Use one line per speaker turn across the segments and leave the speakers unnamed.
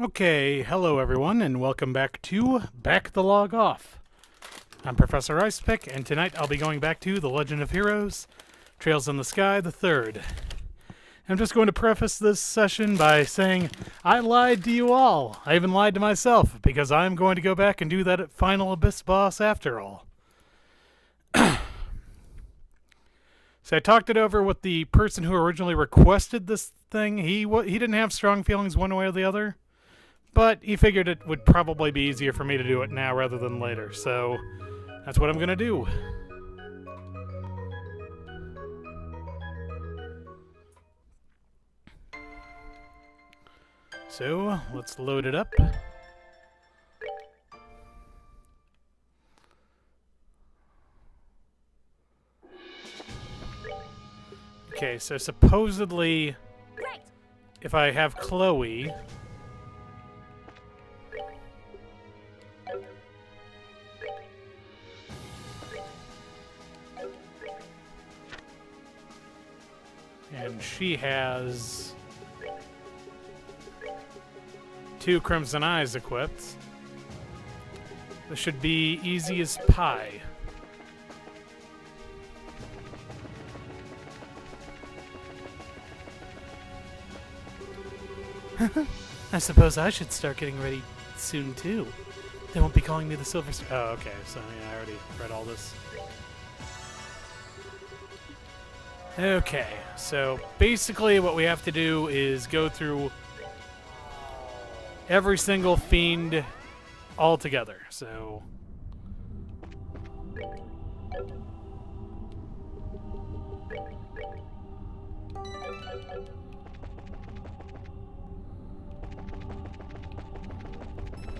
Okay, hello everyone, and welcome back to Back the Log Off. I'm Professor Icepick, and tonight I'll be going back to The Legend of Heroes, Trails in the Sky, the third. I'm just going to preface this session by saying I lied to you all. I even lied to myself, because I'm going to go back and do that final Abyss boss after all. So I talked it over with the person who originally requested this thing. He didn't have strong feelings one way or the other. But he figured it would probably be easier for me to do it now rather than later, so that's what I'm going to do. So, let's load it up. Okay, so supposedly, if I have Chloe... and she has 2 Crimson Eyes equipped. This should be easy as pie. I suppose I should start getting ready soon too. They won't be calling me the Silver Star. Oh, okay. So yeah, I already read all this. Okay, so basically what we have to do is go through every single fiend all together. So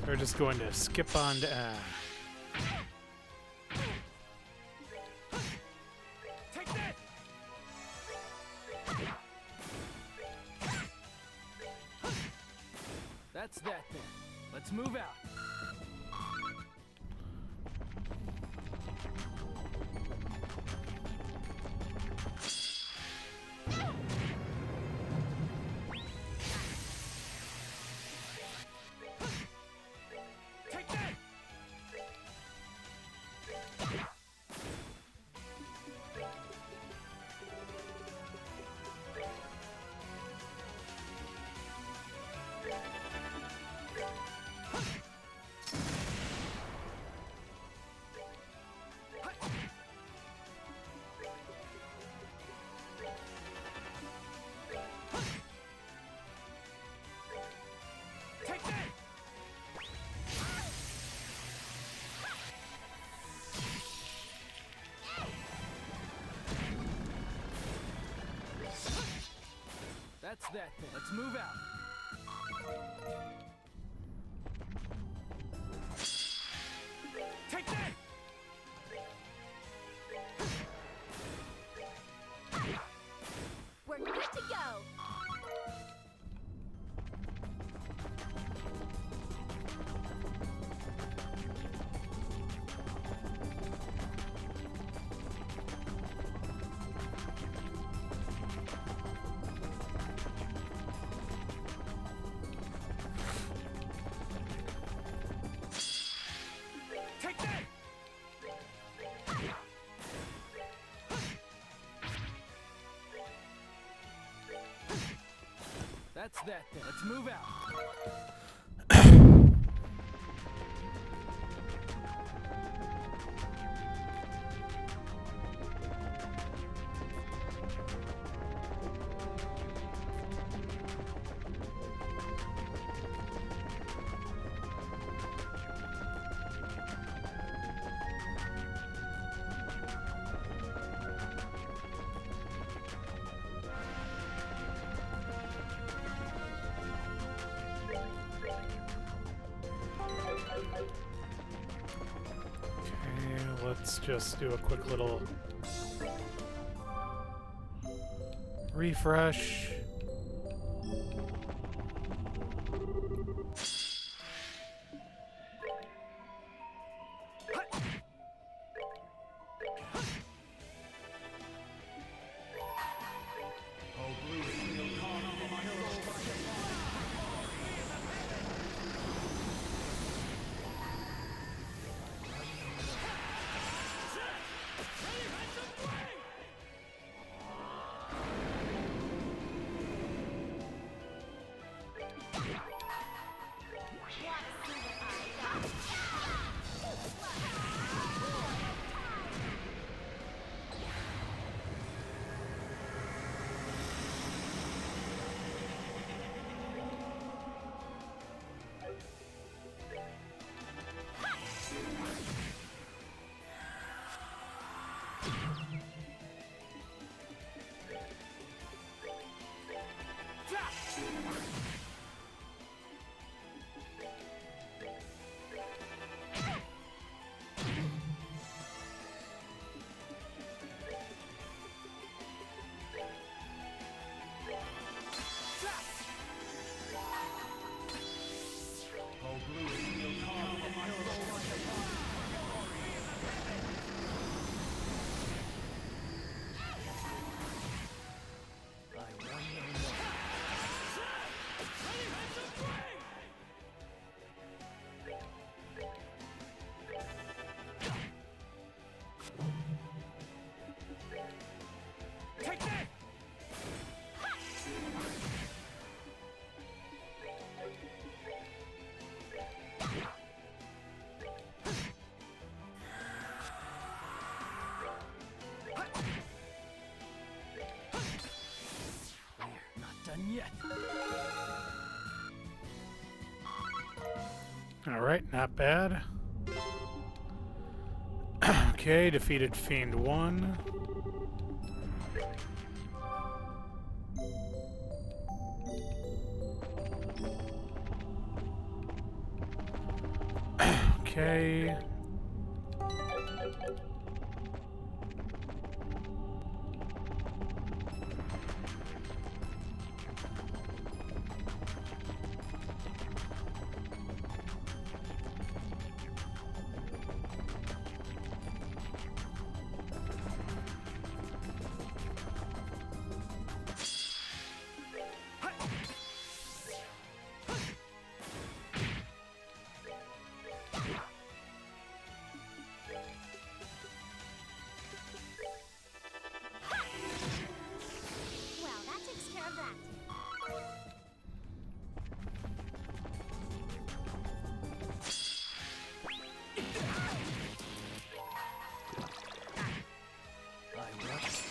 we're just going to skip on to
That's that then. Let's move out. Take that! That's that then. Let's move out. Take that!
We're good to go!
Take that! That's that then. Let's move out.
let's just do a quick little refresh.
done yet.
Alright, not bad. Okay, defeated Fiend 1. Okay.
Well, that takes care of that.
I rest.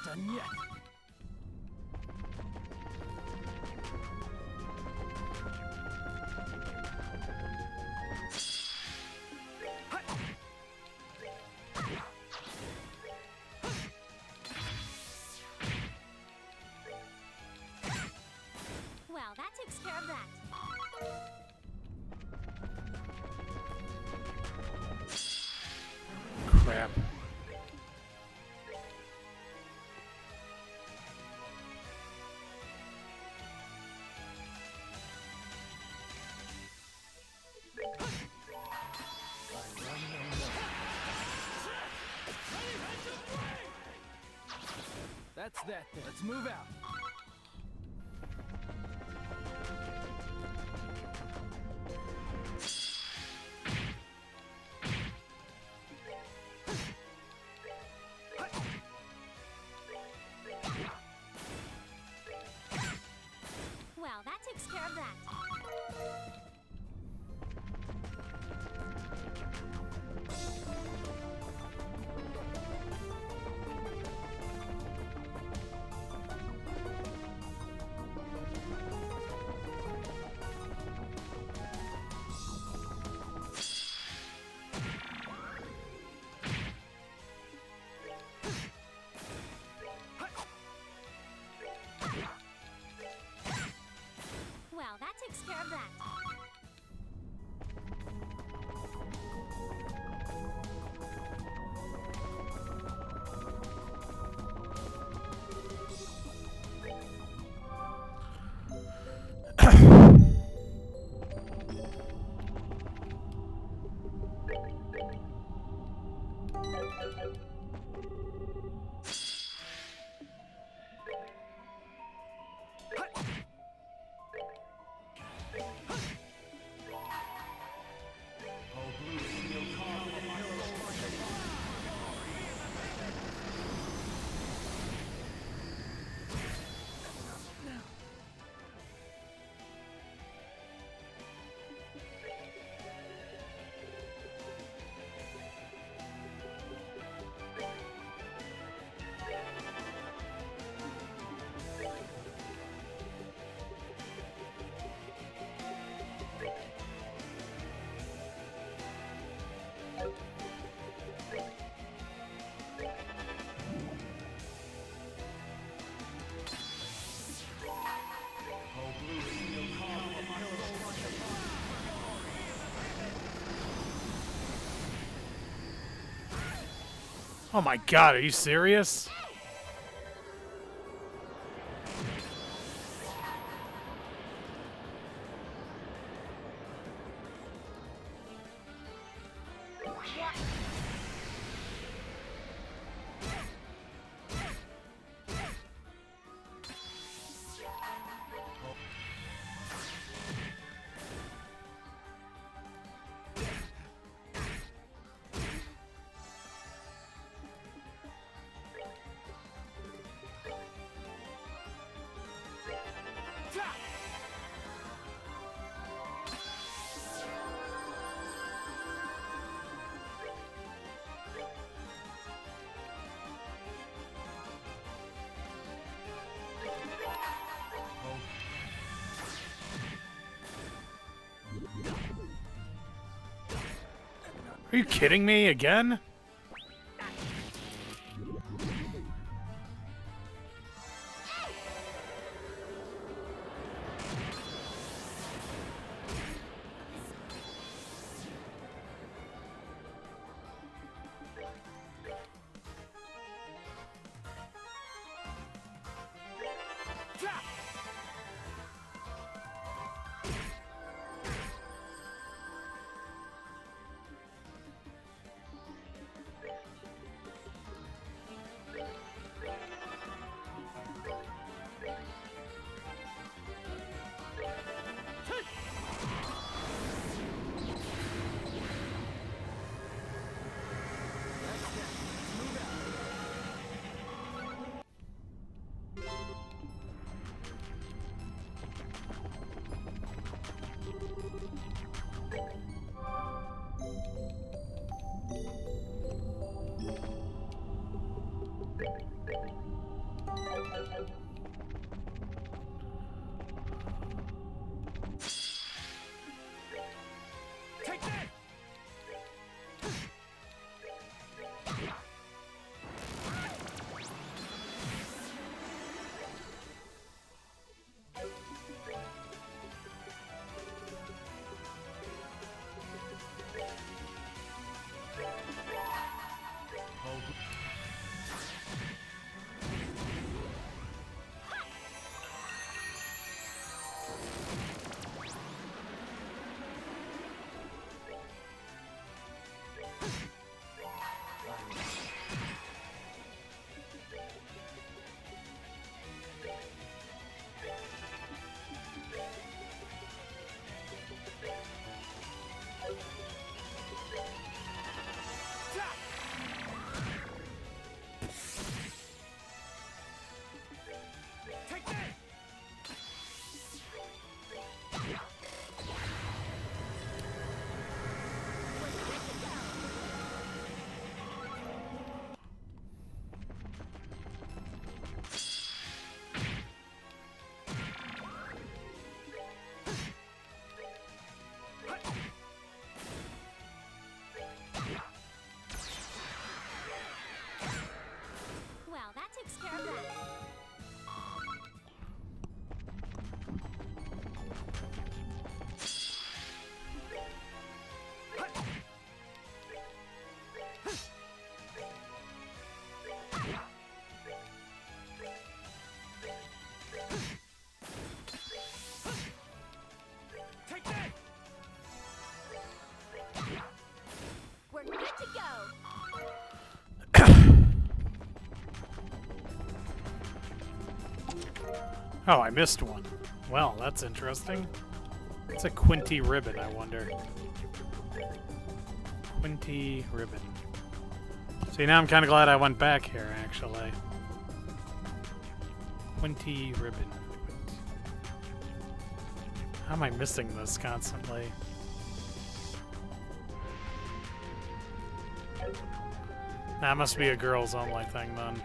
Done yet.
Well, that takes care of that.
Crap.
That's that then. Let's move out.
Well, that takes care of that. Well, that takes care of that.
Oh my god, are you serious? Are you kidding me again? Oh, I missed one. Well, that's interesting. It's a Quinty ribbon, I wonder. Quinty ribbon. See, now I'm kind of glad I went back here, actually. Quinty ribbon. How am I missing this constantly? That must be a girls only thing then.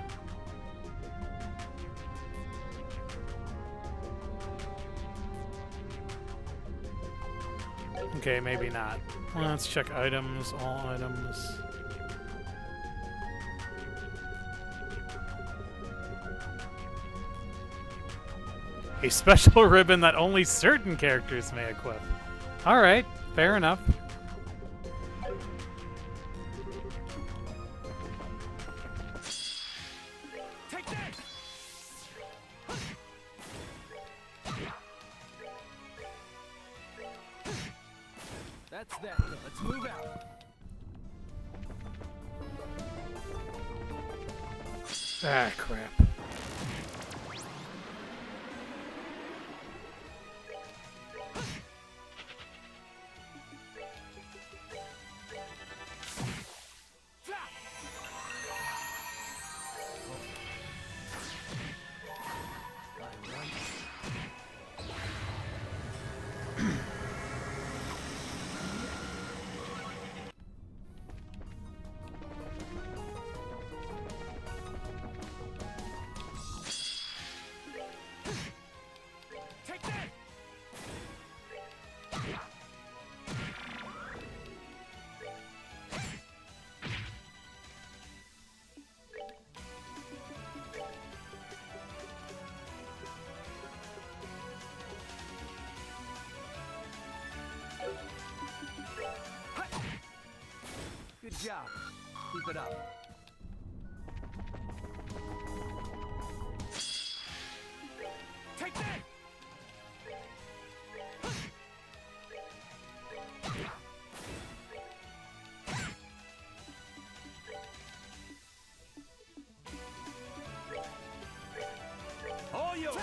Okay, maybe not. Let's check items, all items. A special ribbon that only certain characters may equip. Alright, fair enough.
Take that! That's that. Let's move out.
Ah, crap.
Good job. Keep it up. Take that! All yours!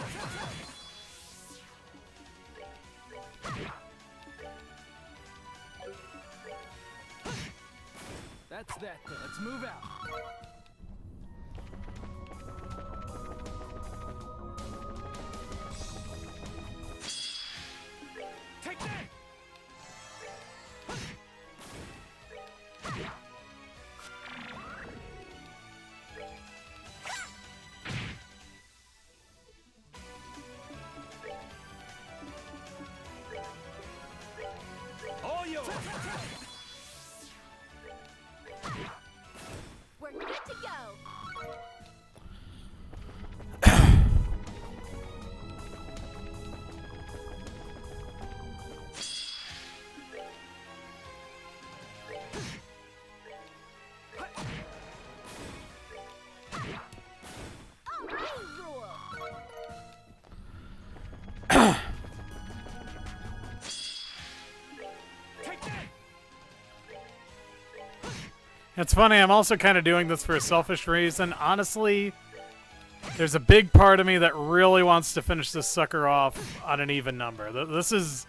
That's that. Let's move out. Take that! All yours!
We're good to go. All right, rule.
Take that!
It's funny, I'm also kind of doing this for a selfish reason. Honestly, there's a big part of me that really wants to finish this sucker off on an even number. This is...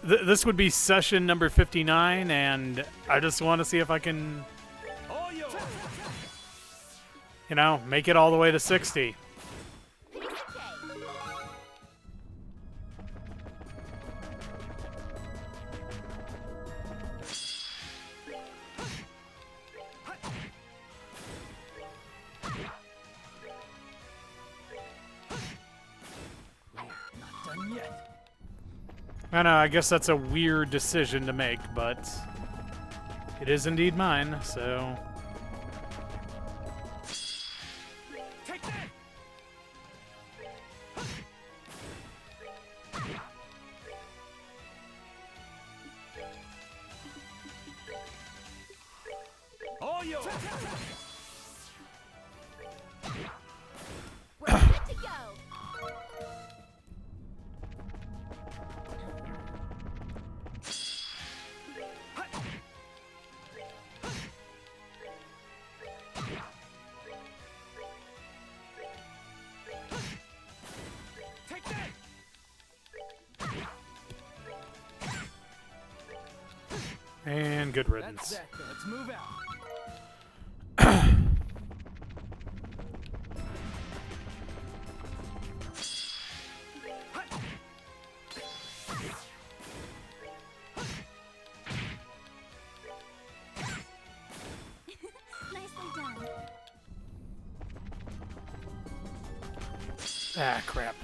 This would be session number 59, and I just want to see if I can,
All yours!
you know, make it all the way to 60.
Piece of cake.
Not done yet.
I know, I guess that's a weird decision to make, but it is indeed mine, so...
Take that! All yours!
We're good to go.
And good
That's
riddance.
that then. Let's move out.
Nicely done.
Ah, crap.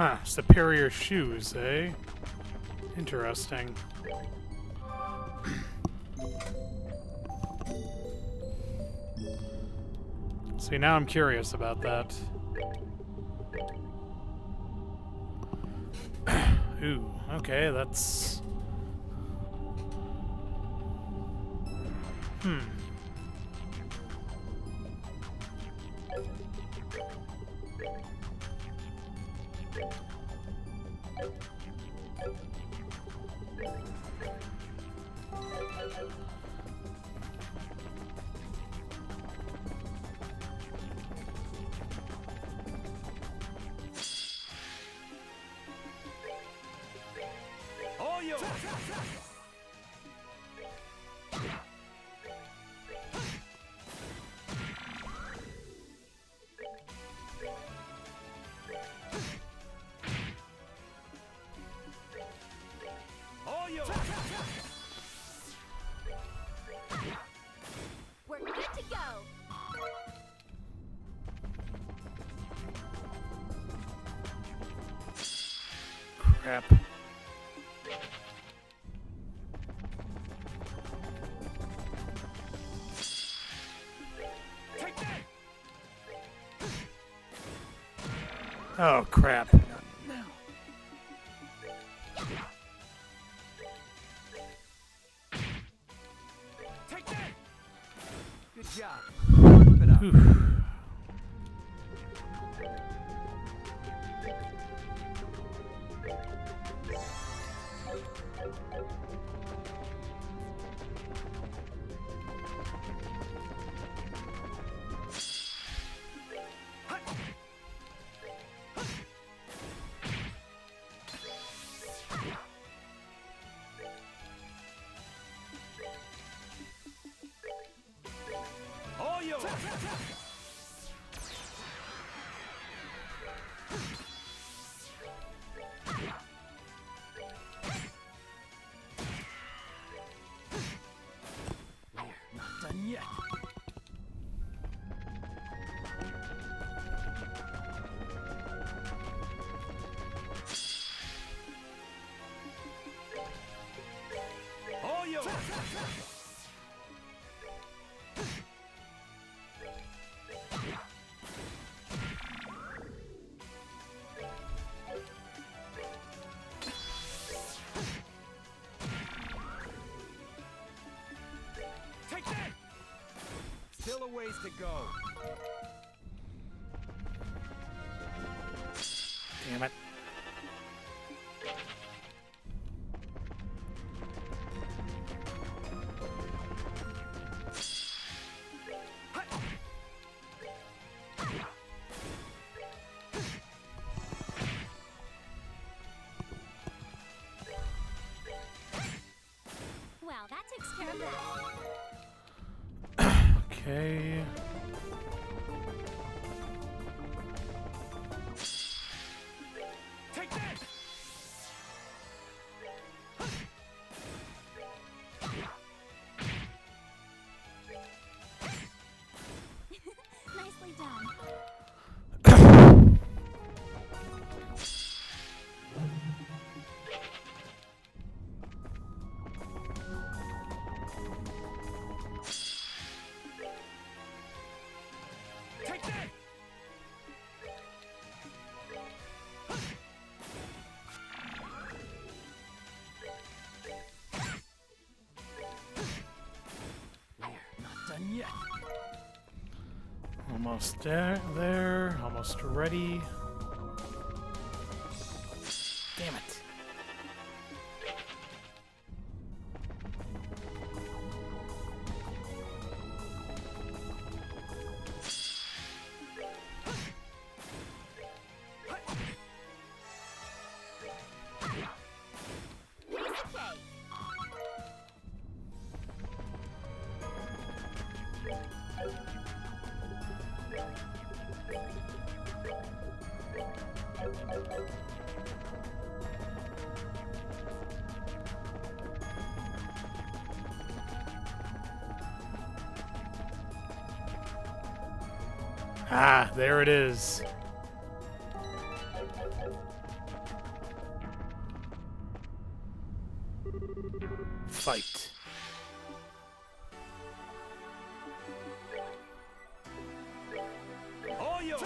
Huh, superior shoes, eh? Interesting. See, now I'm curious about that. Ooh, okay, that's...
All yours. All yours.
We're good to go.
Crap.
Take that.
Oh, crap.
Now. Take that. Good job. Keep it up.
Whew.
All yours. We're not done yet. All yours. Take that! Still a ways to go.
Damn it.
Well, that takes care of that.
Okay.
Take that!
Nicely done.
Take that! We're not done yet.
Almost there. Almost ready. Damn it.
Kiseki.
Ah, there it is. Fight.
All yours.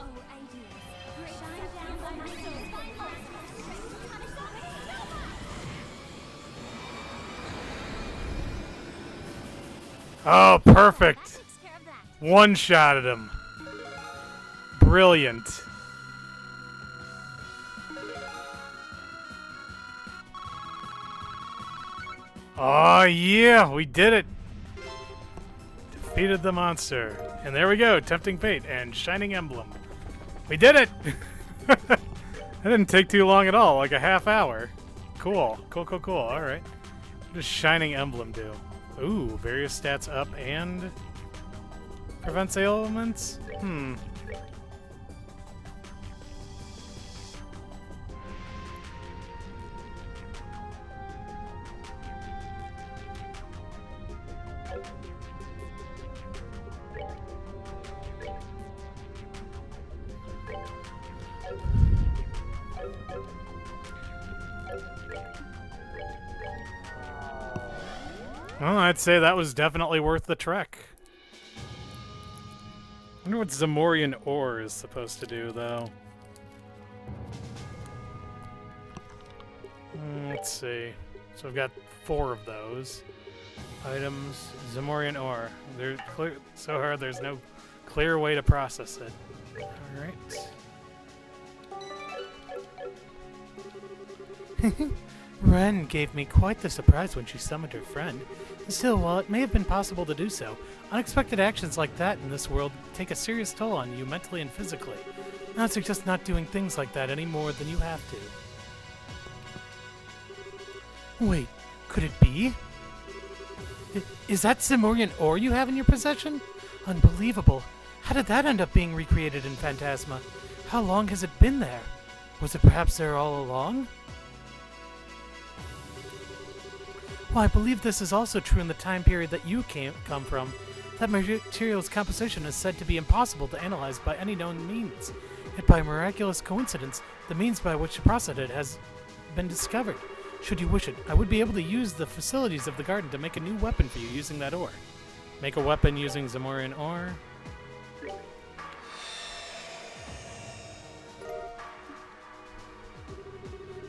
Oh, ideas. Great shine down on my soul.
Oh,
That
perfect.
takes care of that.
One-shotted him. Brilliant. Oh, yeah, we did it. Defeated the monster. And there we go, Tempting Fate and Shining Emblem. We did it! That didn't take too long at all, like a half hour. Cool, cool, cool, cool. All right. What does Shining Emblem do? Ooh, various stats up and prevents ailments? Well, I'd say that was definitely worth the trek. I wonder what Zamorian ore is supposed to do, though. Let's see. So I've got 4 of those. Items, Zamorian ore. They're clear so hard there's no clear way to process it. Alright. Ren gave me quite the surprise when she summoned her friend. Still, while it may have been possible to do so, unexpected actions like that in this world take a serious toll on you mentally and physically. I would suggest not doing things like that any more than you have to. Wait, could it be? Is that Zamorian ore you have in your possession? Unbelievable. How did that end up being recreated in Phantasma? How long has it been there? Was it perhaps there all along? Well, I believe this is also true in the time period that you come from. That material's composition is said to be impossible to analyze by any known means. Yet by miraculous coincidence, the means by which to process it has been discovered. Should you wish it, I would be able to use the facilities of the garden to make a new weapon for you using that ore. Make a weapon using Zamorian ore.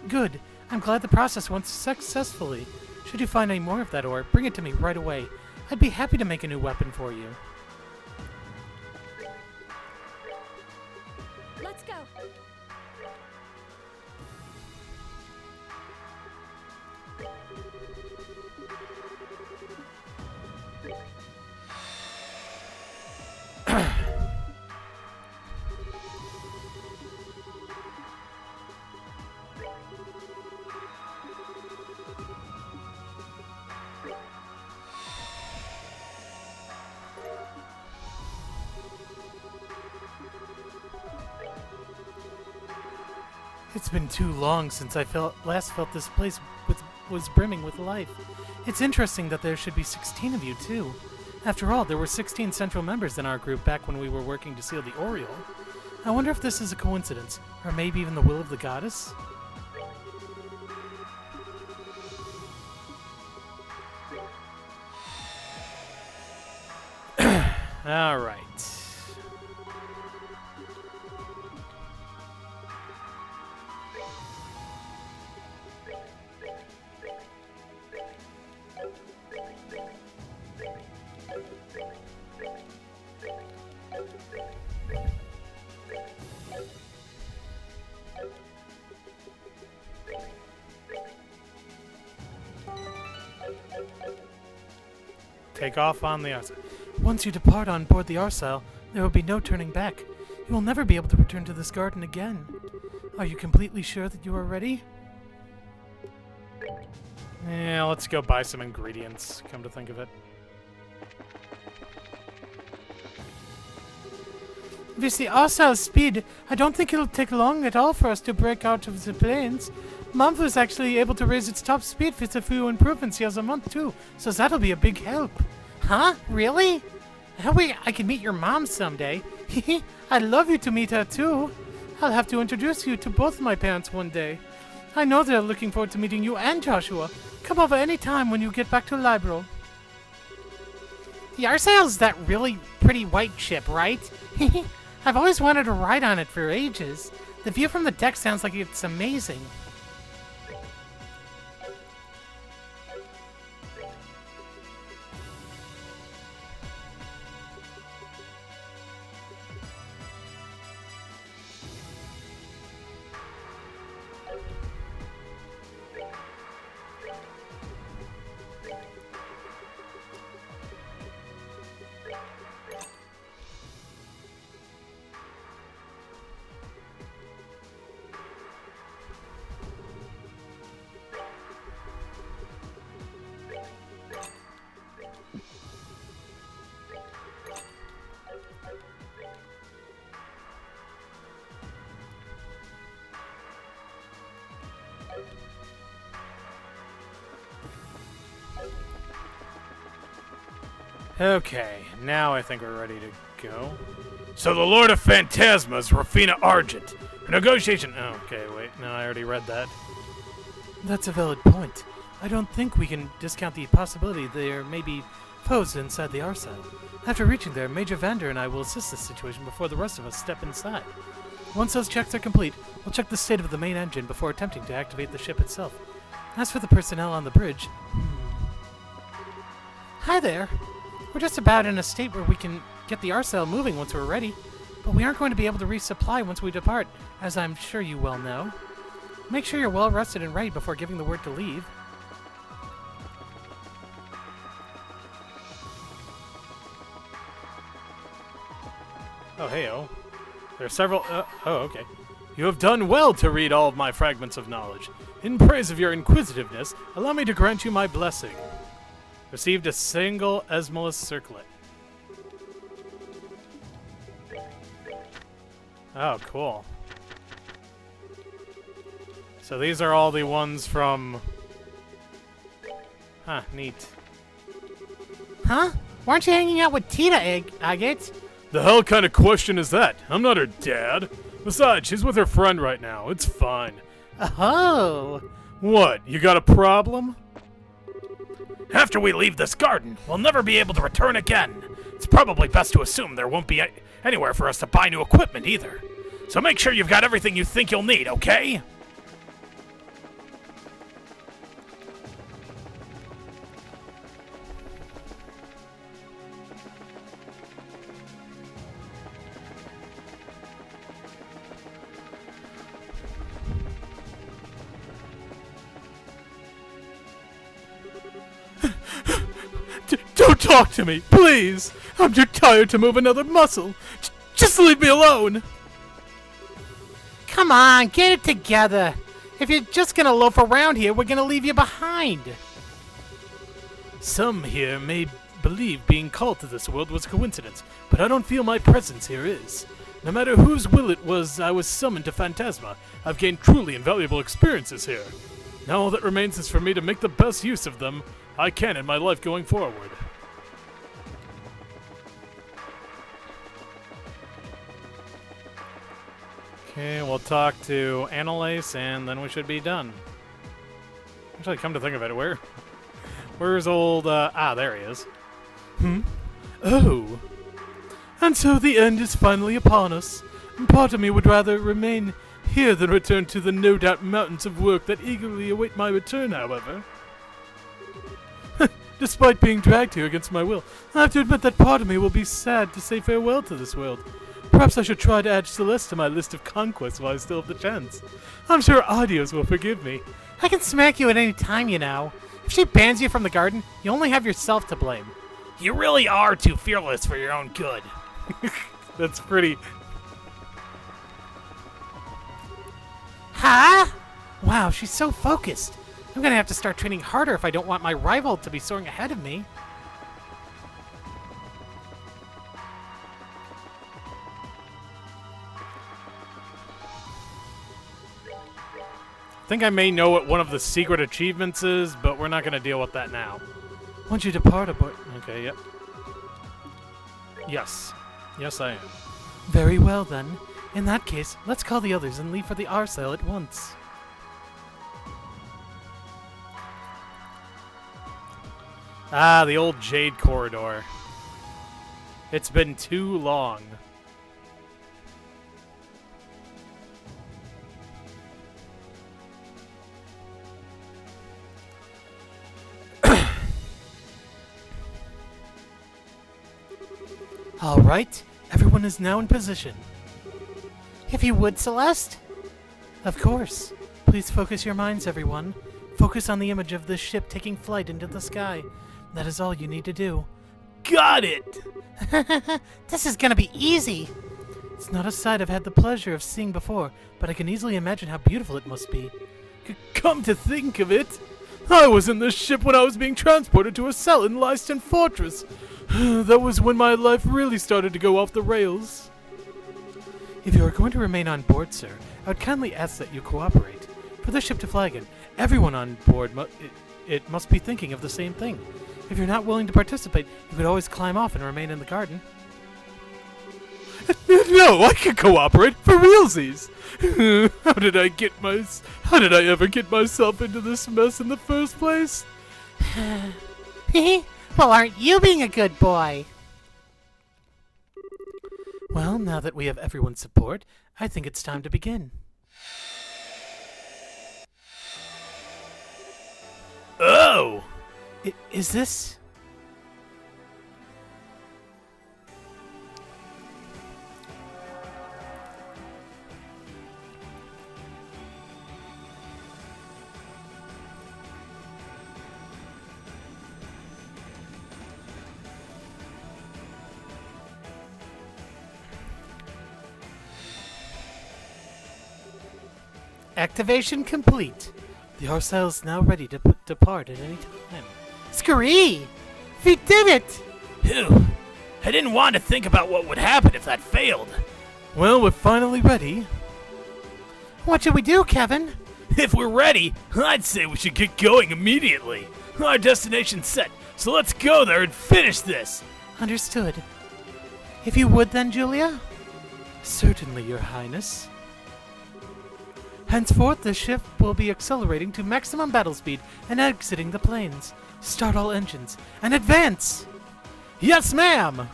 Good. I'm glad the process went successfully. Should you find any more of that ore, bring it to me right away. I'd be happy to make a new weapon for you.
Let's go.
It's been too long since I last felt this place was brimming with life. It's interesting that there should be 16 of you, too. After all, there were 16 central members in our group back when we were working to seal the Oriole. I wonder if this is a coincidence, or maybe even the will of the goddess? All right. Take off on the Arsile. Once you depart on board the Arsile, there will be no turning back. You will never be able to return to this garden again. Are you completely sure that you are ready? Yeah, let's go buy some ingredients, come to think of it. With the Arsal's speed, I don't think it'll take long at all for us to break out of the plains. Momfu is actually able to raise its top speed with a few improvements he has a month too, so that'll be a big help. Huh? Really? I hope I can meet your mom someday. I'd love you to meet her too. I'll have to introduce you to both my parents one day. I know they're looking forward to meeting you and Joshua. Come over any time when you get back to Libro. The Arsail's that really pretty white ship, right? I've always wanted to ride on it for ages. The view from the deck sounds like it's amazing. Okay, now I think we're ready to go. So the Lord of Phantasma is Rafina Argent. Her negotiation... Oh, okay, wait. No, I already read that. That's a valid point. I don't think we can discount the possibility there may be foes inside the Arsail. After reaching there, Major Vander and I will assist this situation before the rest of us step inside. Once those checks are complete, we'll check the state of the main engine before attempting to activate the ship itself. As for the personnel on the bridge... Hi there! We're just about in a state where we can get the Arsail moving once we're ready, but we aren't going to be able to resupply once we depart, as I'm sure you well know. Make sure you're well rested and ready before giving the word to leave. Oh, hey-oh. There are several... oh, okay. You have done well to read all of my fragments of knowledge. In praise of your inquisitiveness, allow me to grant you my blessing. Received a single Esmolus circlet. Oh, cool. So these are all the ones from... Huh, neat. Huh? Why aren't you hanging out with Tita, Agate? The hell kind of question is that? I'm not her dad. Besides, she's with her friend right now. It's fine. Oh. What, you got a problem? After we leave this garden, we'll never be able to return again. It's probably best to assume there won't be anywhere for us to buy new equipment either. So make sure you've got everything you think you'll need, okay? Don't talk to me, please! I'm too tired to move another muscle. Just leave me alone! Come on, get it together. If you're just gonna loaf around here, we're gonna leave you behind. Some here may believe being called to this world was a coincidence, but I don't feel my presence here is. No matter whose will it was I was summoned to Phantasma, I've gained truly invaluable experiences here. Now all that remains is for me to make the best use of them I can in my life going forward. Okay, we'll talk to Annalise, and then we should be done. Actually, come to think of it, where's old, there he is. Oh. And so the end is finally upon us. And part of me would rather remain here than return to the no-doubt mountains of work that eagerly await my return, however. Despite being dragged here against my will, I have to admit that part of me will be sad to say farewell to this world. Perhaps I should try to add Celeste to my list of conquests while I still have the chance. I'm sure Adios will forgive me. I can smack you at any time, you know. If she bans you from the garden, you only have yourself to blame. You really are too fearless for your own good. That's pretty Huh? Wow, she's so focused. I'm gonna have to start training harder if I don't want my rival to be soaring ahead of me. I think I may know what one of the secret achievements is, but we're not gonna deal with that now. Once you depart aboard... Okay, yep. Yes. Yes, I am. Very well, then. In that case, let's call the others and leave for the R-cell at once. Ah, the old Jade Corridor. It's been too long. All right, everyone is now in position. If you would, Celeste? Of course. Please focus your minds, everyone. Focus on the image of this ship taking flight into the sky. That is all you need to do. Got it! This is gonna be easy! It's not a sight I've had the pleasure of seeing before, but I can easily imagine how beautiful it must be. Come to think of it, I was in this ship when I was being transported to a cell in Leiston Fortress. That was when my life really started to go off the rails. If you are going to remain on board, sir, I would kindly ask that you cooperate. For the ship to fly again, everyone on board it must be thinking of the same thing. If you're not willing to participate, you could always climb off and remain in the garden. No, I can cooperate for realsies. How did I ever get myself into this mess in the first place?
Well, aren't you being a good boy?
Well, now that we have everyone's support, I think it's time to begin. Oh! Is this... Activation complete. The R-cell is now ready to depart at any time.
Scree! We did it!
Phew. I didn't want to think about what would happen if that failed. Well, we're finally ready.
What should we do, Kevin?
If we're ready, I'd say we should get going immediately. Our destination's set, so let's go there and finish this.
Understood. If you would then, Julia?
Certainly, Your Highness. Henceforth, the ship will be accelerating to maximum battle speed and exiting the planes. Start all engines and advance! Yes, ma'am!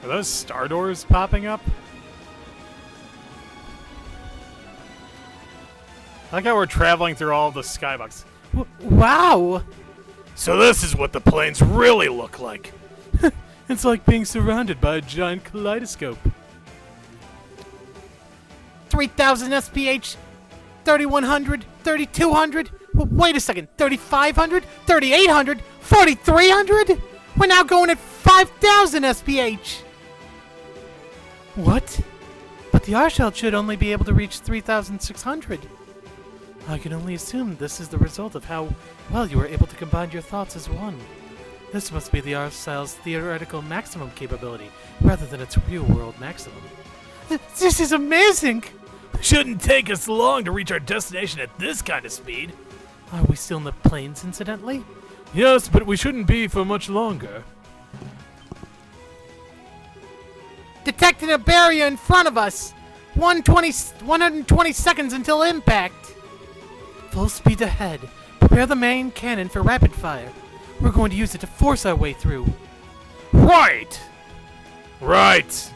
Are those star doors popping up? I like how we're traveling through all the skybox.
Wow!
So this is what the planes really look like. It's like being surrounded by a giant kaleidoscope.
3,000 SPH, 3,100, 3,200. Wait a second, 3,500, 3,800, 4,300? We're now going at 5,000 SPH.
What? But the R-shell should only be able to reach 3,600. I can only assume this is the result of how well you were able to combine your thoughts as one. This must be the R-cell's theoretical maximum capability, rather than its real-world maximum.
This is amazing!
Shouldn't take us long to reach our destination at this kind of speed. Are we still in the planes, incidentally? Yes, but we shouldn't be for much longer.
Detecting a barrier in front of us. 120 seconds until impact. Full speed ahead. Prepare the main cannon for rapid fire. We're going to use it to force our way through.
Right! Right!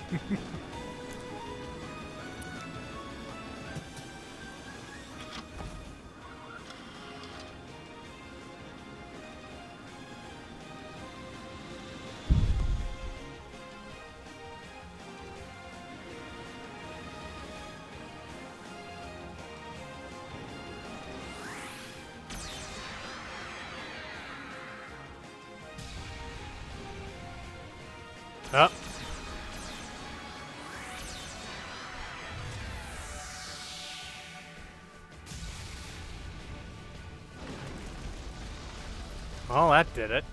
Up. Well, that did it.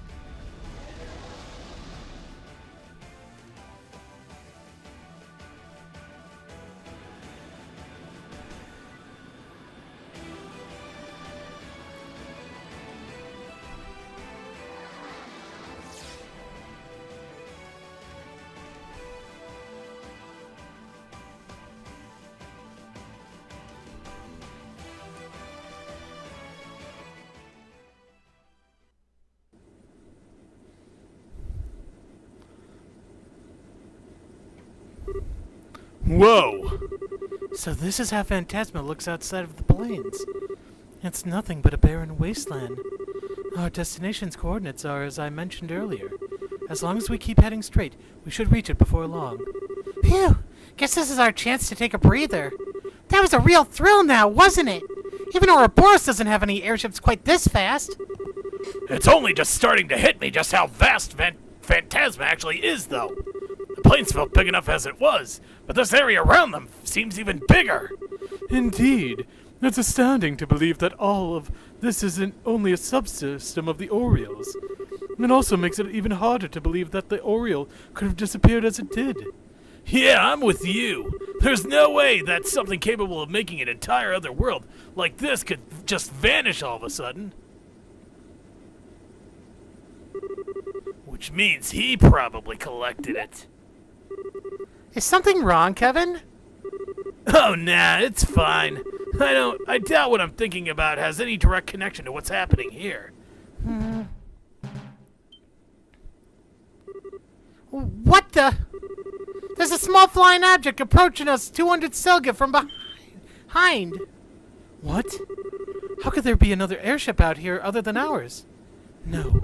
Whoa!
So this is how Phantasma looks outside of the plains. It's nothing but a barren wasteland. Our destination's coordinates are as I mentioned earlier. As long as we keep heading straight, we should reach it before long. Phew! Guess this is our chance to take a breather. That was a real thrill now, wasn't it? Even Ouroboros doesn't have any airships quite this fast.
It's only just starting to hit me just how vast Phantasma actually is, though. The plains felt big enough as it was, but this area around them seems even bigger.
Indeed. It's astounding to believe that all of this isn't only a subsystem of the Orioles. It also makes it even harder to believe that the Oriole could have disappeared as it did.
Yeah, I'm with you. There's no way that something capable of making an entire other world like this could just vanish all of a sudden. Which means he probably collected it.
Is something wrong, Kevin?
Oh, nah, it's fine. I doubt what I'm thinking about has any direct connection to what's happening here.
What the? There's a small flying object approaching us 200 Selga from behind. What? How could there be another airship out here other than ours? No.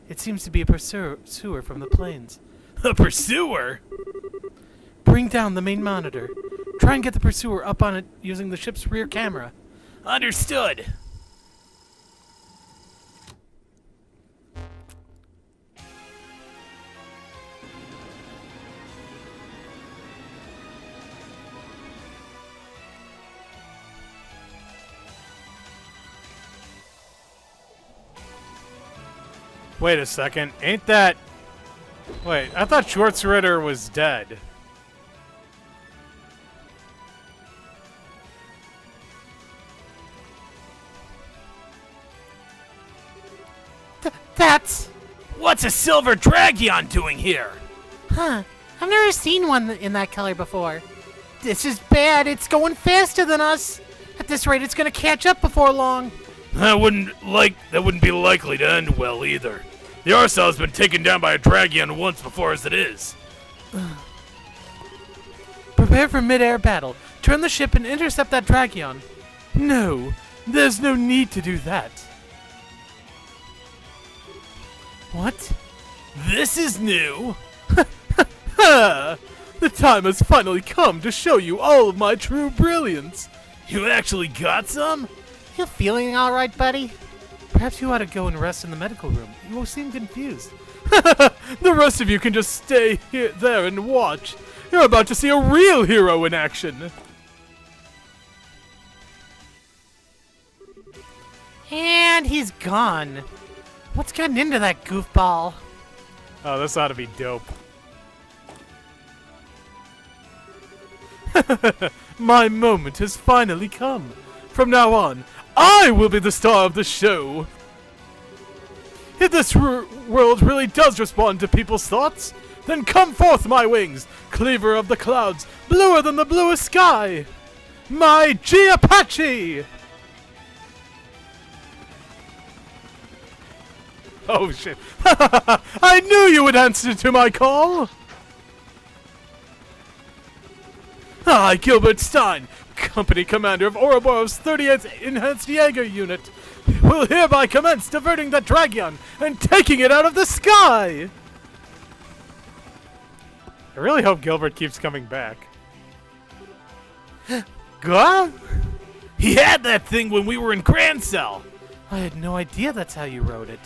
It seems to be a pursuer from the plains.
A pursuer?
Bring down the main monitor. Try and get the pursuer up on it using the ship's rear camera.
Understood.
Wait a second. Ain't that... Wait, I thought Schwarzritter was dead.
That's...
What's a silver Dragion doing here?
Huh. I've never seen one in that color before. This is bad. It's going faster than us. At this rate, it's going to catch up before long.
That wouldn't be likely to end well either. The Arcel has been taken down by a Dragion once before as it is.
Prepare for mid-air battle. Turn the ship and intercept that Dragion.
No, there's no need to do that.
What?
This is new.
Ha! The time has finally come to show you all of my true brilliance.
You actually got some?
You feeling all right, buddy? Perhaps you ought to go and rest in the medical room. You all seem confused.
The rest of you can just stay there and watch. You're about to see a real hero in action.
And he's gone. What's gotten into that goofball?
Oh, this ought to be dope. My moment has finally come. From now on, I will be the star of the show. If this world really does respond to people's thoughts, then come forth, my wings, cleaver of the clouds, bluer than the bluest sky. My G Apache! Oh shit. I knew you would answer to my call! I, Gilbert Stein, Company Commander of Ouroboros 38th Enhanced Jaeger Unit, will hereby commence diverting the Dragon and taking it out of the sky!
I really hope Gilbert keeps coming back.
Huh? He had that thing when we were in Grand Cell!
I had no idea that's how you wrote it.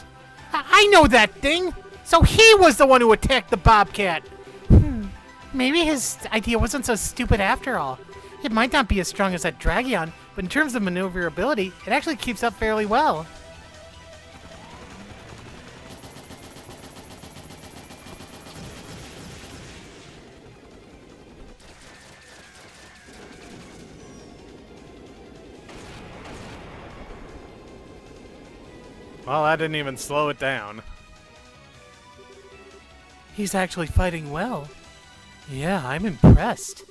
I know that thing! So he was the one who attacked the Bobcat!
Maybe his idea wasn't so stupid after all. It might not be as strong as that Dragon, but in terms of maneuverability, it actually keeps up fairly well.
Well, that didn't even slow it down.
He's actually fighting well. Yeah, I'm impressed.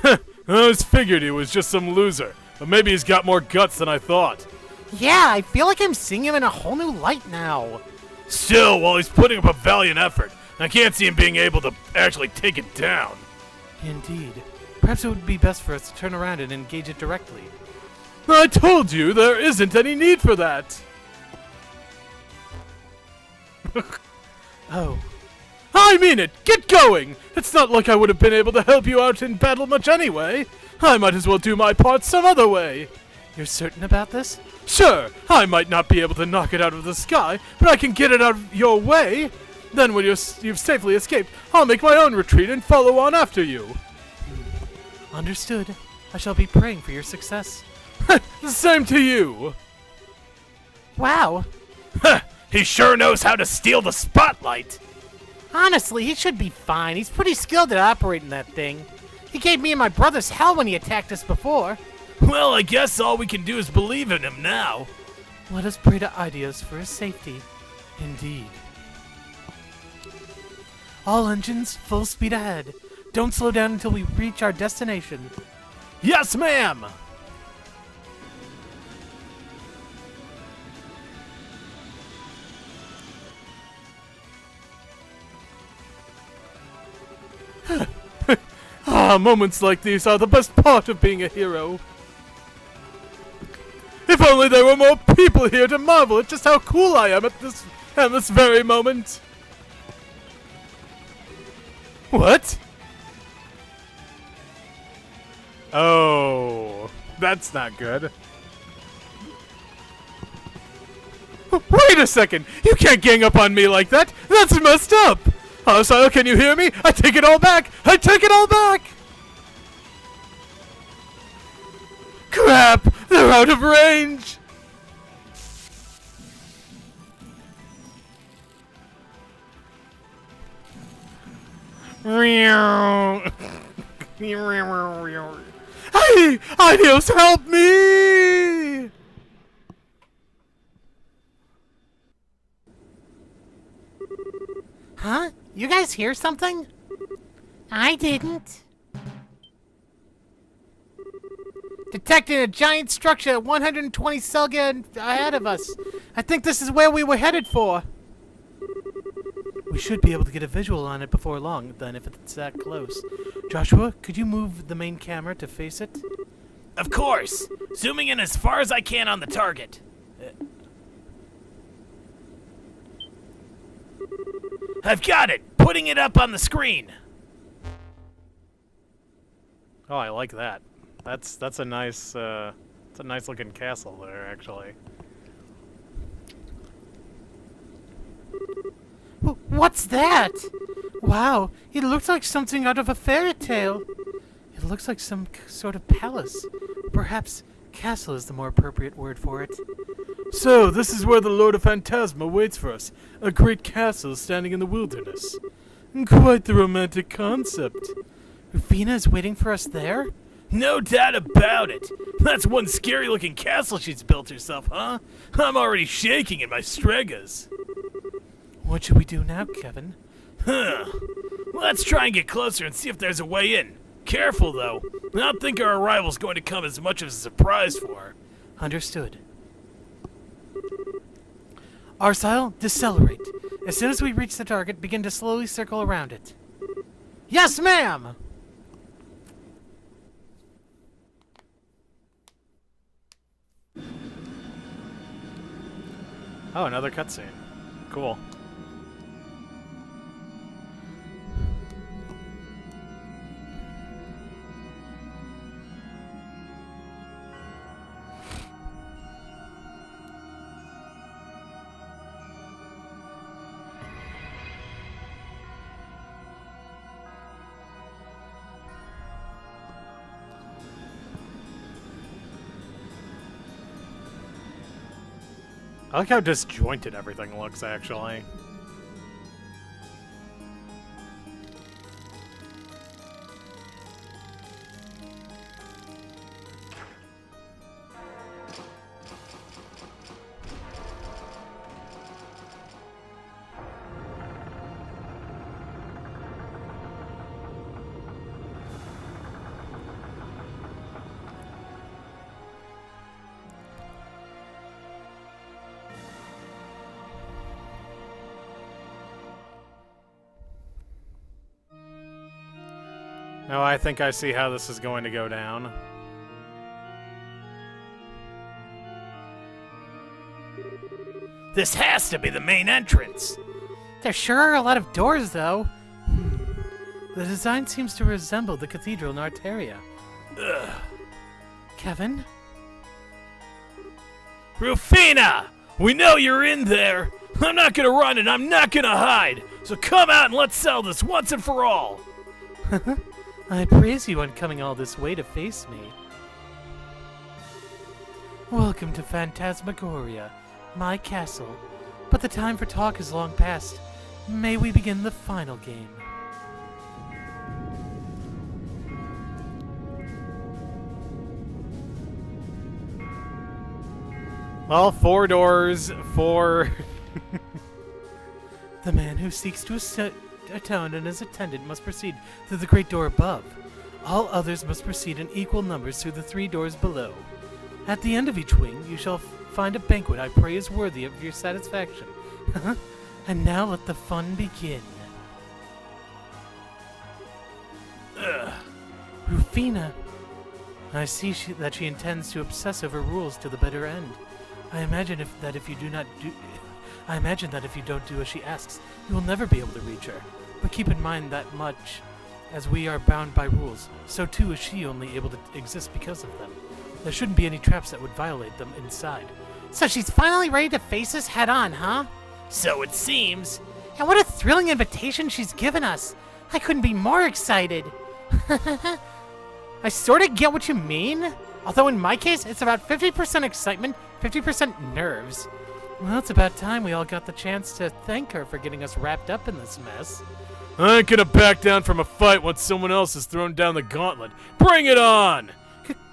I always figured he was just some loser, but maybe he's got more guts than I thought.
Yeah, I feel like I'm seeing him in a whole new light now.
Still, while he's putting up a valiant effort, I can't see him being able to actually take it down.
Indeed. Perhaps it would be best for us to turn around and engage it directly.
I told you there isn't any need for that.
Oh.
I mean it! Get going! It's not like I would have been able to help you out in battle much anyway. I might as well do my part some other way.
You're certain about this?
Sure, I might not be able to knock it out of the sky, but I can get it out of your way. Then when you've safely escaped, I'll make my own retreat and follow on after you.
Understood. I shall be praying for your success.
Same to you.
Wow.
He sure knows how to steal the spotlight.
Honestly, he should be fine. He's pretty skilled at operating that thing. He gave me and my brothers hell when he attacked us before.
Well, I guess all we can do is believe in him now.
Let us pray to Ideas for his safety. Indeed. All engines, full speed ahead. Don't slow down until we reach our destination.
Yes, ma'am! Moments like these are the best part of being a hero. If only there were more people here to marvel at just how cool I am at this very moment. What?
Oh, that's not good.
Wait a second! You can't gang up on me like that! That's messed up! Hostile, can you hear me? I take it all back! I take it all back! Crap! They're out of range! Hey! Ideals, help me!
Huh? You guys hear something? I didn't. Detecting a giant structure at 120 Selga ahead of us. I think this is where we were headed for.
We should be able to get a visual on it before long, then, if it's that close. Joshua, could you move the main camera to face it?
Of course! Zooming in as far as I can on the target. I've got it! Putting it up on the screen!
Oh, I like that. That's a nice looking castle there, actually.
What's that?
Wow, it looks like something out of a fairy tale. It looks like some sort of palace. Perhaps castle is the more appropriate word for it.
So, this is where the Lord of Phantasma waits for us. A great castle standing in the wilderness. Quite the romantic concept.
Ufina is waiting for us there?
No doubt about it! That's one scary looking castle she's built herself, huh? I'm already shaking in my stregas.
What should we do now, Kevin?
Huh. Let's try and get closer and see if there's a way in. Careful, though. I don't think our arrival's going to come as much of a surprise for her.
Understood.
Arsile, decelerate. As soon as we reach the target, begin to slowly circle around it. Yes, ma'am!
Oh, another cutscene. Cool. I like how disjointed everything looks, actually. Now I think I see how this is going to go down.
This has to be the main entrance.
There sure are a lot of doors, though. The design seems to resemble the cathedral in Arteria.
Ugh.
Kevin?
Rufina! We know you're in there. I'm not gonna run and I'm not gonna hide. So come out and let's settle this once and for all.
I praise you on coming all this way to face me. Welcome to Phantasmagoria, my castle. But the time for talk is long past. May we begin the final game?
Well, 4 doors, 4...
The man who seeks to atone and his attendant must proceed through the great door above. All others must proceed in equal numbers through the 3 doors below. At the end of each wing, you shall find a banquet I pray is worthy of your satisfaction. And now let the fun begin. Rufina. I see that she intends to obsess over rules to the bitter end. I imagine that if you don't do as she asks, you will never be able to reach her. But keep in mind that much, as we are bound by rules, so too is she only able to exist because of them. There shouldn't be any traps that would violate them inside. So she's finally ready to face us head on, huh?
So it seems.
And what a thrilling invitation she's given us. I couldn't be more excited. I sort of get what you mean. Although in my case, it's about 50% excitement, 50% nerves. Well, it's about time we all got the chance to thank her for getting us wrapped up in this mess.
I ain't gonna back down from a fight once someone else has thrown down the gauntlet. Bring it on!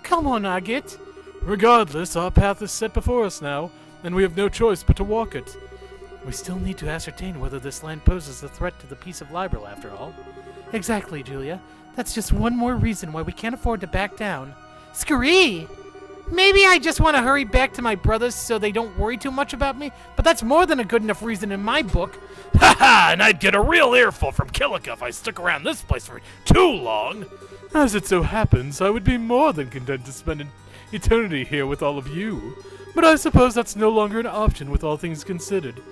Come on, Agate.
Regardless, our path is set before us now, and we have no choice but to walk it.
We still need to ascertain whether this land poses a threat to the peace of Liberal, after all. Exactly, Julia. That's just one more reason why we can't afford to back down. Scree! Maybe I just want to hurry back to my brothers so they don't worry too much about me, but that's more than a good enough reason in my book.
Haha, and I'd get a real earful from Kilika if I stuck around this place for too long.
As it so happens, I would be more than content to spend an eternity here with all of you. But I suppose that's no longer an option with all things considered.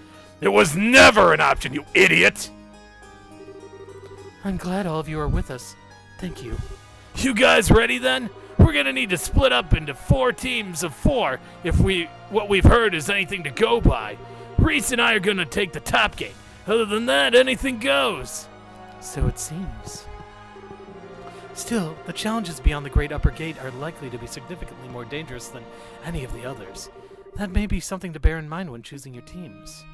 It was never an option, you idiot!
I'm glad all of you are with us. Thank you.
You guys ready then? We're gonna need to split up into 4 teams of 4 if what we've heard is anything to go by. Reese and I are gonna take the top gate. Other than that, anything goes.
So it seems. Still, the challenges beyond the Great Upper Gate are likely to be significantly more dangerous than any of the others. That may be something to bear in mind when choosing your teams.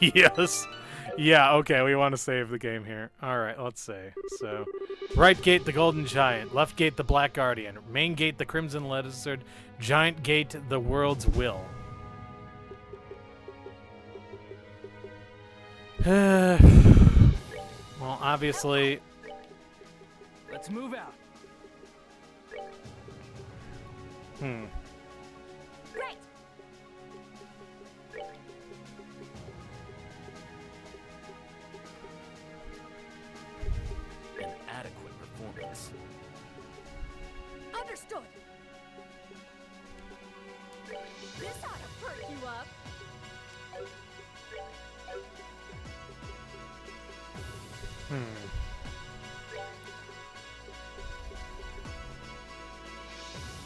Yes. Yeah, okay, we want to save the game here. Alright, let's see. So, right gate, the Golden Giant. Left gate, the Black Guardian. Main gate, the Crimson Lizard. Giant gate, the World's Will. Well, obviously...
Let's move out.
Great. Understood. This ought to perk you up.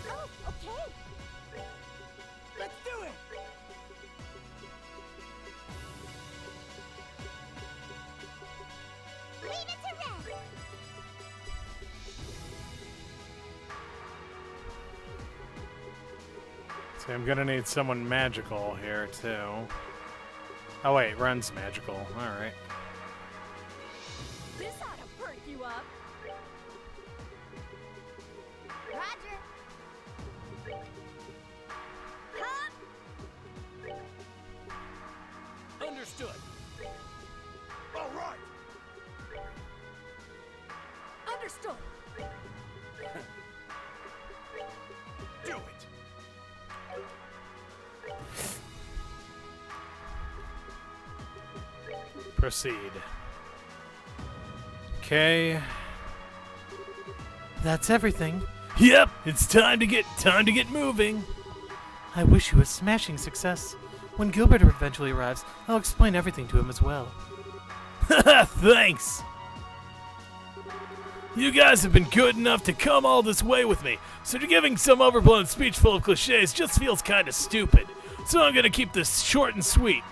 Oh, okay.
Let's do it!
Leave it to Red.
So I'm gonna need someone magical here too. Oh wait, Ren's magical. Alright.
This ought to perk you up. Roger. Hop.
Understood. All right.
Understood.
Do it.
Proceed. Okay.
That's everything.
Yep, it's time to get moving.
I wish you a smashing success. When Gilbert eventually arrives, I'll explain everything to him as well.
Thanks. You guys have been good enough to come all this way with me, so giving some overblown speech full of cliches just feels kind of stupid. So I'm gonna keep this short and sweet.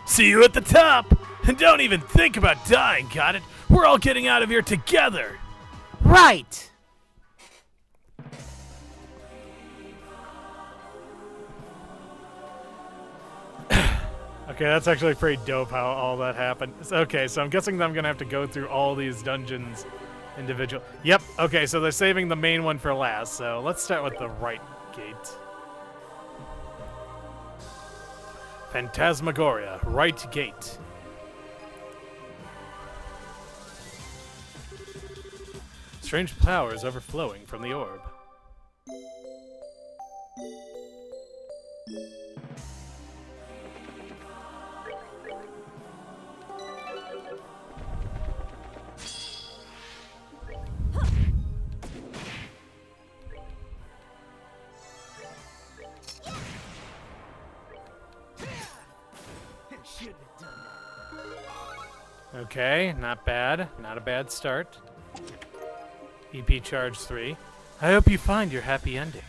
See you at the top! And don't even think about dying, got it? We're all getting out of here together!
Right!
Okay, that's actually pretty dope how all that happened. Okay, so I'm guessing that I'm gonna have to go through all these dungeons individual. Yep, okay, so they're saving the main one for last, so let's start with the right gate. Phantasmagoria, right gate. Strange powers overflowing from the orb.
Shouldn't have done that.
Okay, not bad. Not a bad start. EP charge 3. I hope you find your happy ending.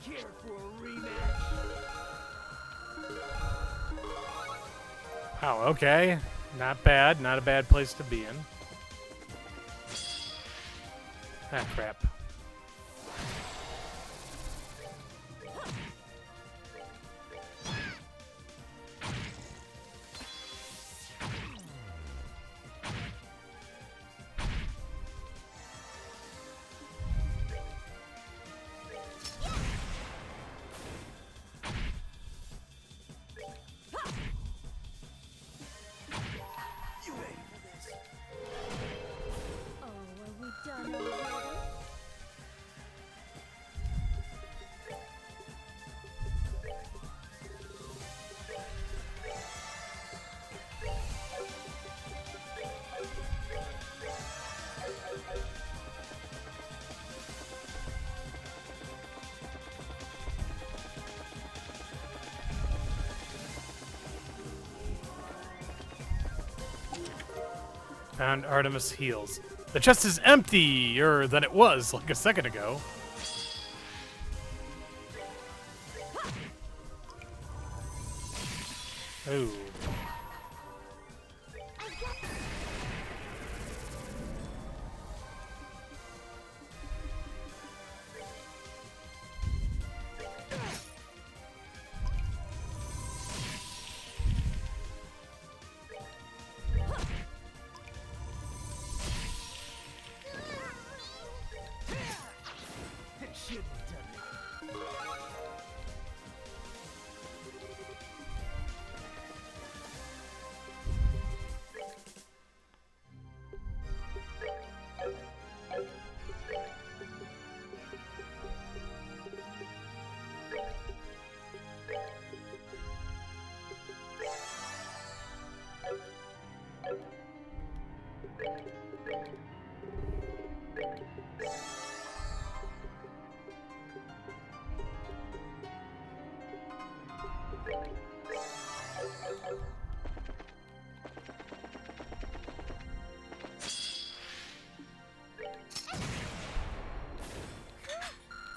Care for a rematch?
Oh, okay. Not bad. Not a bad place to be in. Ah, crap.
You ready for this?
Oh, are we done already?
Found Artemis heals. The chest is emptier than it was like a second ago. Ooh.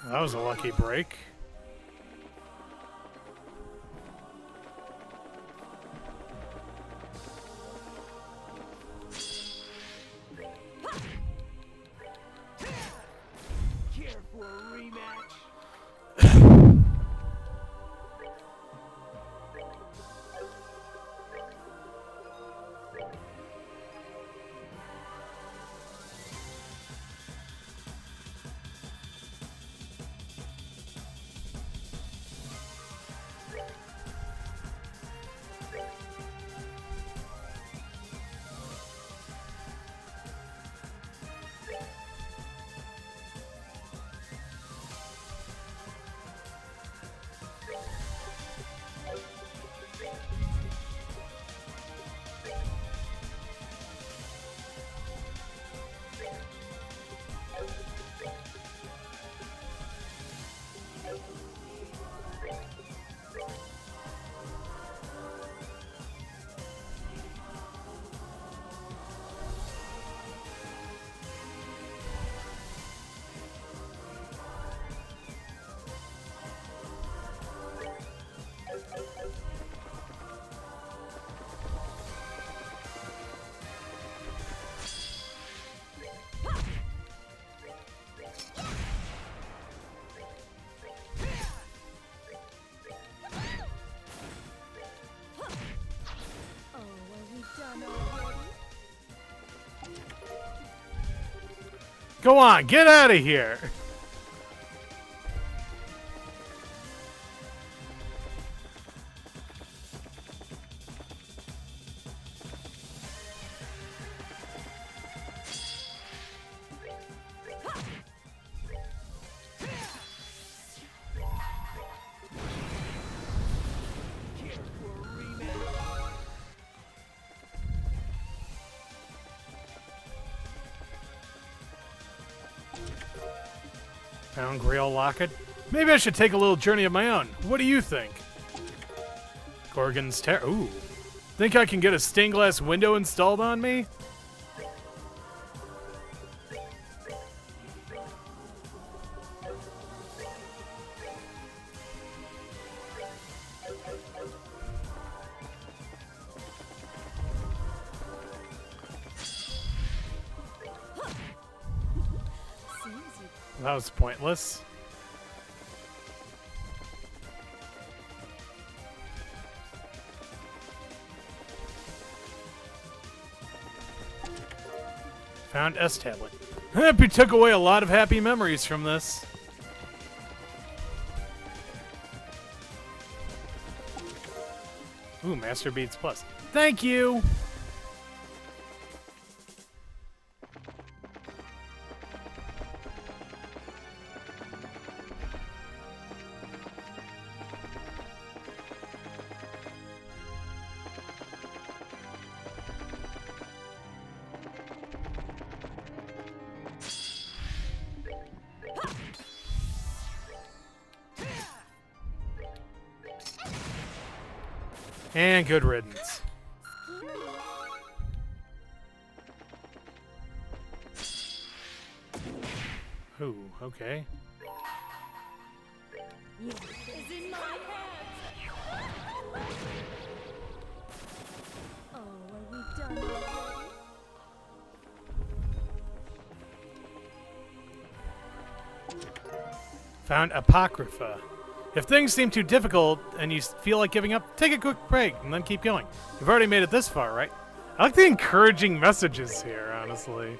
That was a lucky break.
Care for a rematch?
Go on, get out of here! Found Grail Locket. Maybe I should take a little journey of my own. What do you think? Gorgon's Terror. Ooh. Think I can get a stained glass window installed on me? That was pointless. Found S tablet. Happy took away a lot of happy memories from this. Ooh, Master Beats Plus. Thank you! And good riddance. Ooh, okay.
Is in my hands. Oh, are we done already?
Found Apocrypha. If things seem too difficult and you feel like giving up, take a quick break and then keep going. You've already made it this far, right? I like the encouraging messages here, honestly.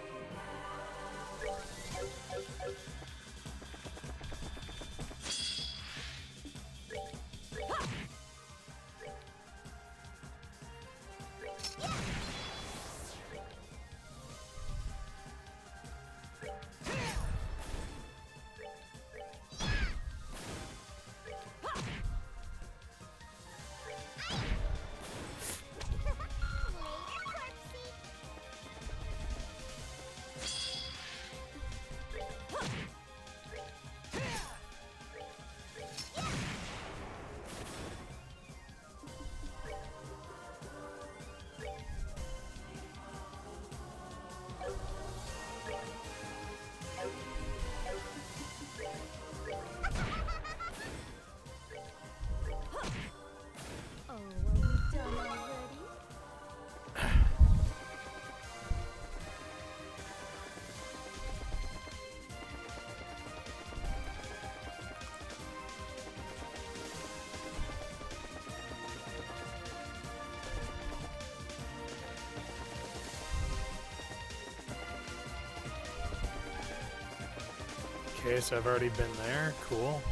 Okay, so I've already been there. Cool.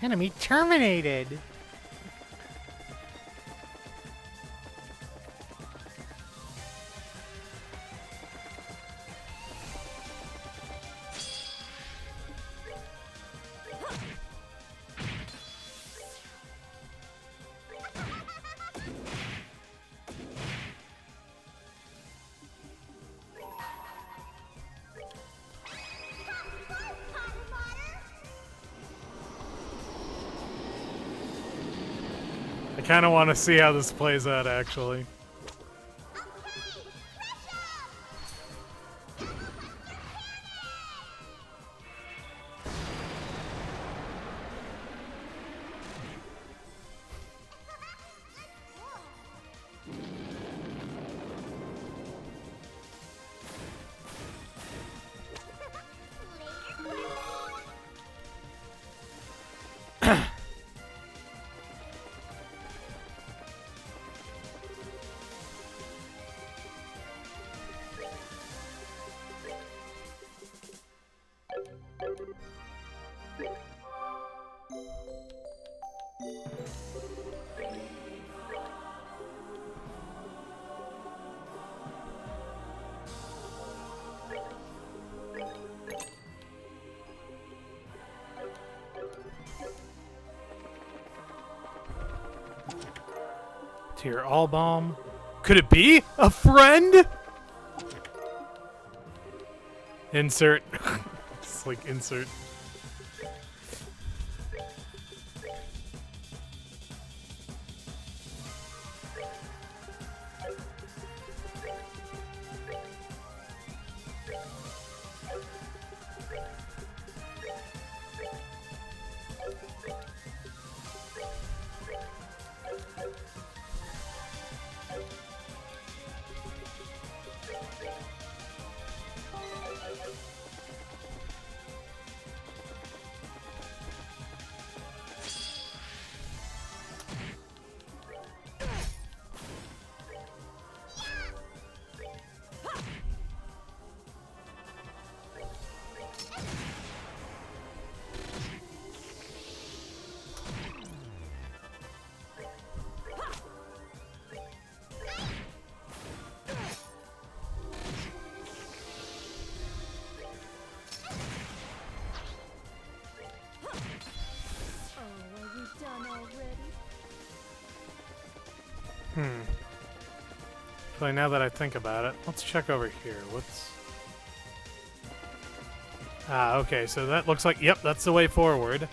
Enemy terminated.
I kind of want to see how this plays out, actually. Tier all bomb. Could it be a friend? Insert. It's like insert. Actually, now that I think about it, let's check over here. What's... Ah, okay, so that looks like... Yep, that's the way forward.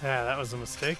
Yeah, that was a mistake.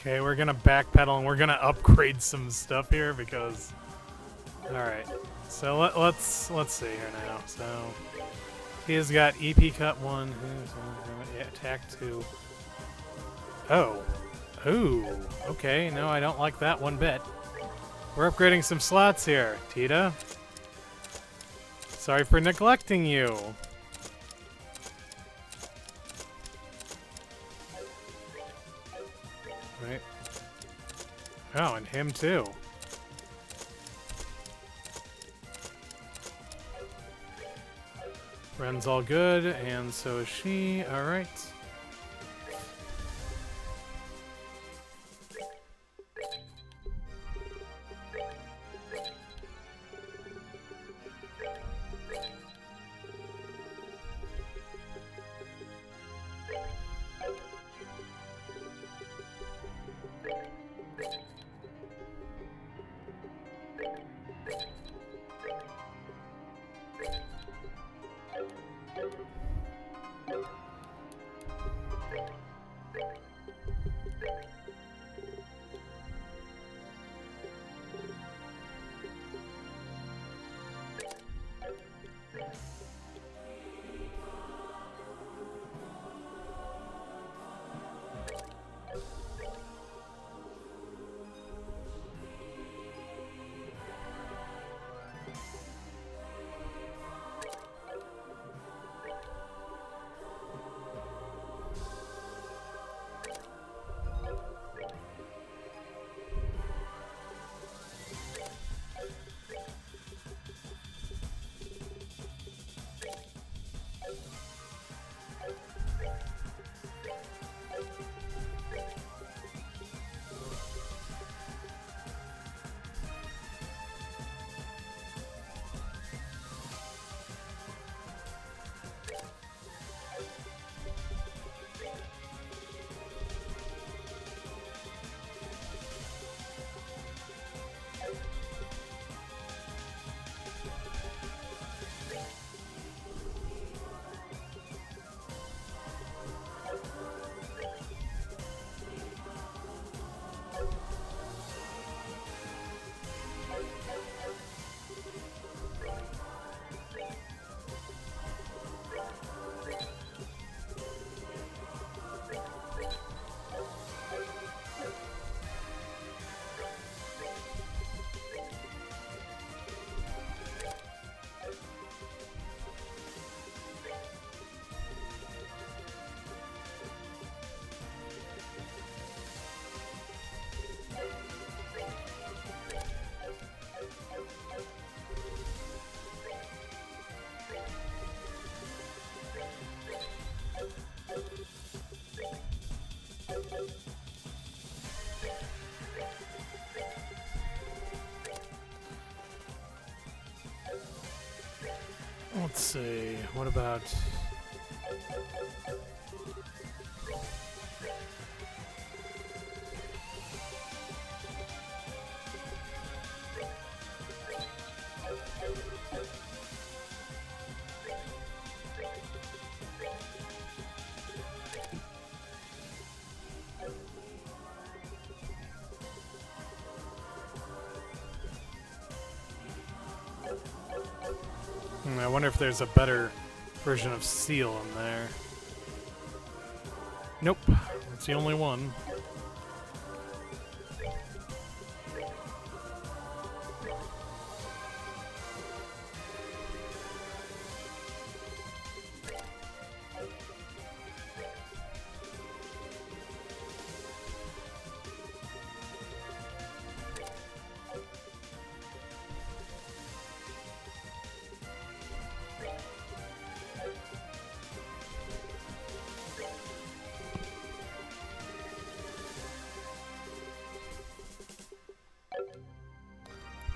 Okay, we're gonna backpedal and we're gonna upgrade some stuff here because... Alright, so let's see here now. So, he has got EP cut 1, attack 2. Oh. Ooh, okay, no, I don't like that one bit. We're upgrading some slots here, Tita. Sorry for neglecting you. Right. Oh, and him too. Ren's all good, and so is she. Alright. Let's see. What about... I wonder if there's a better version of Seal in there. Nope, that's the only one.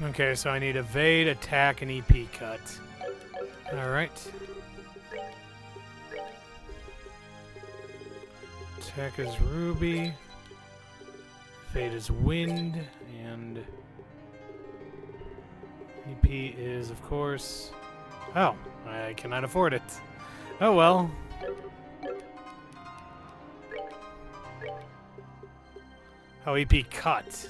Okay, so I need evade, attack, and EP cut. Alright. Attack is Ruby. Evade is Wind. And EP is, of course... Oh, I cannot afford it. Oh well. Oh, EP cut.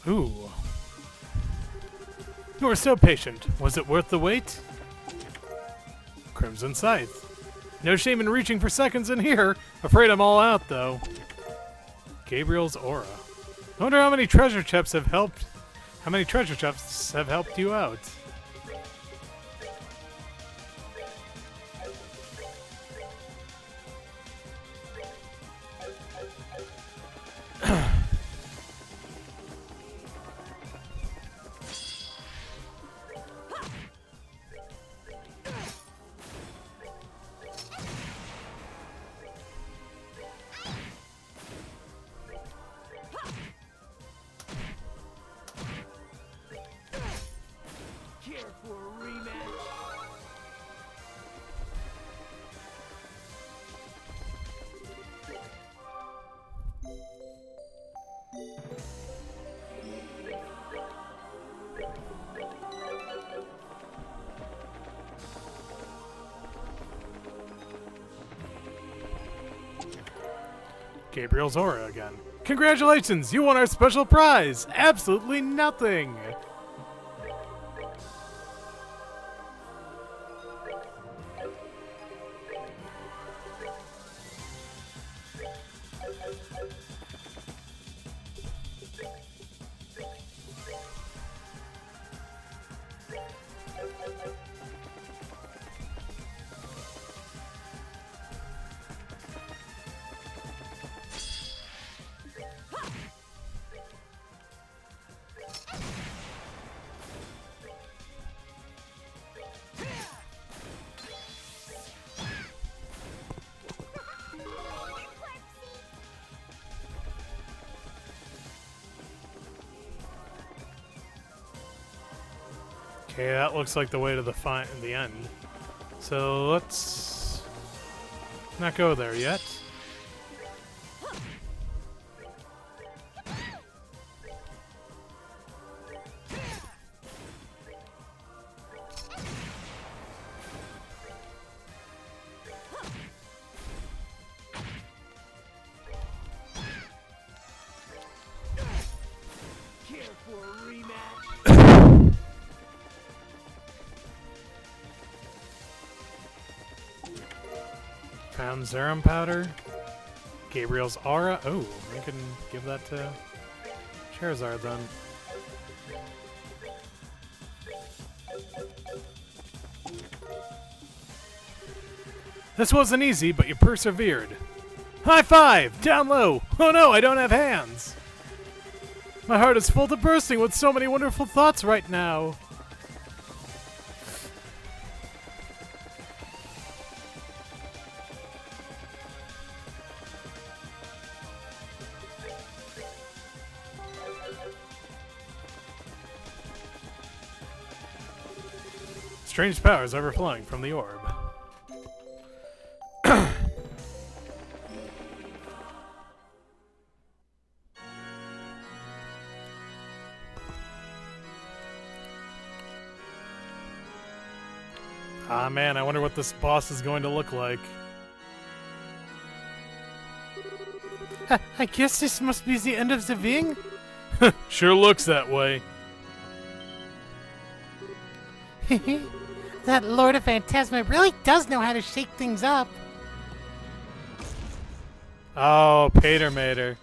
Ooh. You were so patient. Was it worth the wait? Crimson Scythe. No shame in reaching for seconds in here. Afraid I'm all out, though. Gabriel's Aura. I wonder how many treasure chests have helped. How many treasure chests have helped you out?
Care for a rematch?
Gabriel's Aura again. Congratulations! You won our special prize! Absolutely nothing! Okay, that looks like the way to the end. So let's not go there yet.
Care for a rematch?
Found Zerum powder. Gabriel's aura. Oh, I can give that to Charizard then. This wasn't easy, but you persevered. High five! Down low! Oh no, I don't have hands! My heart is full to bursting with so many wonderful thoughts right now. Strange powers overflowing from the orb. Ah man, I wonder what this boss is going to look like.
I guess this must be the end of the Ving?
Sure looks that way.
That Lord of Phantasma really does know how to shake things up.
Oh, Pater Mater.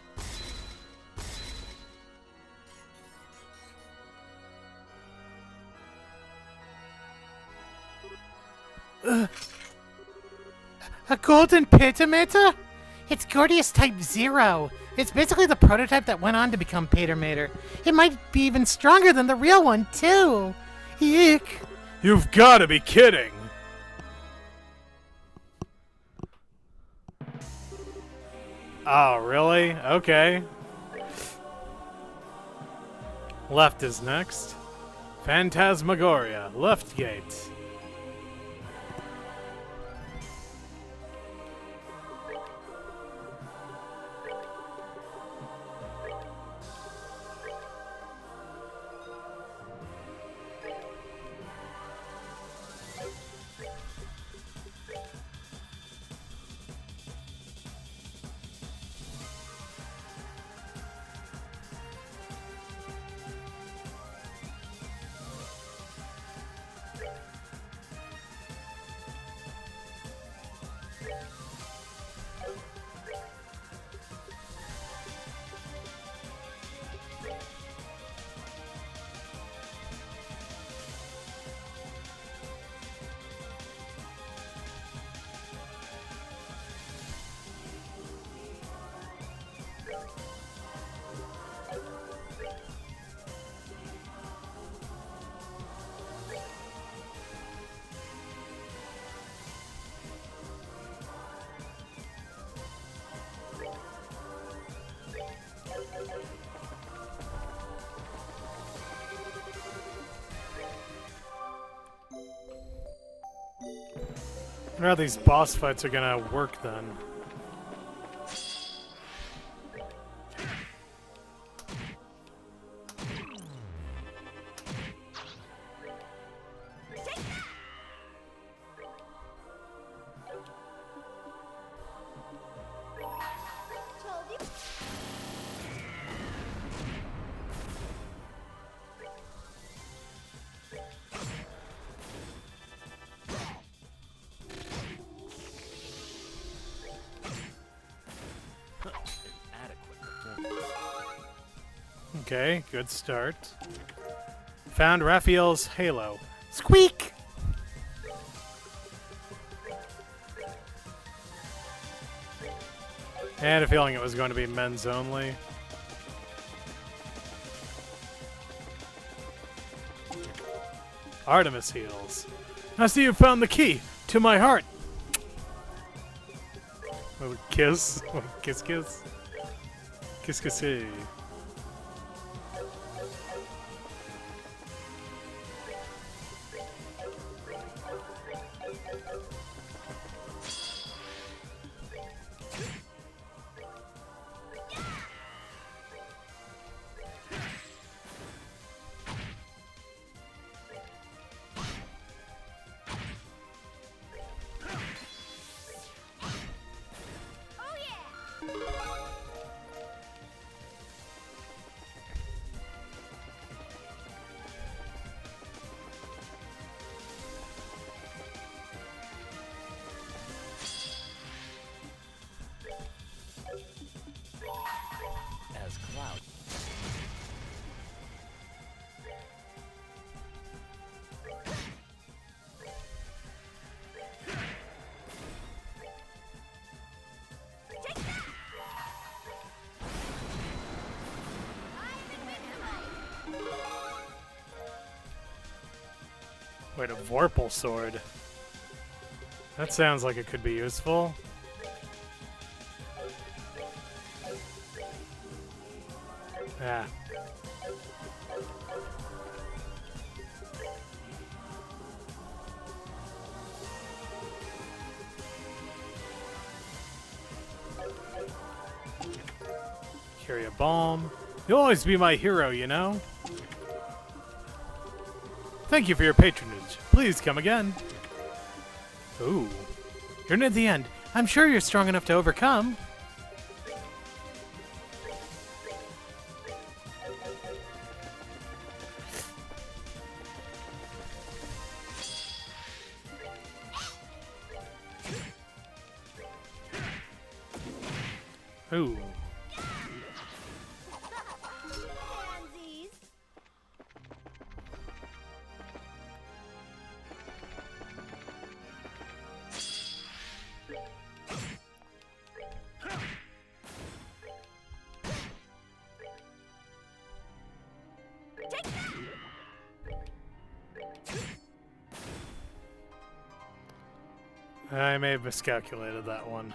A golden pitameter? It's Gordius Type 0. It's basically the prototype that went on to become Patermater. It might be even stronger than the real one, too. Eek.
You've got to be kidding. Oh, really? Okay. Left is next. Phantasmagoria. Left gate. I wonder how these boss fights are gonna work then.
Told you.
Okay, good start. Found Raphael's halo.
Squeak!
I had a feeling it was going to be men's only. Artemis heals. I see you found the key to my heart. Little kiss. Kiss, kiss. Kiss, kiss.
as cloud.
Wait, a Vorpal sword. That sounds like it could be useful. Yeah. Carry a bomb. You'll always be my hero, you know? Thank you for your patronage. Please come again. Ooh.
You're near the end. I'm sure you're strong enough to overcome.
Ooh.
Pansies. Take that!
I may have miscalculated that one.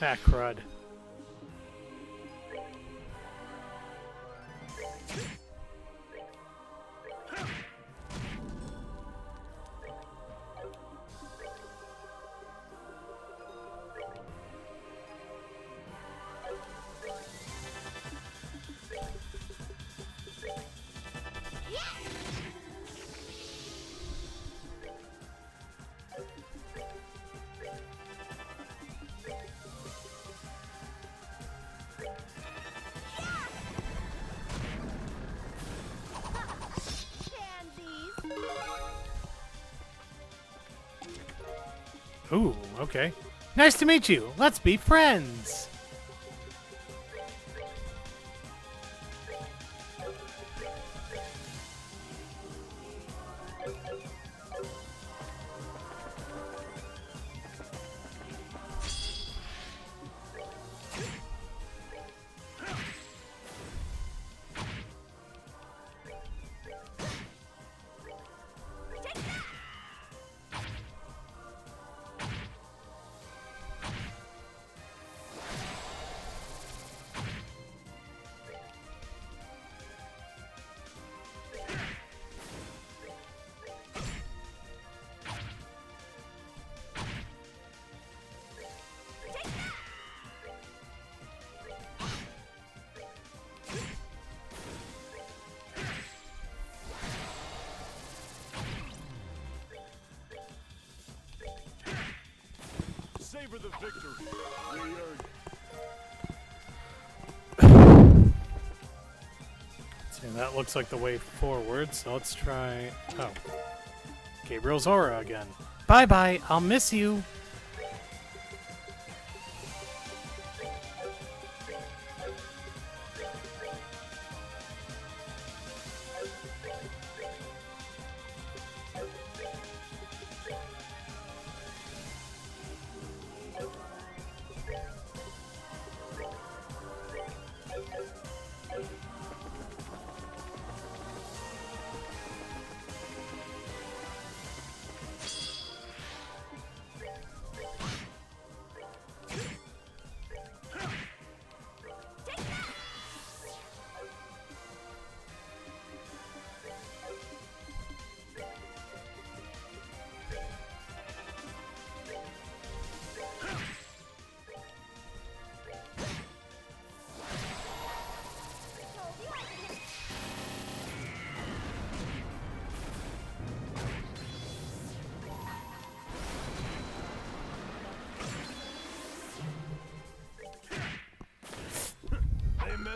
Ah, crud.
Pansies.
Ooh, okay.
Nice to meet you. Let's be friends.
Savor the victory. We earned
See, that looks like the way forward, so let's try... Oh. Gabriel's aura again.
Bye-bye. I'll miss you.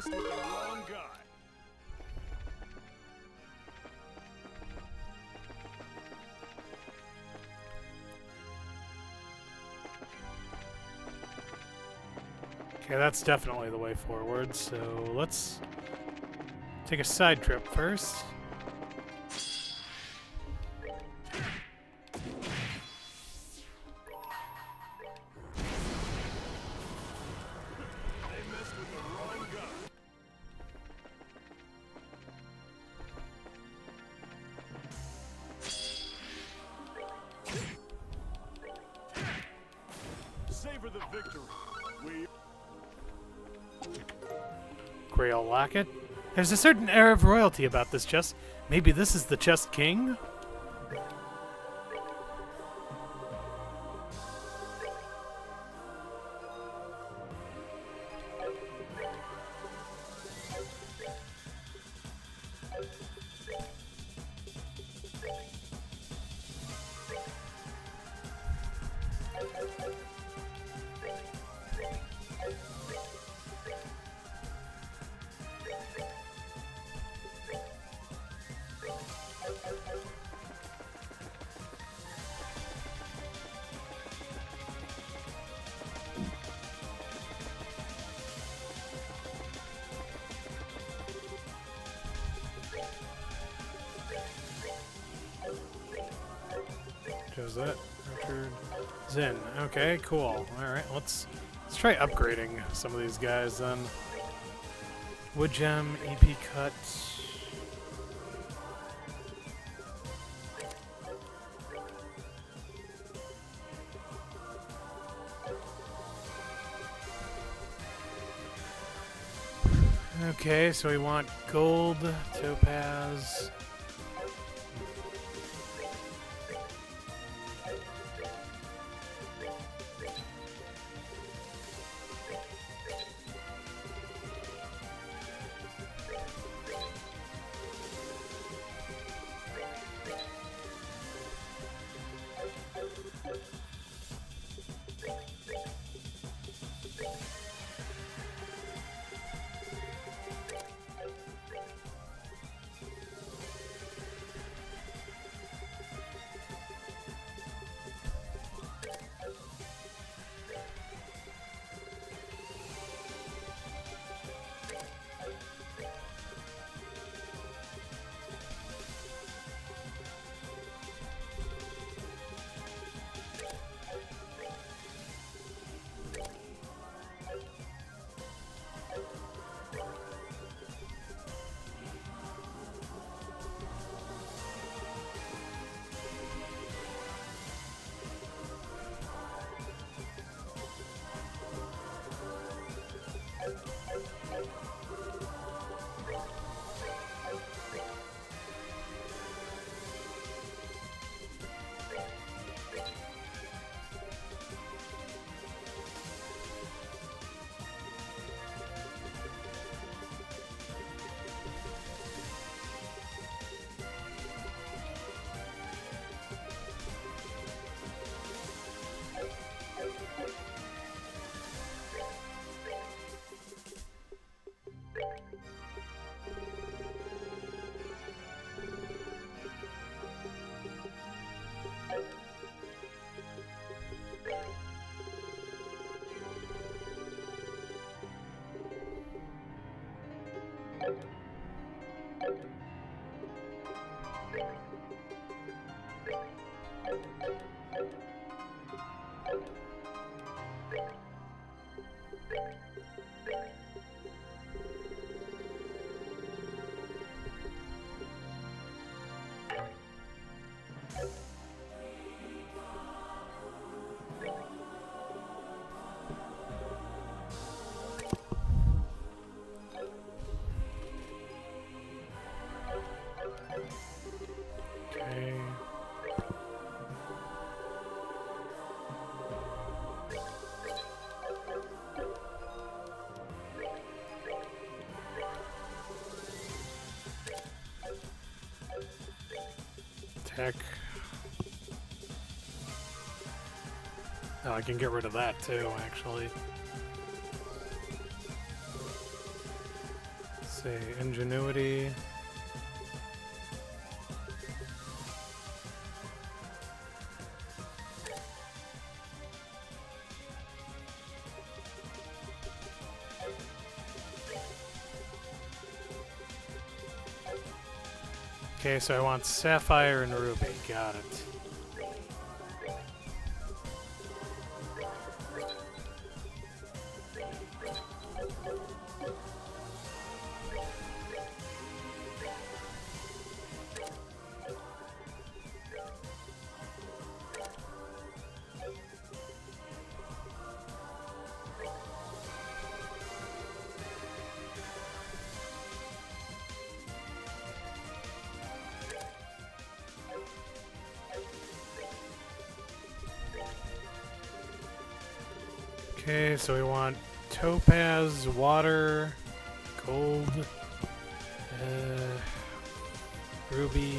messed with the wrong guy.
Okay, that's definitely the way forward, so let's take a side trip first.
They messed with the wrong guy. Savor the victory. We
Grail Locket. There's a certain air of royalty about this chest. Maybe this is the chest king? Who's that? Richard Zinn. Okay, cool. Alright, let's try upgrading some of these guys then. Wood gem, EP cut. Okay, so we want gold, topaz. Okay. Tech. Oh, I can get rid of that too, actually. see, ingenuity. Okay, so I want sapphire and ruby. Got it. Okay, so we want topaz, water, gold, ruby.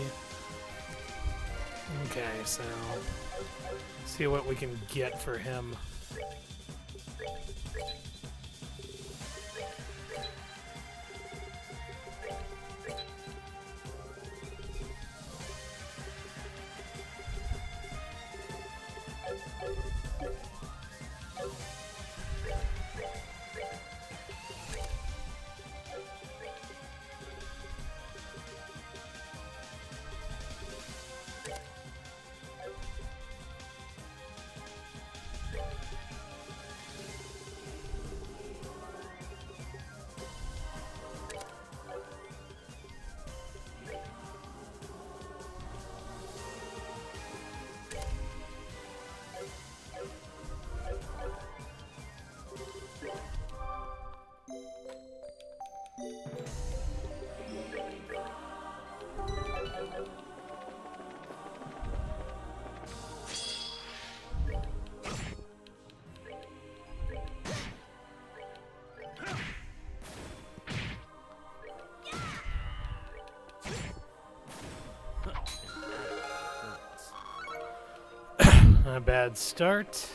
Okay, so see what we can get for him. Not a bad start.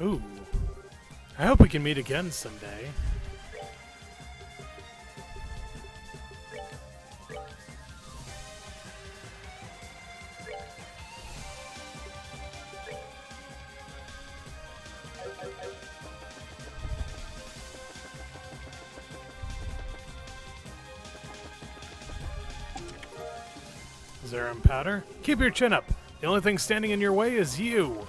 Ooh. I hope we can meet again someday. Zerum powder? Keep your chin up. The only thing standing in your way is you.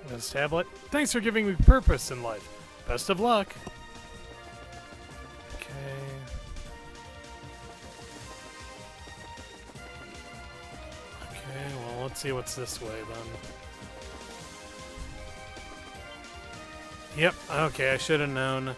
This tablet. Thanks for giving me purpose in life. Best of luck. Okay. Let's see what's this way then. Yep, okay, I should have known.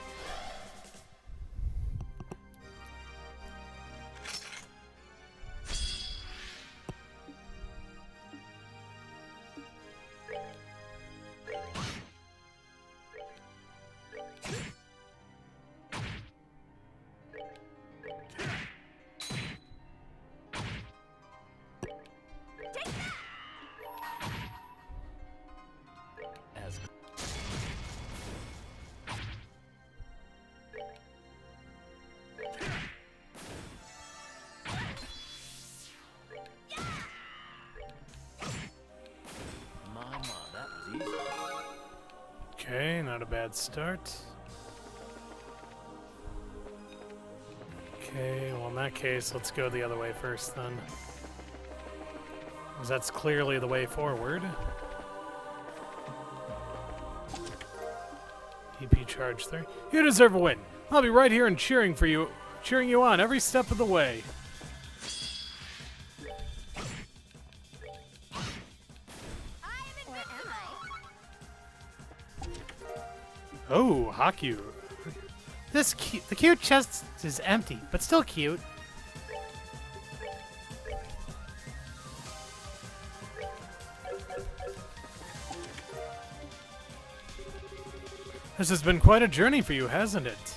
Okay, not a bad start. Okay, well in that case, let's go the other way first then. 'Cause that's clearly the way forward. EP charge 3. You deserve a win. I'll be right here and cheering you on every step of the way.
Or am I?
Oh, Haku.
The cute chest is empty, but still cute.
This has been quite a journey for you, hasn't it?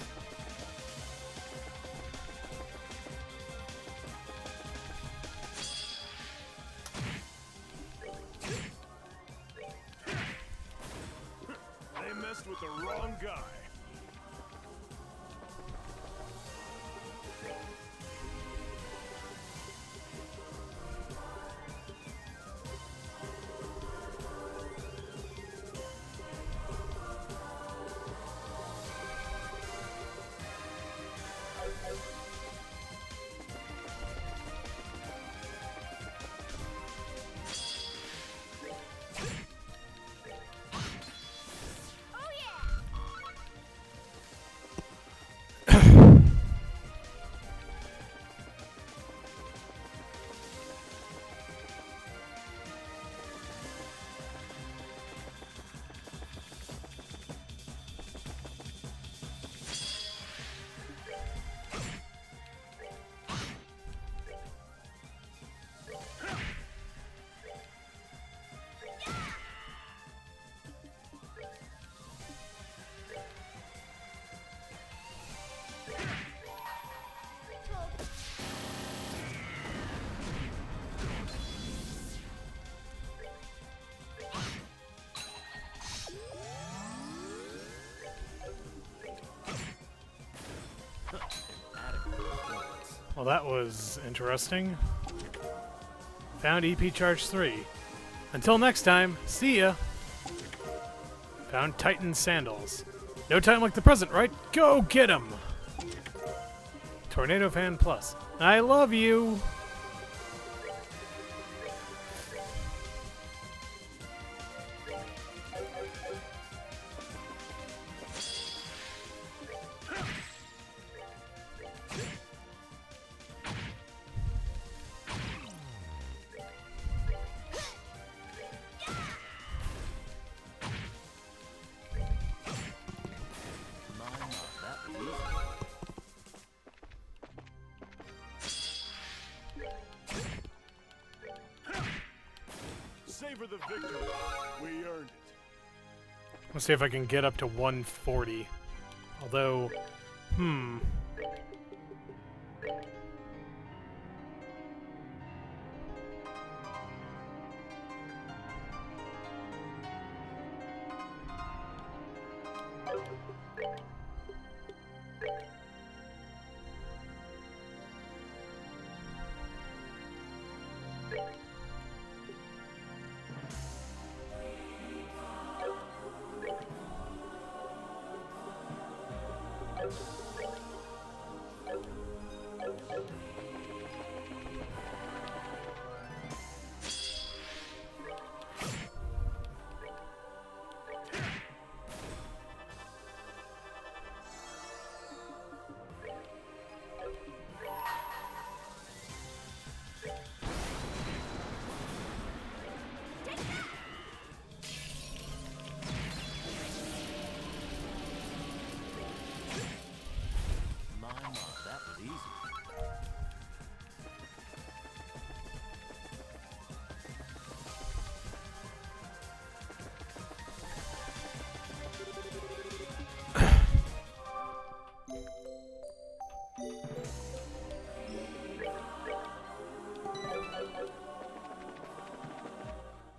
They messed with the wrong guy.
Well, that was interesting. Found EP Charge 3. Until next time, see ya! Found Titan Sandals. No time like the present, right? Go get 'em! Tornado Fan Plus. I love you!
Savor the victory. We earned it.
Let's see if I can get up to 140. Although,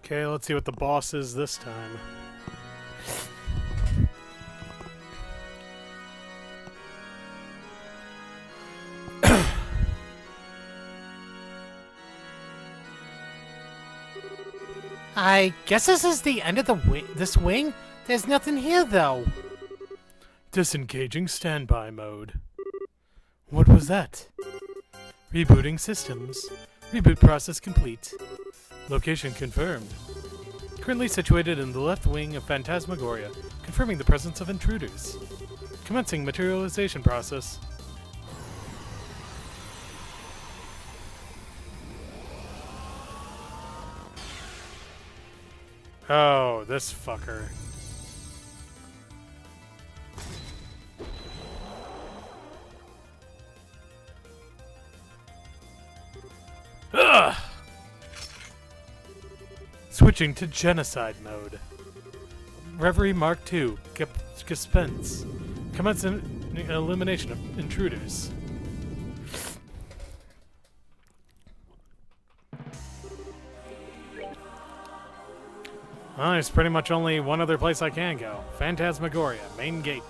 Okay, let's see what the boss is this time.
I guess this is the end of this wing? There's nothing here, though.
Disengaging standby mode. What was that? Rebooting systems. Reboot process complete. Location confirmed. Currently situated in the left wing of Phantasmagoria, confirming the presence of intruders. Commencing materialization process. Oh, this fucker.
Ugh!
Switching to genocide mode. Reverie Mark II. Suspense. Commence elimination of intruders. Well, there's pretty much only one other place I can go. Phantasmagoria, main gate.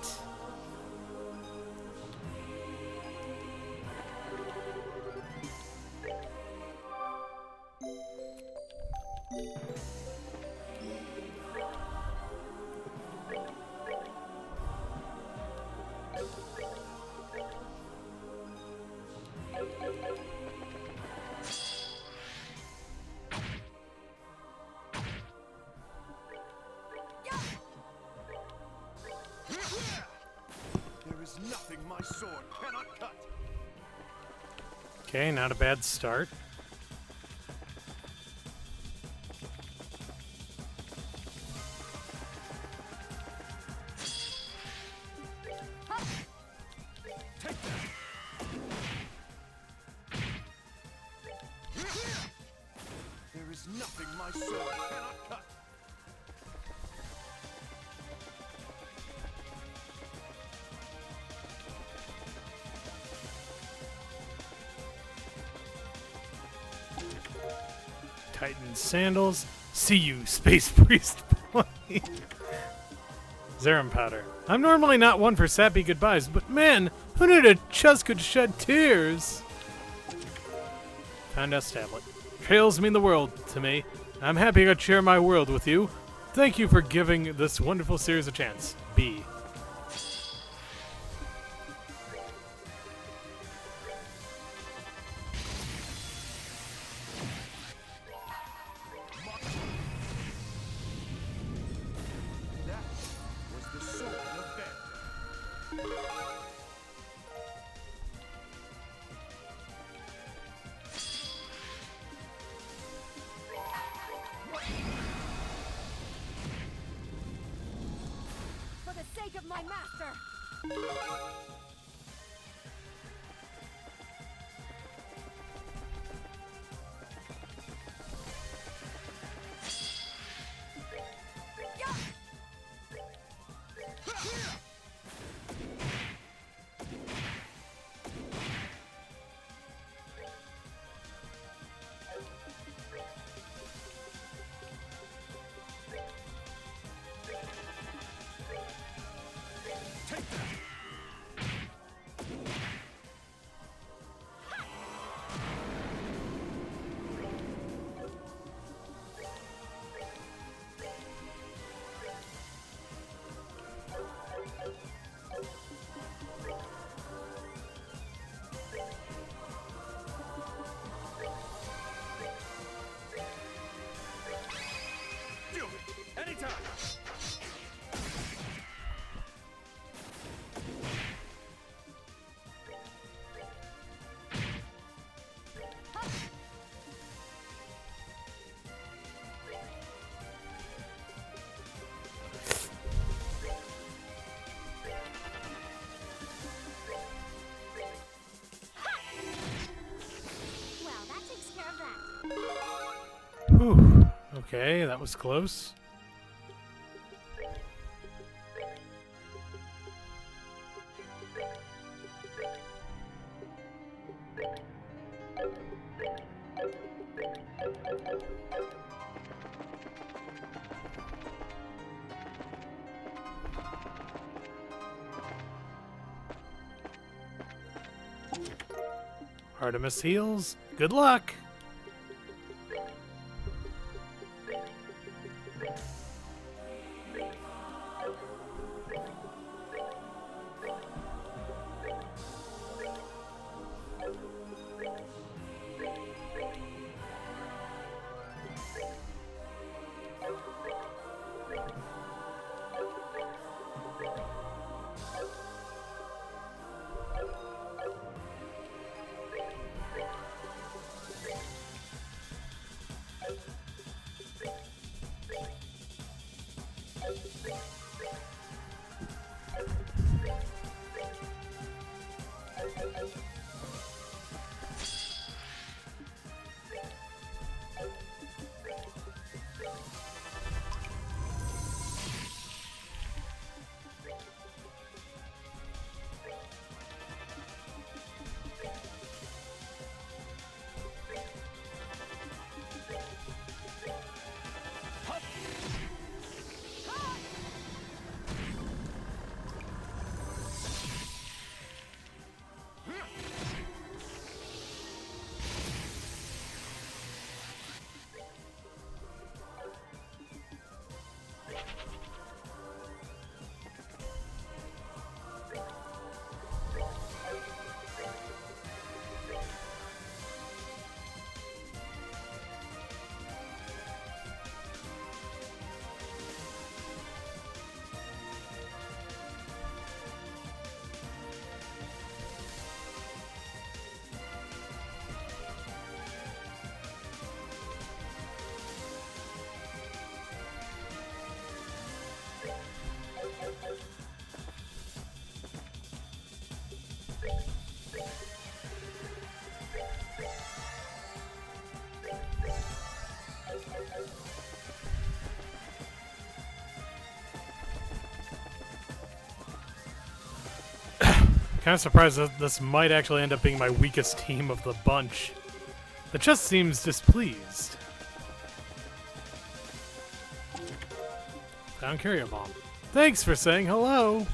There is nothing my sword cannot cut.
Okay, not a bad start.
Take that. There is nothing my sword cannot cut.
Titan sandals. See you, Space Priest boy. Zerum powder. I'm normally not one for sappy goodbyes, but man, who knew a chest could shed tears? Found S tablet. Trails mean the world to me. I'm happy I could share my world with you. Thank you for giving this wonderful series a chance. B.
That was the sword of Bender.
For the sake of my master!
Take that. Do it. Anytime.
Well, that takes care of that.
Whew. Okay, that was close. Artemis heals. Good luck! Kind of surprised that this might actually end up being my weakest team of the bunch. The chest seems displeased. Found Carrier Bomb. Thanks for saying hello!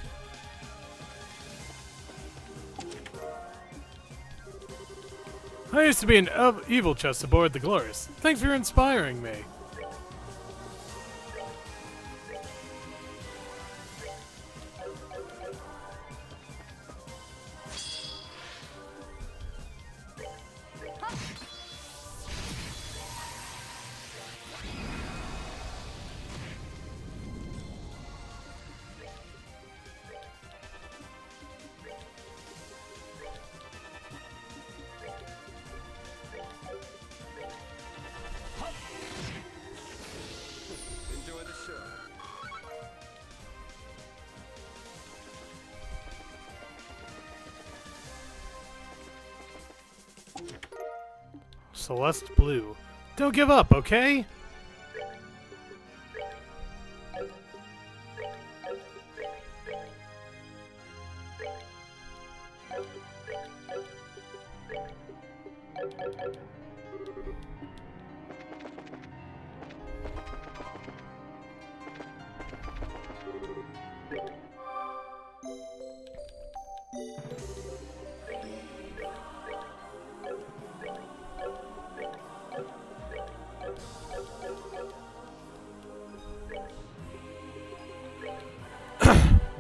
I used to be an evil chest aboard the Glorious. Thanks for inspiring me.
Enjoy the show.
Celeste Blue. Don't give up, okay?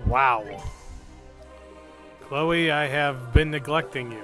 Wow. Chloe, I have been neglecting you.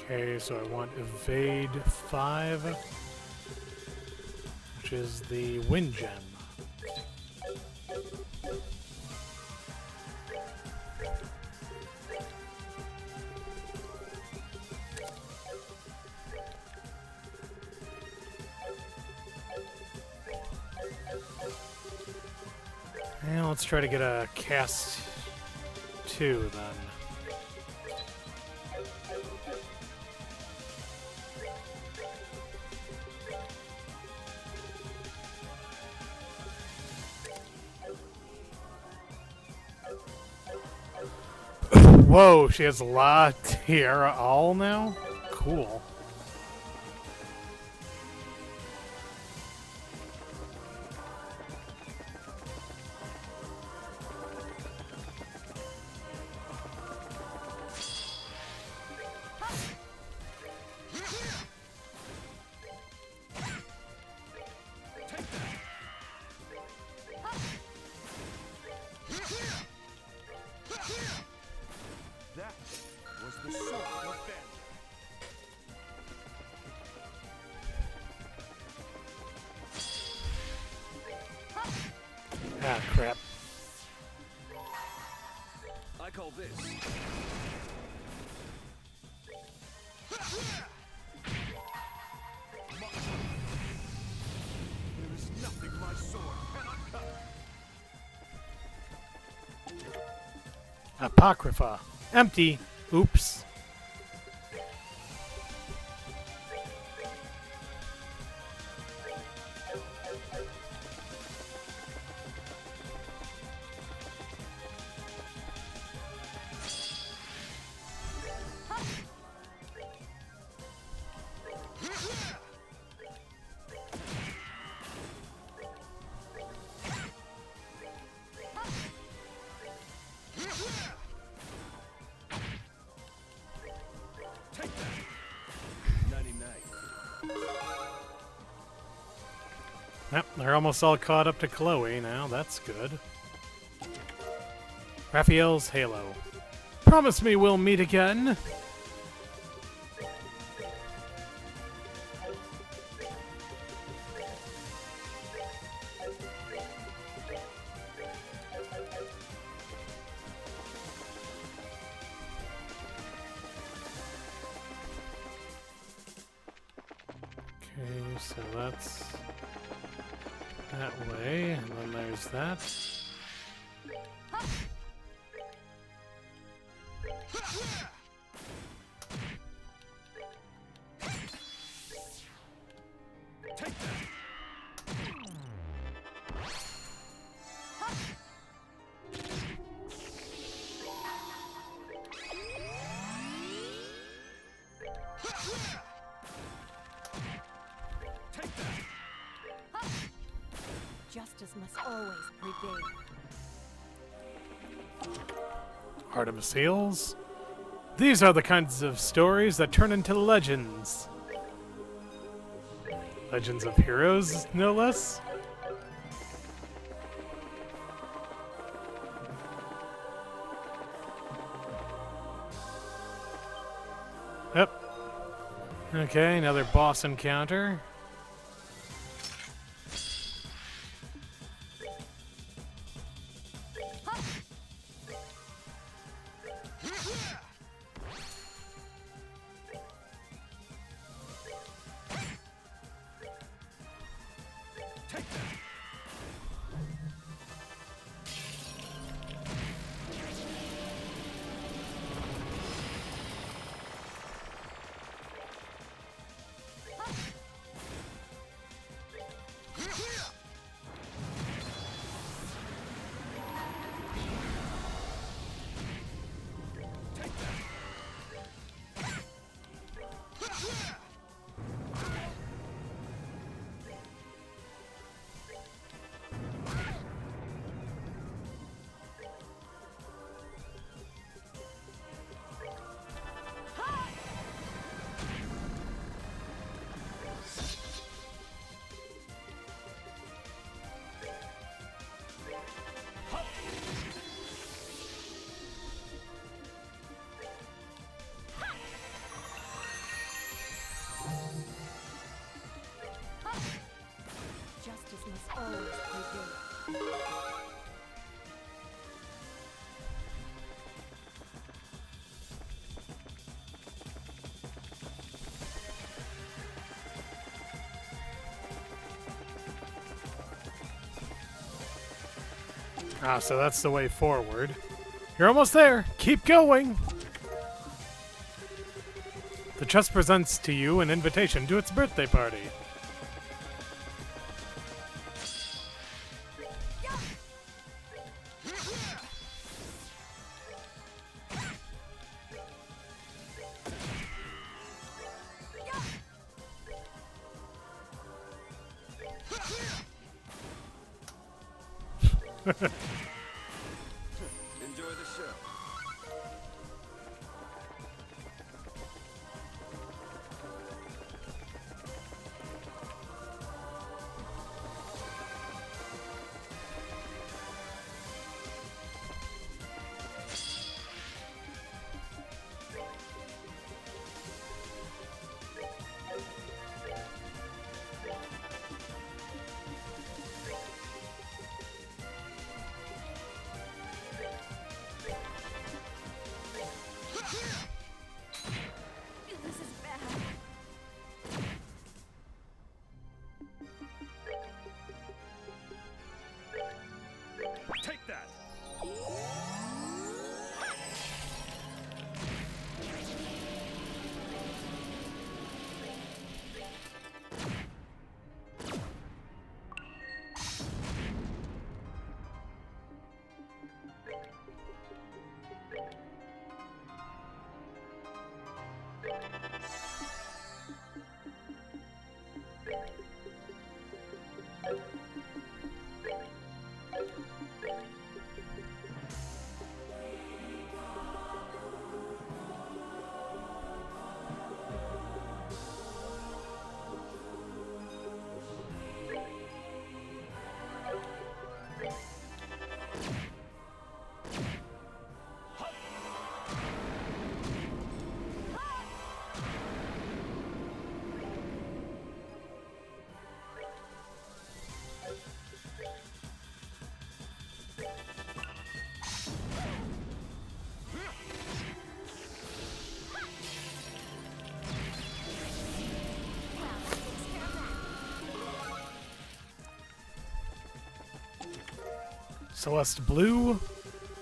Okay, so I want evade 5, which is the wind gem. And let's try to get a cast 2 then. Whoa, she has La Tierra all now? Cool.
That was the Sora event.
Ah, crap.
I call this. There is nothing my sword cannot cut.
Apocrypha. Empty. Oops.
Take that. 99.
Yep, they're almost all caught up to Chloe now. That's good. Raphael's Halo.
Promise me we'll meet again.
Okay, so that's that way, and then there's that.
Take that. Take that.
Justice must always prevail.
Artemis Seals. These are the kinds of stories that turn into legends. Legends of heroes, no less. Yep. Okay, another boss encounter.
Take that.
Ah, so that's the way forward. You're almost there. Keep going. The chest presents to you an invitation to its birthday party.
Enjoy the show.
This is bad.
Take that.
Celeste Blue.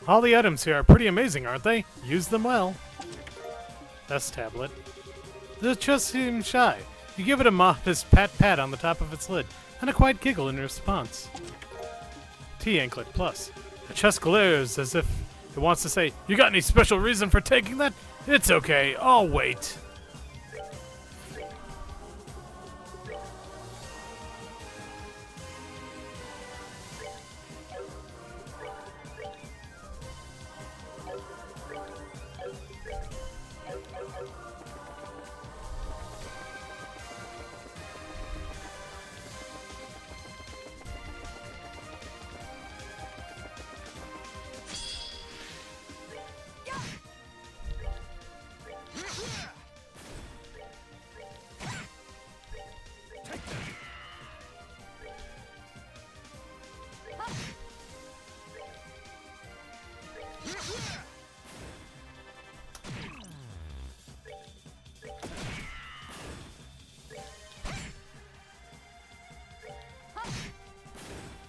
All the items here are pretty amazing, aren't they? Use them well. Best tablet. The chest seems shy. You give it a modest pat on the top of its lid, and a quiet giggle in response. T-anklet plus. The chest glares as if it wants to say, "You got any special reason for taking that? It's okay, I'll wait."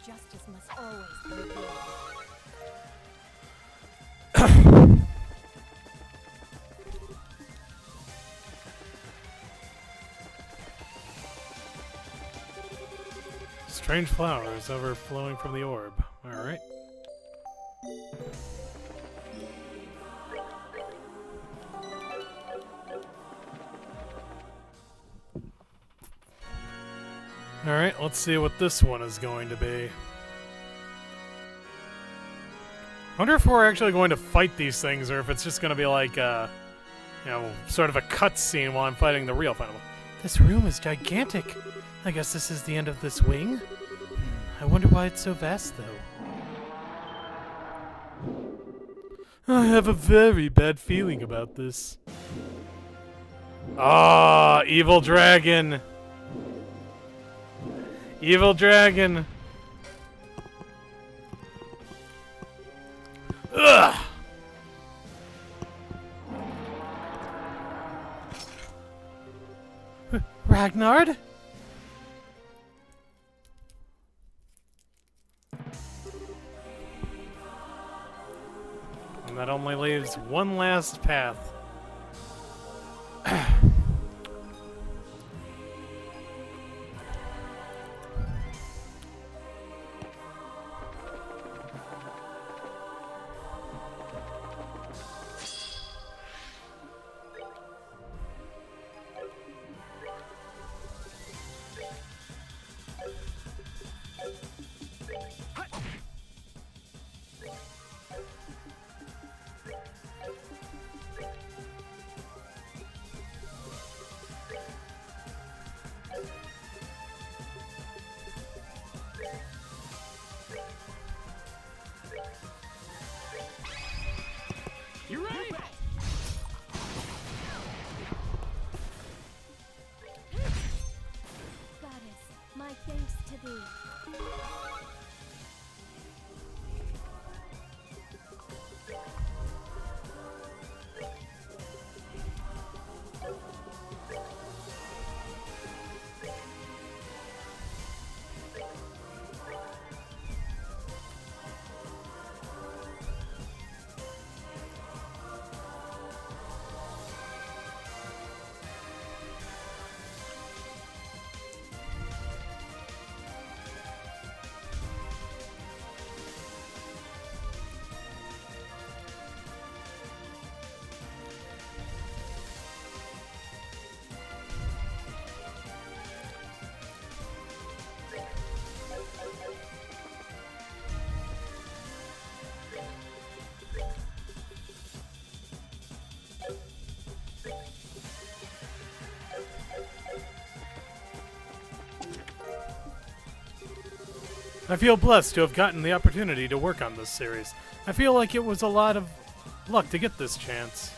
Justice must always prevail.
Strange flowers overflowing from the orb. Alright. Alright, let's see what this one is going to be. I wonder if we're actually going to fight these things, or if it's just going to be like, you know, sort of a cutscene while I'm fighting the real final.
This room is gigantic. I guess this is the end of this wing? I wonder why it's so vast, though.
I have a very bad feeling about this. Ah, evil dragon. Evil dragon. Ugh.
Ragnard?
that only leaves one last path.
You ready?
Goddess, my thanks to thee.
I feel blessed to have gotten the opportunity to work on this series. I feel like it was a lot of luck to get this chance.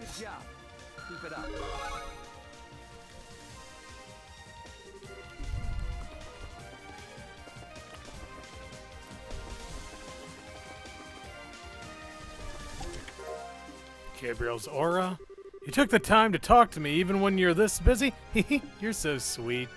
Good job. Keep it up.
Gabriel's aura. You took the time to talk to me even when you're this busy? You're so sweet.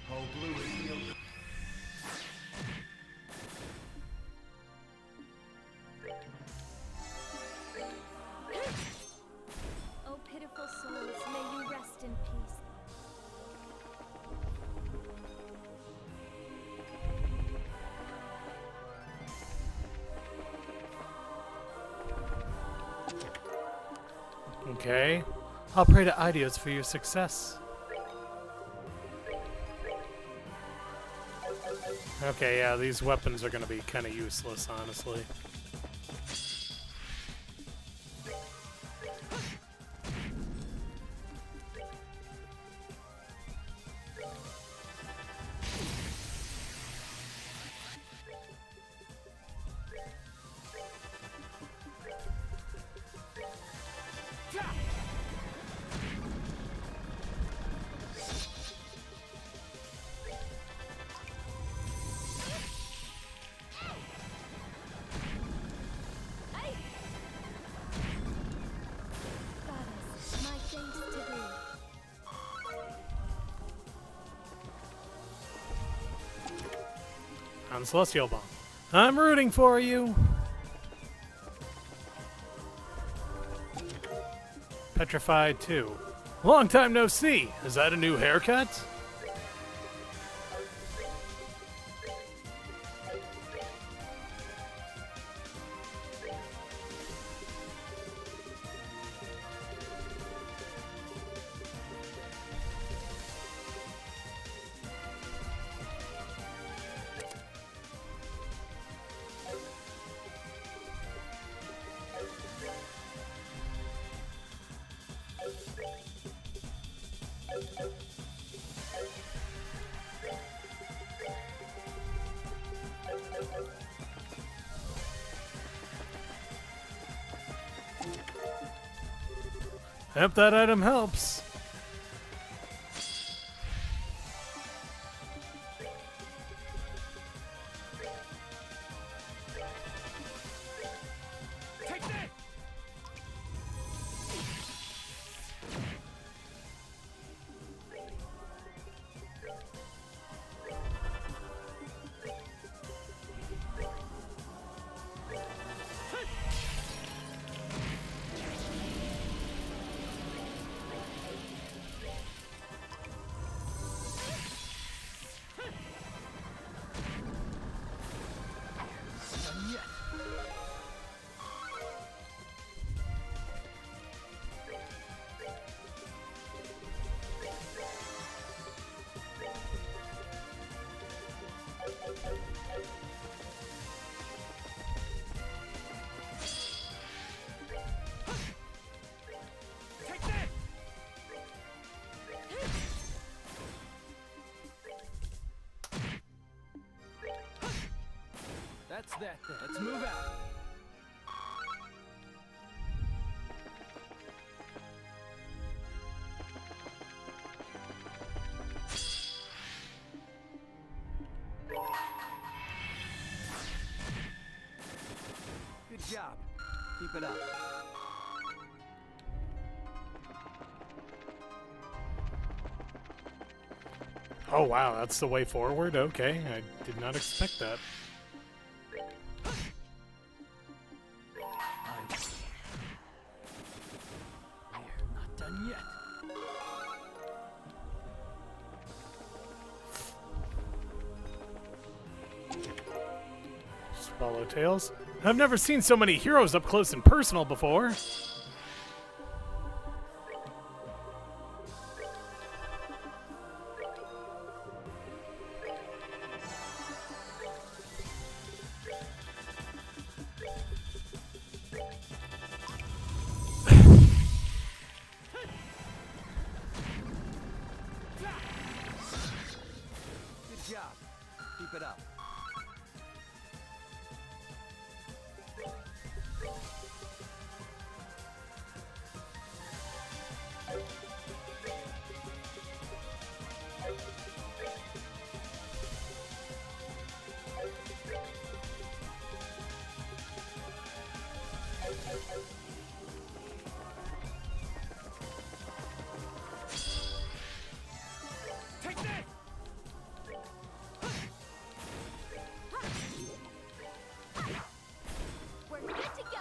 Oh, blue is the
O pitiful souls, may you rest in peace.
Okay. I'll pray to Ideas for your success. Okay, yeah, these weapons are gonna be kind of useless, honestly.
Goddess, my thanks to thee.
On Celestial Bomb. I'm rooting for you! Petrified 2.
Long time no see. Is that a new haircut? Yep, that item helps.
Take that! Done yet. Take that! That's that then. Let's move out. Good job. Keep it up.
Oh wow, that's the way forward? Okay, I did not expect that.
We're not done yet.
Swallowtails. I've never seen so many heroes up close and personal before.
Good job. Keep it up. Take that!
We're good to go.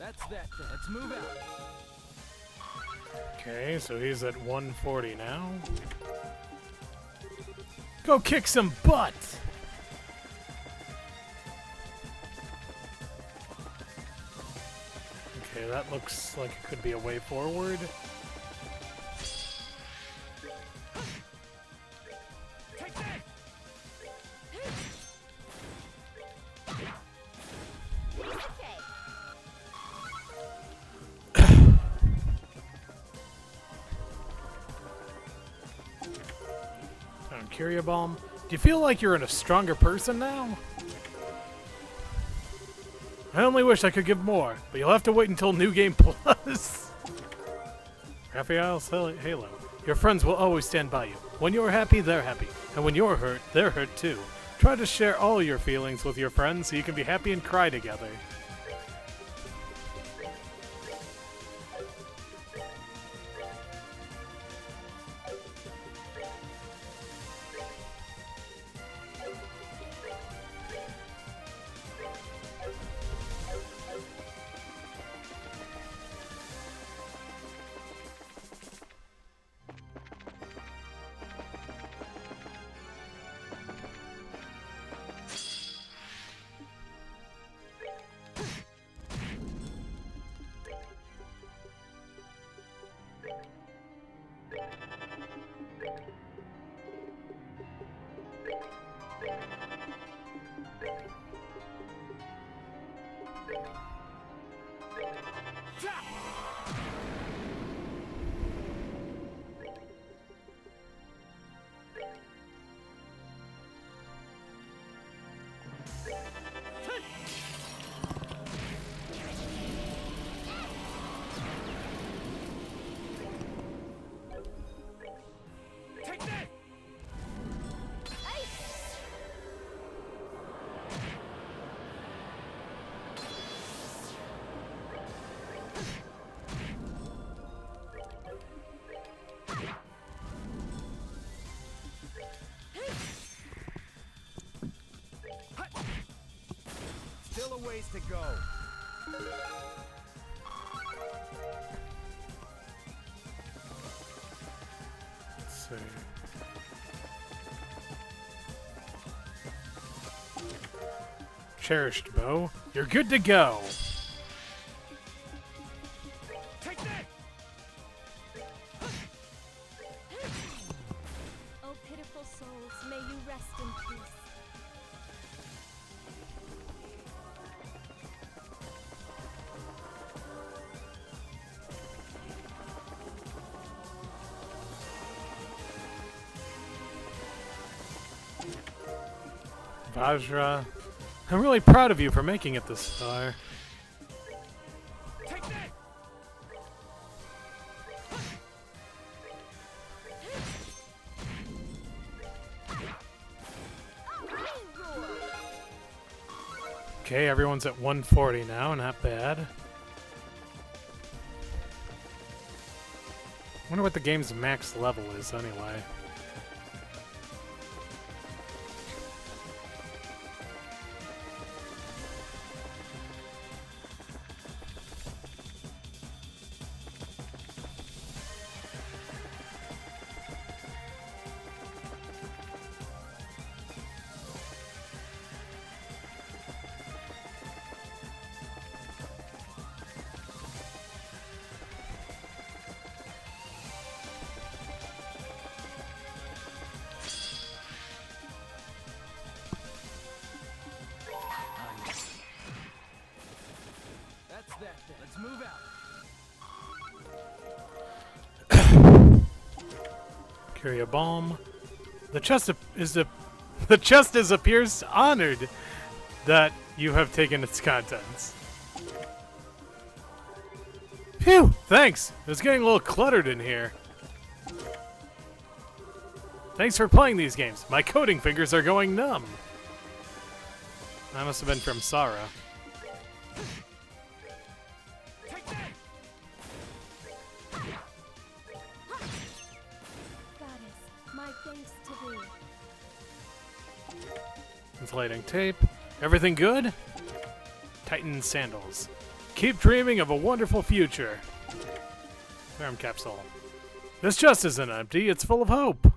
That's that. Let's move out.
Okay, so he's at 140 now.
Go kick some butt!
Okay, that looks like it could be a way forward.
Take that.
Okay.
Curia Bomb. Do you feel like you're in a stronger person now? I only wish I could give more, but you'll have to wait until New Game Plus. Raphael's Halo. Your friends will always stand by you. When you're happy, they're happy. And when you're hurt, they're hurt too. Try to share all your feelings with your friends so you can be happy and cry together.
Take that. Still a ways to go.
Let's see. Cherished bow. You're good to go.
Take that.
Oh, pitiful souls, may you rest in peace.
Vajra. I'm really proud of you for making it this far.
Take that.
Okay, everyone's at 140 now, not bad. Wonder what the game's max level is anyway.
That's that. Let's move out.
Curia Bomb. The chest appears honored that you have taken its contents. Phew! Thanks! It was getting a little cluttered in here. Thanks for playing these games. My coding fingers are going numb. That must have been from Sora.
Take that.
Goddess, my thanks to thee.
Insulating tape. Everything good? Titan sandals. Keep dreaming of a wonderful future. Arm capsule. This chest isn't empty, it's full of hope.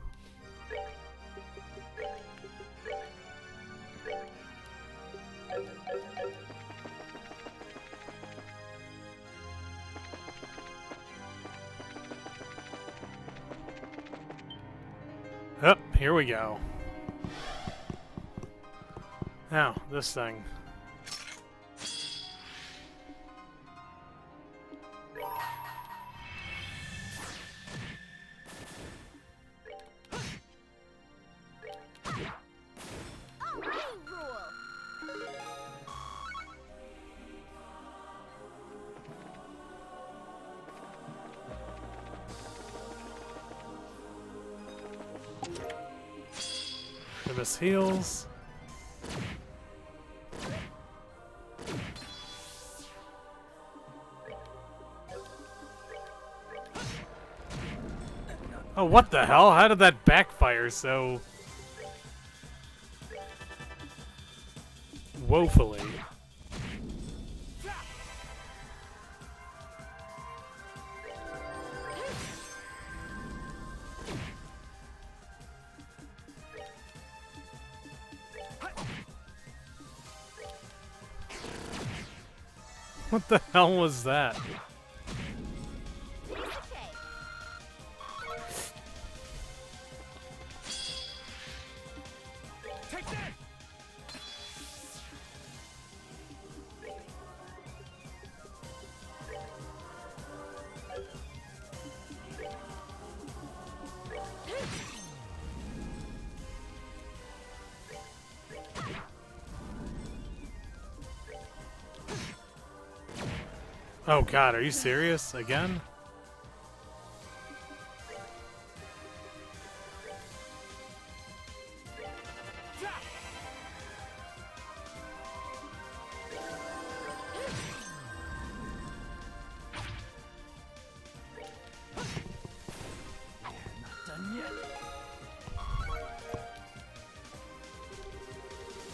Up, here we go. Now, this thing. This heals. Oh, what the hell? How did that backfire so woefully? What the hell was that?
Take that!
Oh god, are you serious? Again?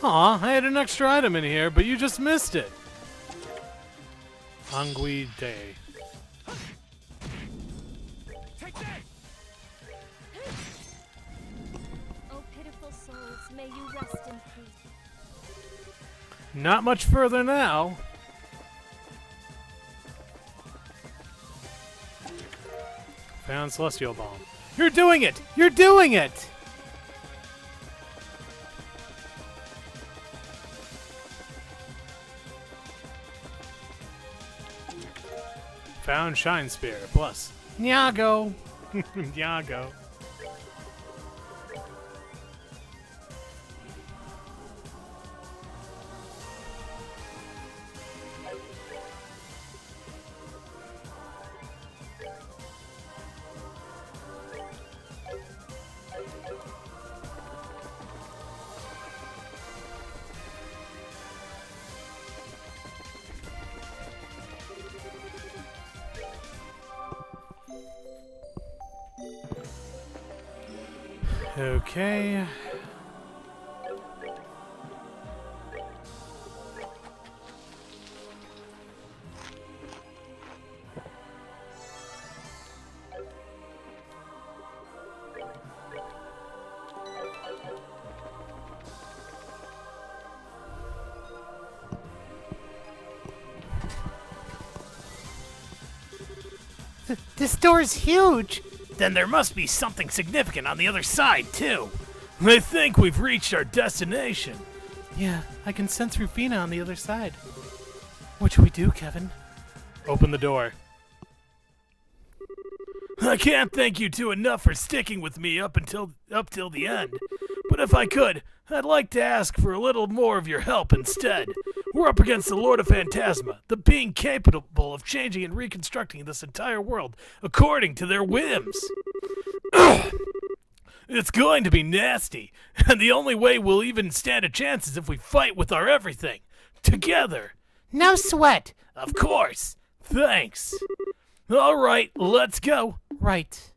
Aw, I had an extra item in here, but you just missed it. Hungry day.
Take that!
Oh, pitiful souls, may you rest in peace.
Not much further now. Found Celestial Bomb. You're doing it! You're doing it! Found Shine Spear. Plus. Nyago! Nyago. Okay.
This door's huge.
Then there must be something significant on the other side, too. I think we've reached our destination.
Yeah, I can sense Rufina on the other side. What should we do, Kevin?
Open the door.
I can't thank you two enough for sticking with me up till the end. But if I could, I'd like to ask for a little more of your help instead. We're up against the Lord of Phantasma, the being capable of changing and reconstructing this entire world according to their whims. It's going to be nasty, and the only way we'll even stand a chance is if we fight with our everything. Together.
No sweat.
Of course. Thanks. All right, let's go.
Right.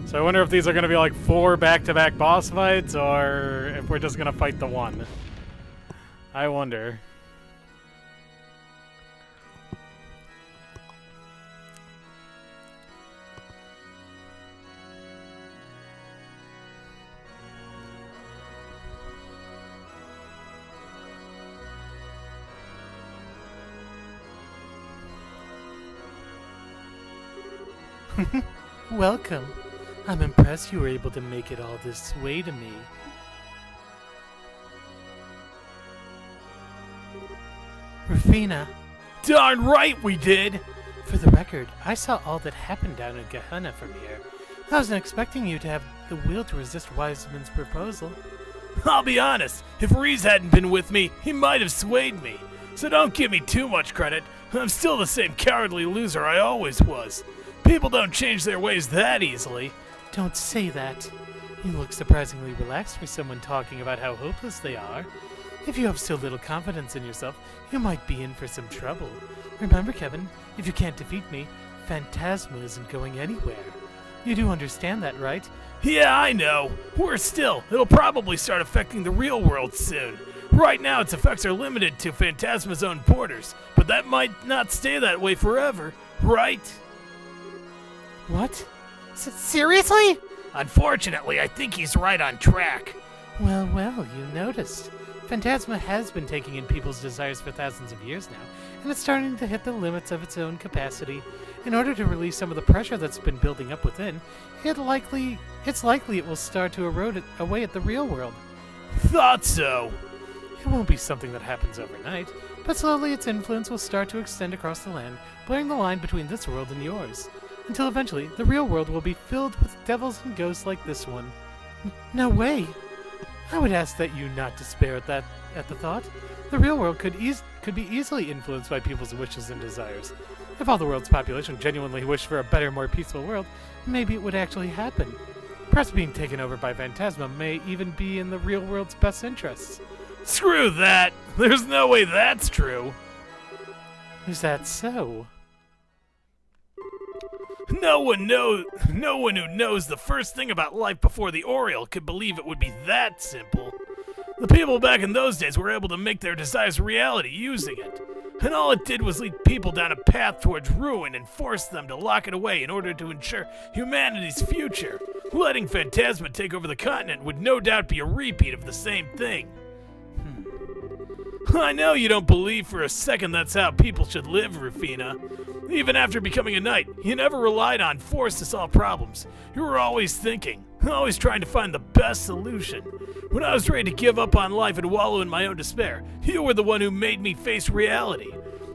So I wonder if these are going to be like 4 back-to-back boss fights, or if we're just going to fight the one. I wonder.
Welcome. I'm impressed you were able to make it all this way to me. Rufina,
Darn right we did!
for the record, I saw all that happened down in Gehenna from here. I wasn't expecting you to have the will to resist Wiseman's proposal.
I'll be honest, if Reese hadn't been with me, he might have swayed me. So don't give me too much credit. I'm still the same cowardly loser I always was. People don't change their ways that easily.
Don't say that. You look surprisingly relaxed for someone talking about how hopeless they are. If you have so little confidence in yourself, you might be in for some trouble. Remember, Kevin, if you can't defeat me, Phantasma isn't going anywhere. You do understand that, right?
Yeah, I know. Worse still, it'll probably start affecting the real world soon. Right now, its effects are limited to Phantasma's own borders, but that might not stay that way forever, right?
What?
Seriously?
Unfortunately, I think he's right on track.
Well, you noticed. Phantasma has been taking in people's desires for thousands of years now, and it's starting to hit the limits of its own capacity. In order to release some of the pressure that's been building up within, it's likely it will start to erode away at the real world.
Thought so.
It won't be something that happens overnight, but slowly its influence will start to extend across the land, blurring the line between this world and yours, until eventually the real world will be filled with devils and ghosts like this one. No way! I would ask that you not despair at the thought. The real world could be easily influenced by people's wishes and desires. If all the world's population genuinely wished for a better, more peaceful world, maybe it would actually happen. Perhaps being taken over by Phantasma may even be in the real world's best interests.
Screw that! There's no way that's true.
Is that so?
No one who knows the first thing about life before the Oriole could believe it would be that simple. The people back in those days were able to make their desires a reality using it. And all it did was lead people down a path towards ruin and force them to lock it away in order to ensure humanity's future. Letting Phantasma take over the continent would no doubt be a repeat of the same thing. I know you don't believe for a second that's how people should live, Rufina. Even after becoming a knight, you never relied on force to solve problems. You were always thinking, always trying to find the best solution. When I was ready to give up on life and wallow in my own despair, you were the one who made me face reality.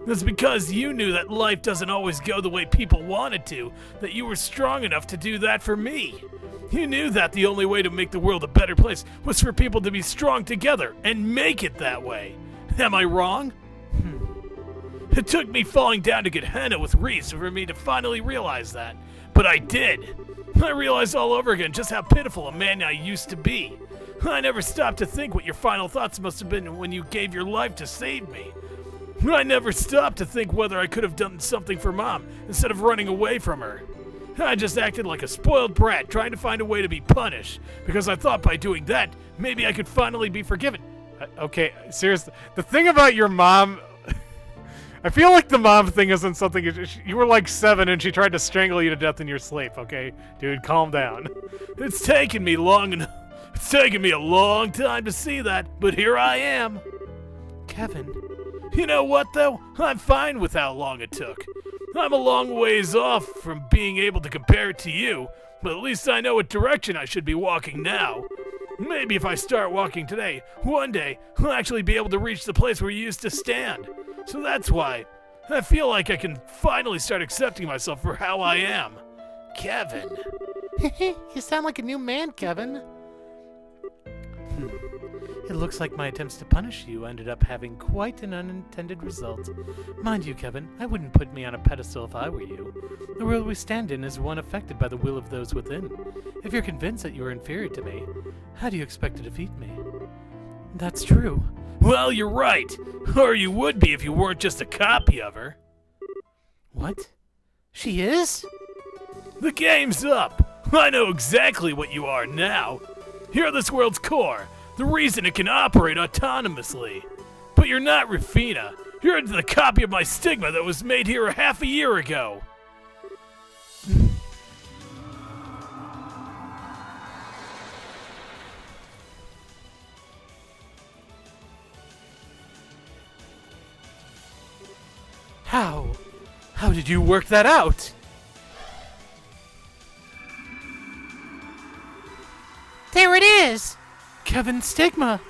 It's because you knew that life doesn't always go the way people want it to, that you were strong enough to do that for me. You knew that the only way to make the world a better place was for people to be strong together and make it that way. Am I wrong? It took me falling down to Gehenna with Reese for me to finally realize that. But I did. I realized all over again just how pitiful a man I used to be. I never stopped to think what your final thoughts must have been when you gave your life to save me. I never stopped to think whether I could have done something for Mom instead of running away from her. I just acted like a spoiled brat trying to find a way to be punished, because I thought by doing that, maybe I could finally be forgiven.
Okay, seriously. The thing about your mom... I feel like the mom thing isn't something... You were like 7 and she tried to strangle you to death in your sleep, okay? Dude, calm down.
It's taken me a long time to see that, but here I am.
Kevin.
You know what, though? I'm fine with how long it took. I'm a long ways off from being able to compare it to you, but at least I know what direction I should be walking now. Maybe if I start walking today, one day, I'll actually be able to reach the place where you used to stand. So that's why I feel like I can finally start accepting myself for how I am. Kevin.
You sound like a new man, Kevin.
It looks like my attempts to punish you ended up having quite an unintended result. Mind you, Kevin, I wouldn't put me on a pedestal if I were you. The world we stand in is one affected by the will of those within. If you're convinced that you're inferior to me, how do you expect to defeat me? That's true.
Well, you're right. Or you would be if you weren't just a copy of her.
What?
She is?
The game's up. I know exactly what you are now. You're this world's core, the reason it can operate autonomously. But you're not Rufina. You're the copy of my stigma that was made here half a year ago.
How? How did you work that out?
There it is!
Kevin Stigma.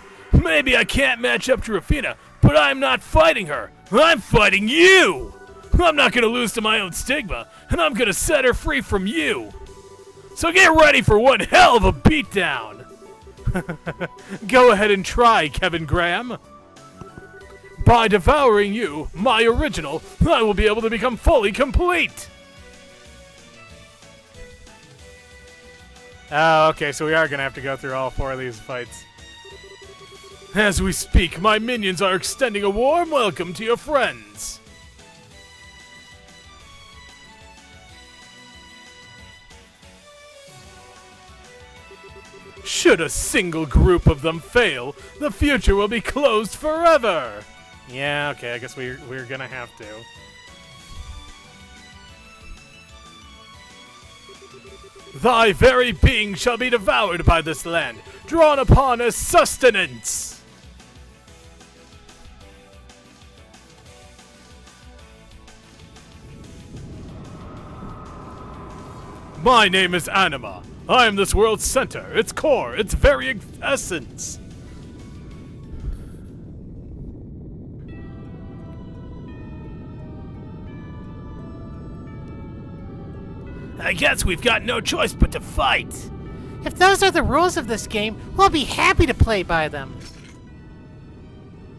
Maybe I can't match up to Rufina, but I'm not fighting her. I'm fighting you! I'm not gonna lose to my own stigma, and I'm gonna set her free from you. So get ready for one hell of a beatdown!
Go ahead and try, Kevin Graham. By devouring you, my original, I will be able to become fully complete.
Oh, okay, so we are gonna have to go through all 4 of these fights.
As we speak, my minions are extending a warm welcome to your friends. Should a single group of them fail, the future will be closed forever.
Yeah, okay, I guess we're gonna have to.
Thy very being shall be devoured by this land, drawn upon as sustenance. My name is Anima. I am this world's center, its core, its very essence. I guess we've got no choice but to fight.
If those are the rules of this game, we'll be happy to play by them.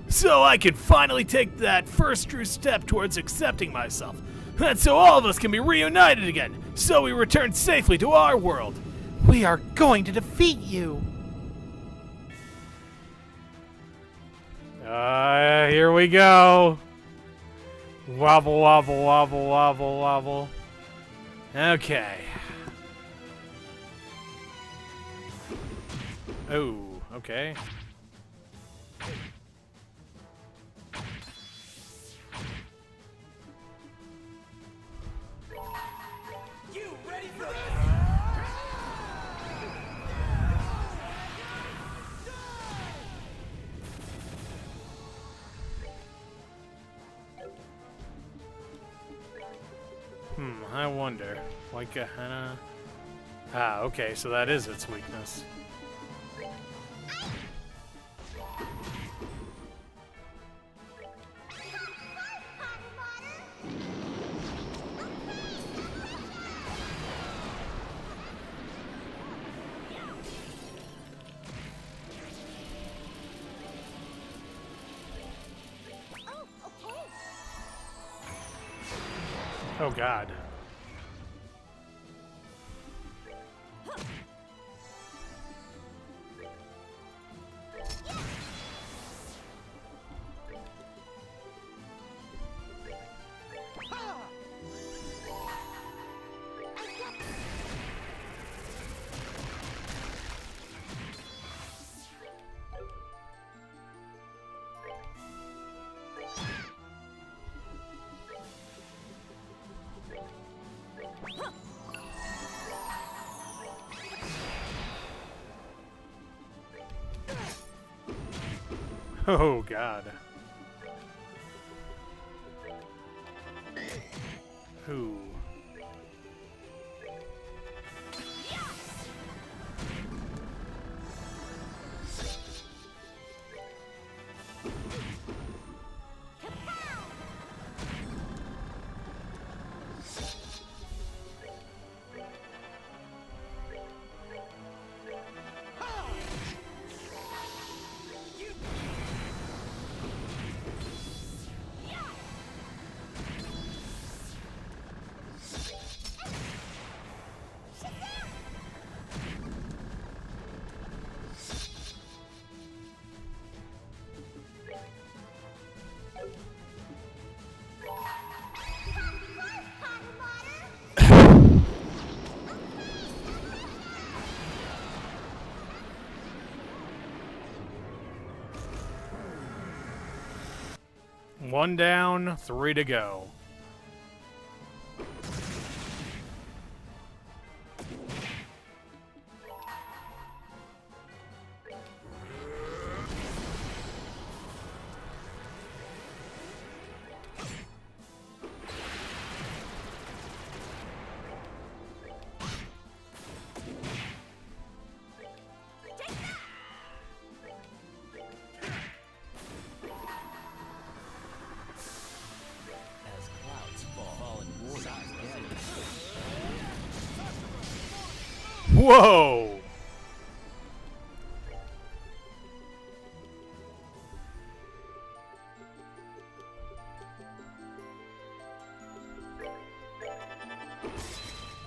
So I can finally take that first true step towards accepting myself. And so all of us can be reunited again, so we return safely to our world.
We are going to defeat you.
Here we go. Wobble, wobble, wobble, wobble, wobble. Okay. Oh, okay.
You ready for this?
I wonder. Like a henna. Ah, okay, so that is its weakness. Oh god. Oh god. Ooh. One down, 3 to go. Whoa!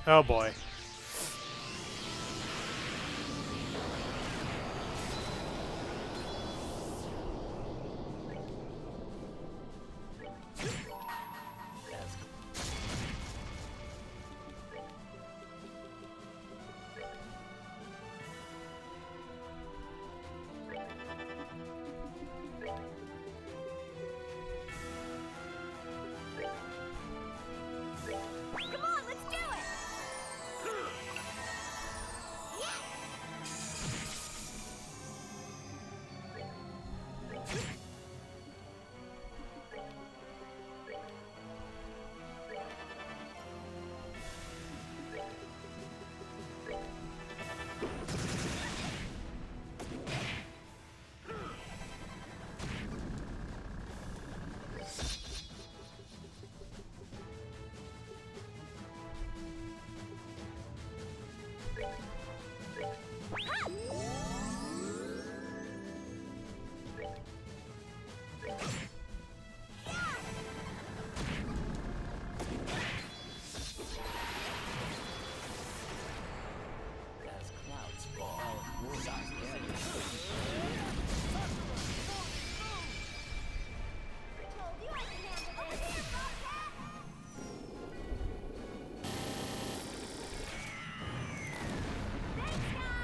Oh boy.
Come on, let's do it! Told you I could handle it. Over here, Bobcat! Thanks, guys!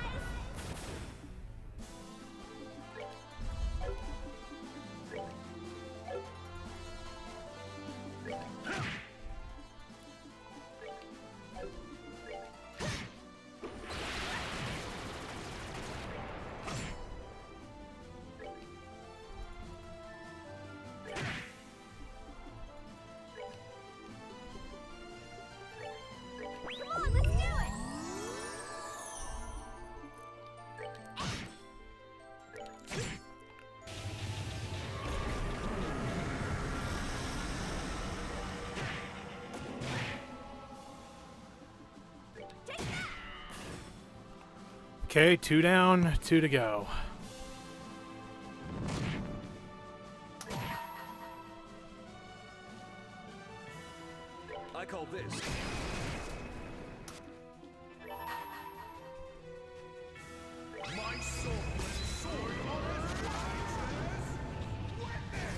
Come on, let's do it!
Okay, 2 down, 2 to go.
I call this. My soul and sword are as wise as witness.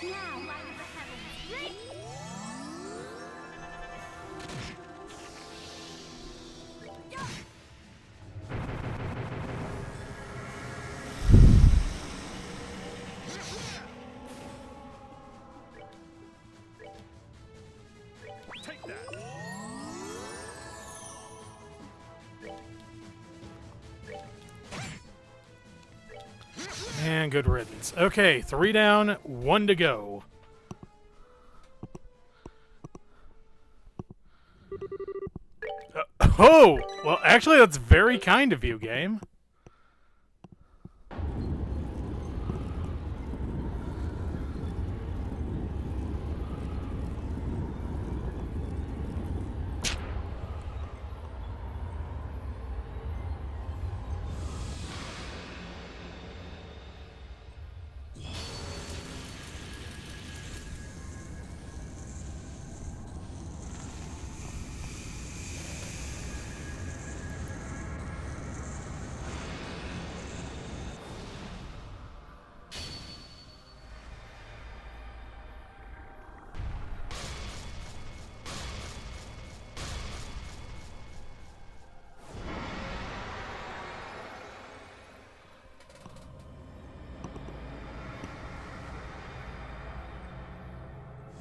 Now, light of the heavens, ready?
Take that.
And good riddance. Okay, 3 down, 1 to go. Oh! Well, actually, that's very kind of you, game.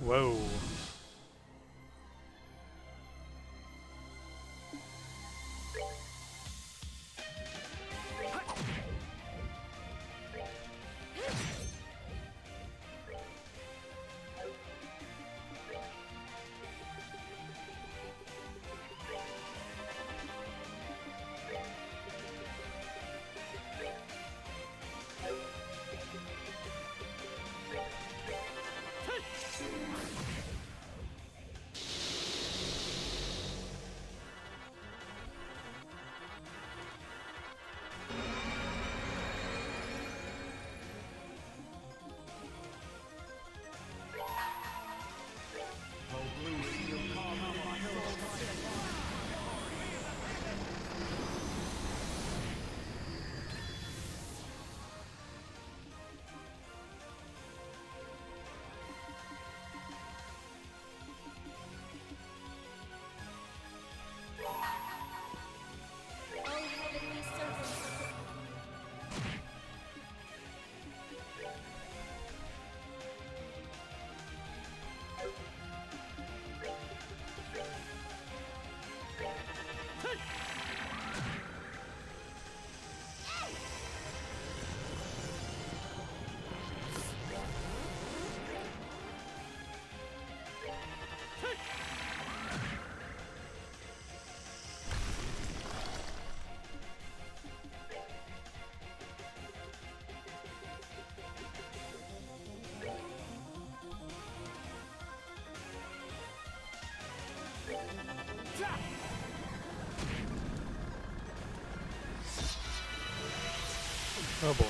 Whoa.
Oh, heavenly servants of the
Oh boy.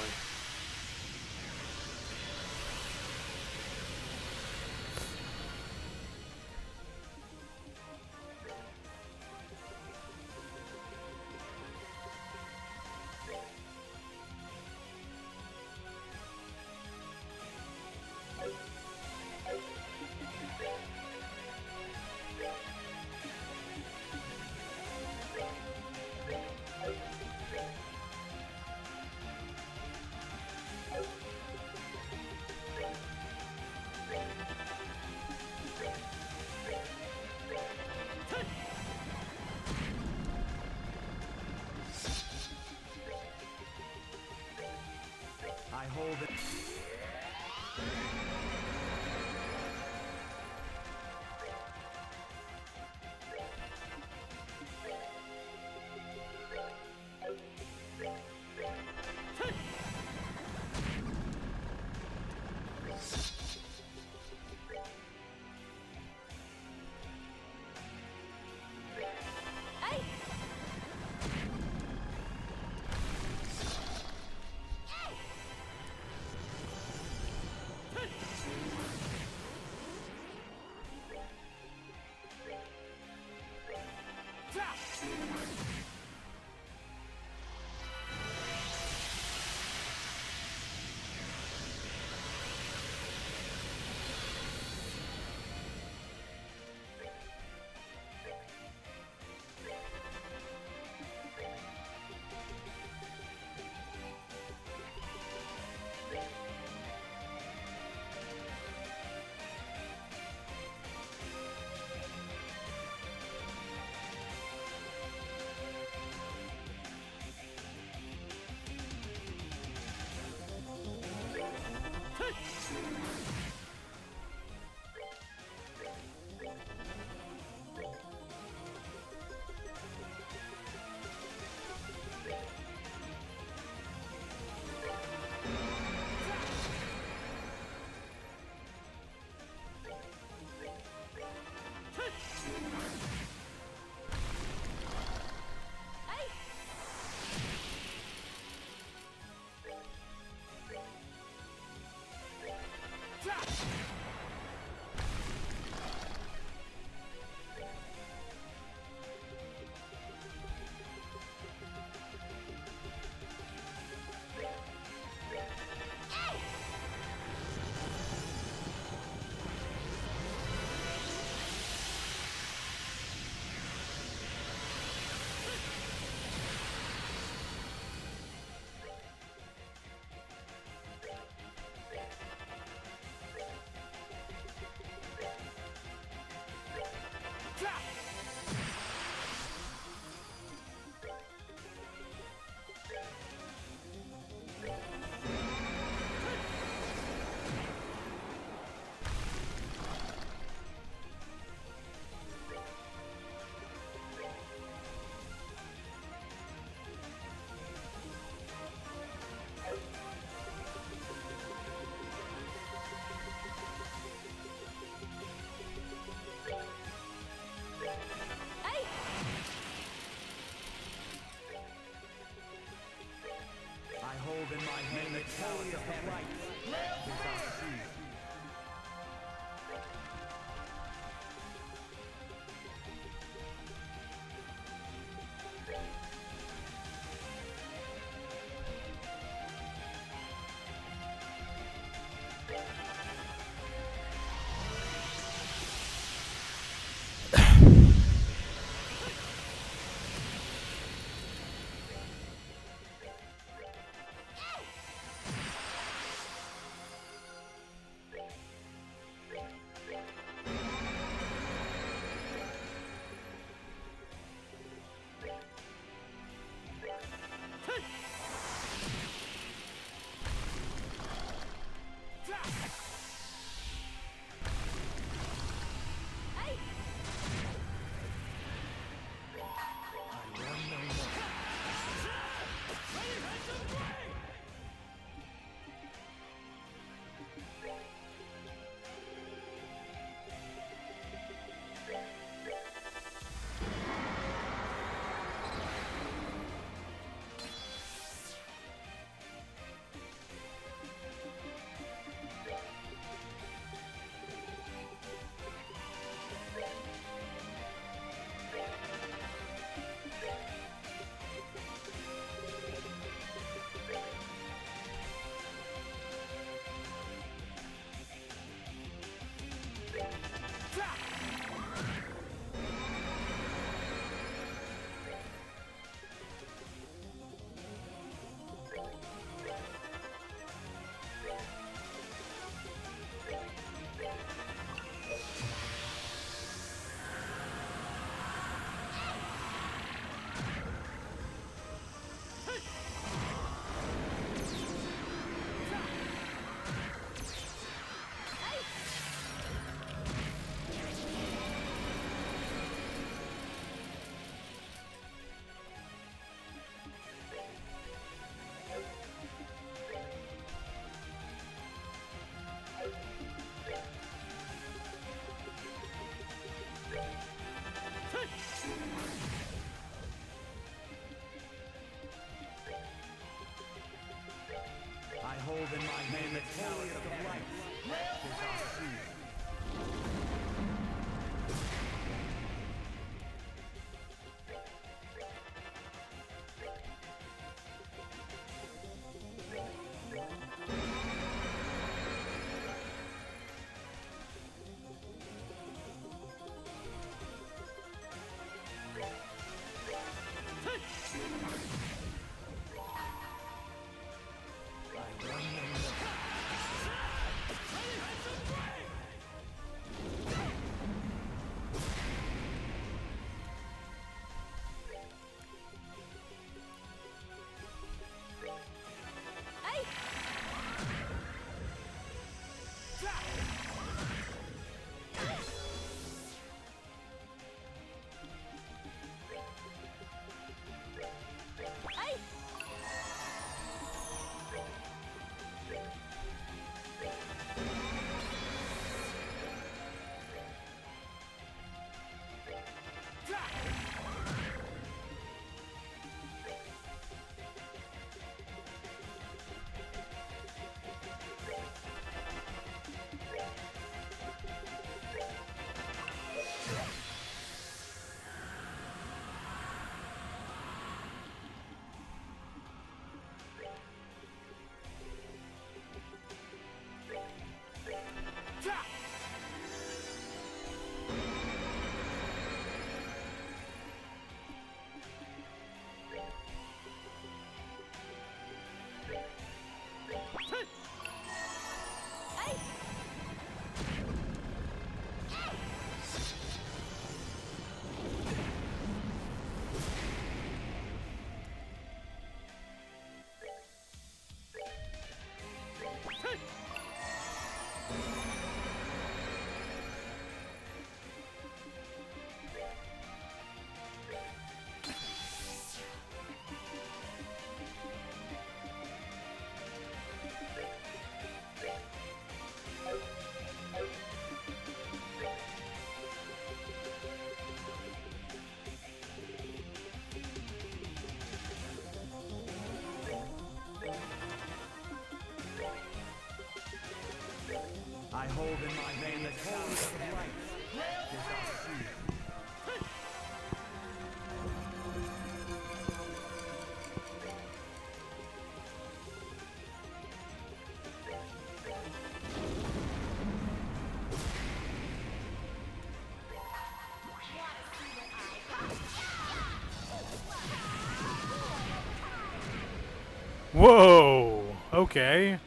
Whoa! Okay.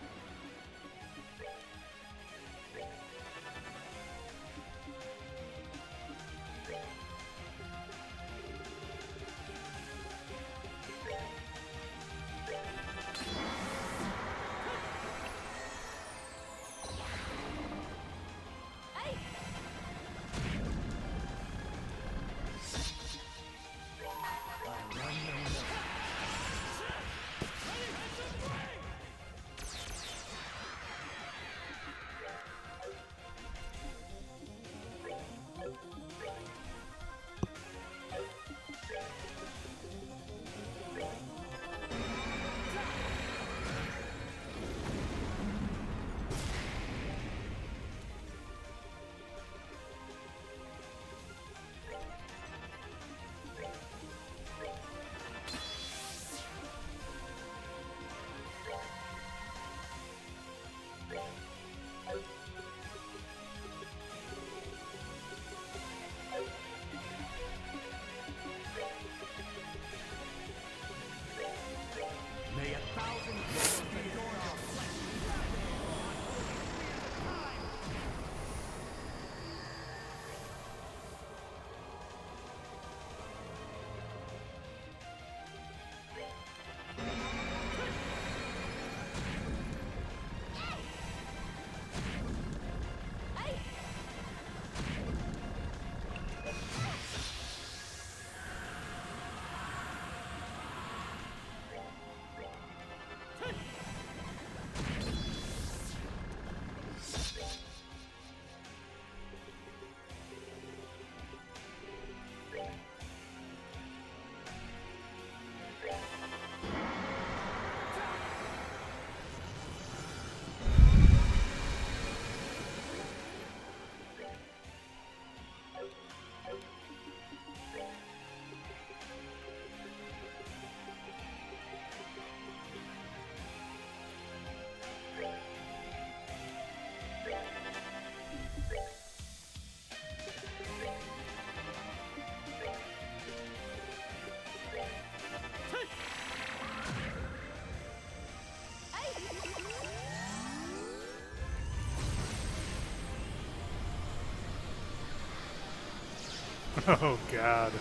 Oh, God.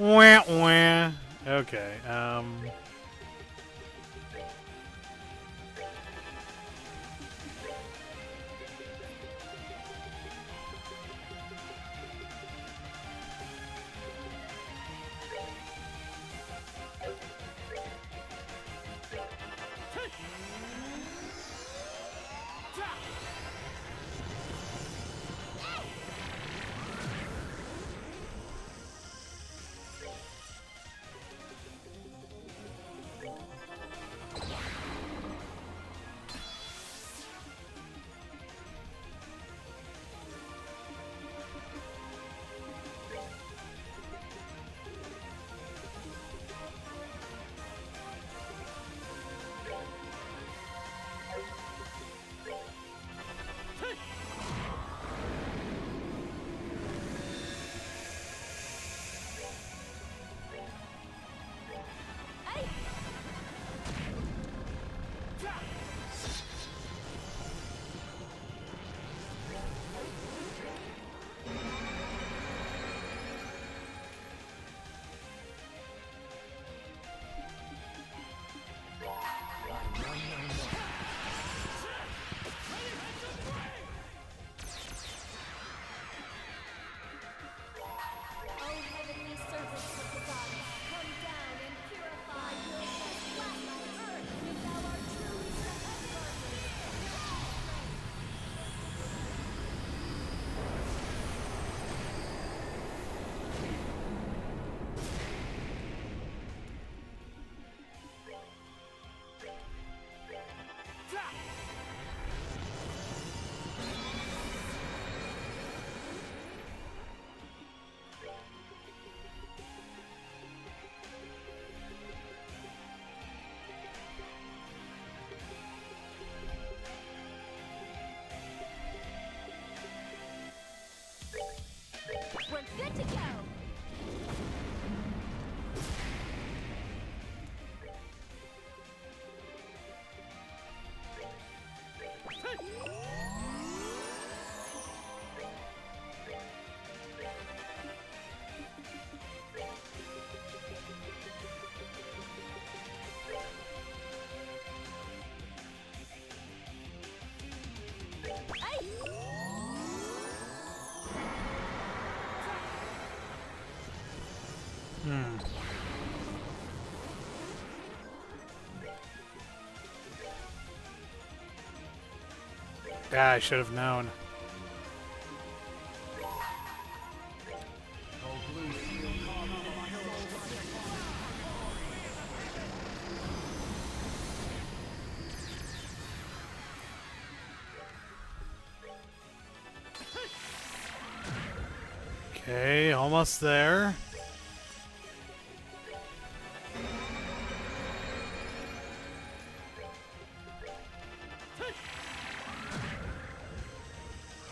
Wah, wah. Okay.
Good to go.
Yeah, I should have known. Okay, almost there.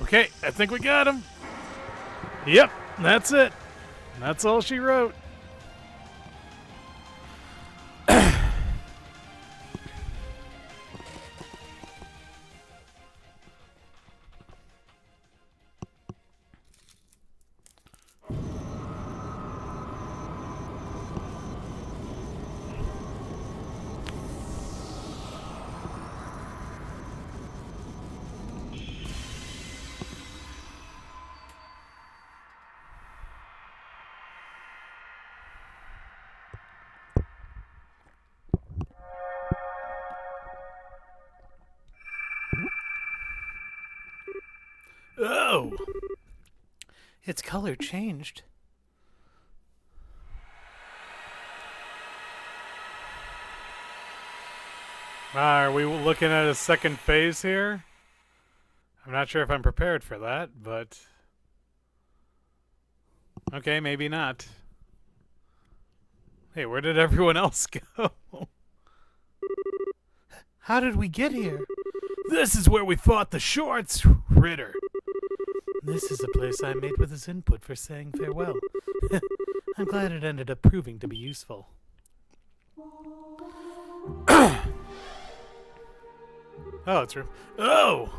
Okay, I think we got him. Yep, that's it. That's all she wrote. Oh!
Its color changed.
Are we looking at a second phase here? I'm not sure if I'm prepared for that, but... Okay, maybe not. Hey, where did everyone else go?
How did we get here?
This is where we fought the shorts, Ritter.
This is the place I made with his input for saying farewell. I'm glad it ended up proving to be useful.
Oh, it's true.
Oh!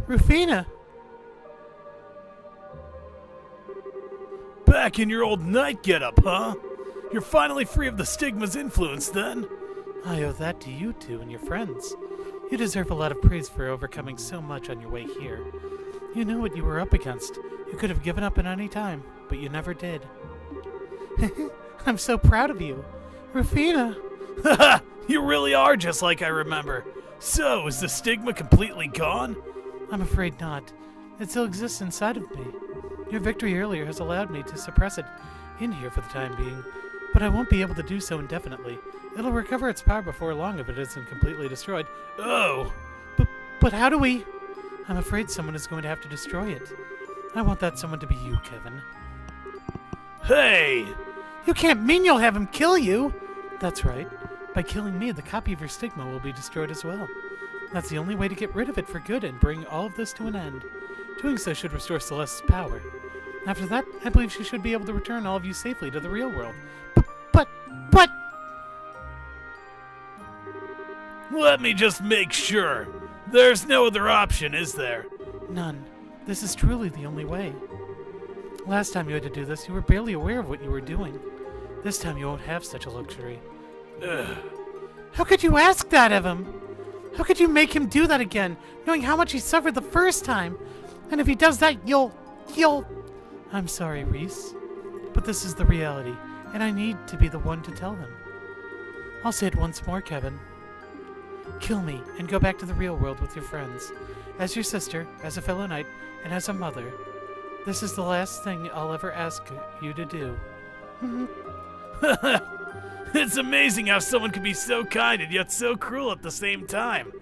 Rufina!
Back in your old knight getup, huh? You're finally free of the stigma's influence, then?
I owe that to you two and your friends. You deserve a lot of praise for overcoming so much on your way here. You knew what you were up against. You could have given up at any time, but you never did. I'm so proud of you. Rufina!
Haha! You really are just like I remember. So, is the stigma completely gone?
I'm afraid not. It still exists inside of me. Your victory earlier has allowed me to suppress it in here for the time being, but I won't be able to do so indefinitely. It'll recover its power before long if it isn't completely destroyed.
Oh!
But how do we... I'm afraid someone is going to have to destroy it. I want that someone to be you, Kevin.
Hey!
You can't mean you'll have him kill you! That's right. By killing me, the copy of your stigma will be destroyed as well. That's the only way to get rid of it for good and bring all of this to an end. Doing so should restore Celeste's power. After that, I believe she should be able to return all of you safely to the real world. But...
Let me just make sure. There's no other option, is there?
None. This is truly the only way. Last time you had to do this, you were barely aware of what you were doing. This time you won't have such a luxury.
Ugh.
How could you ask that of him? How could you make him do that again, knowing how much he suffered the first time? And if he does that, you'll... I'm sorry, Reese, but this is the reality, and I need to be the one to tell him. I'll say it once more, Kevin. Kill me and go back to the real world with your friends. As your sister, as a fellow knight, and as a mother. This is the last thing I'll ever ask you to do.
It's amazing how someone can be so kind and yet so cruel at the same time.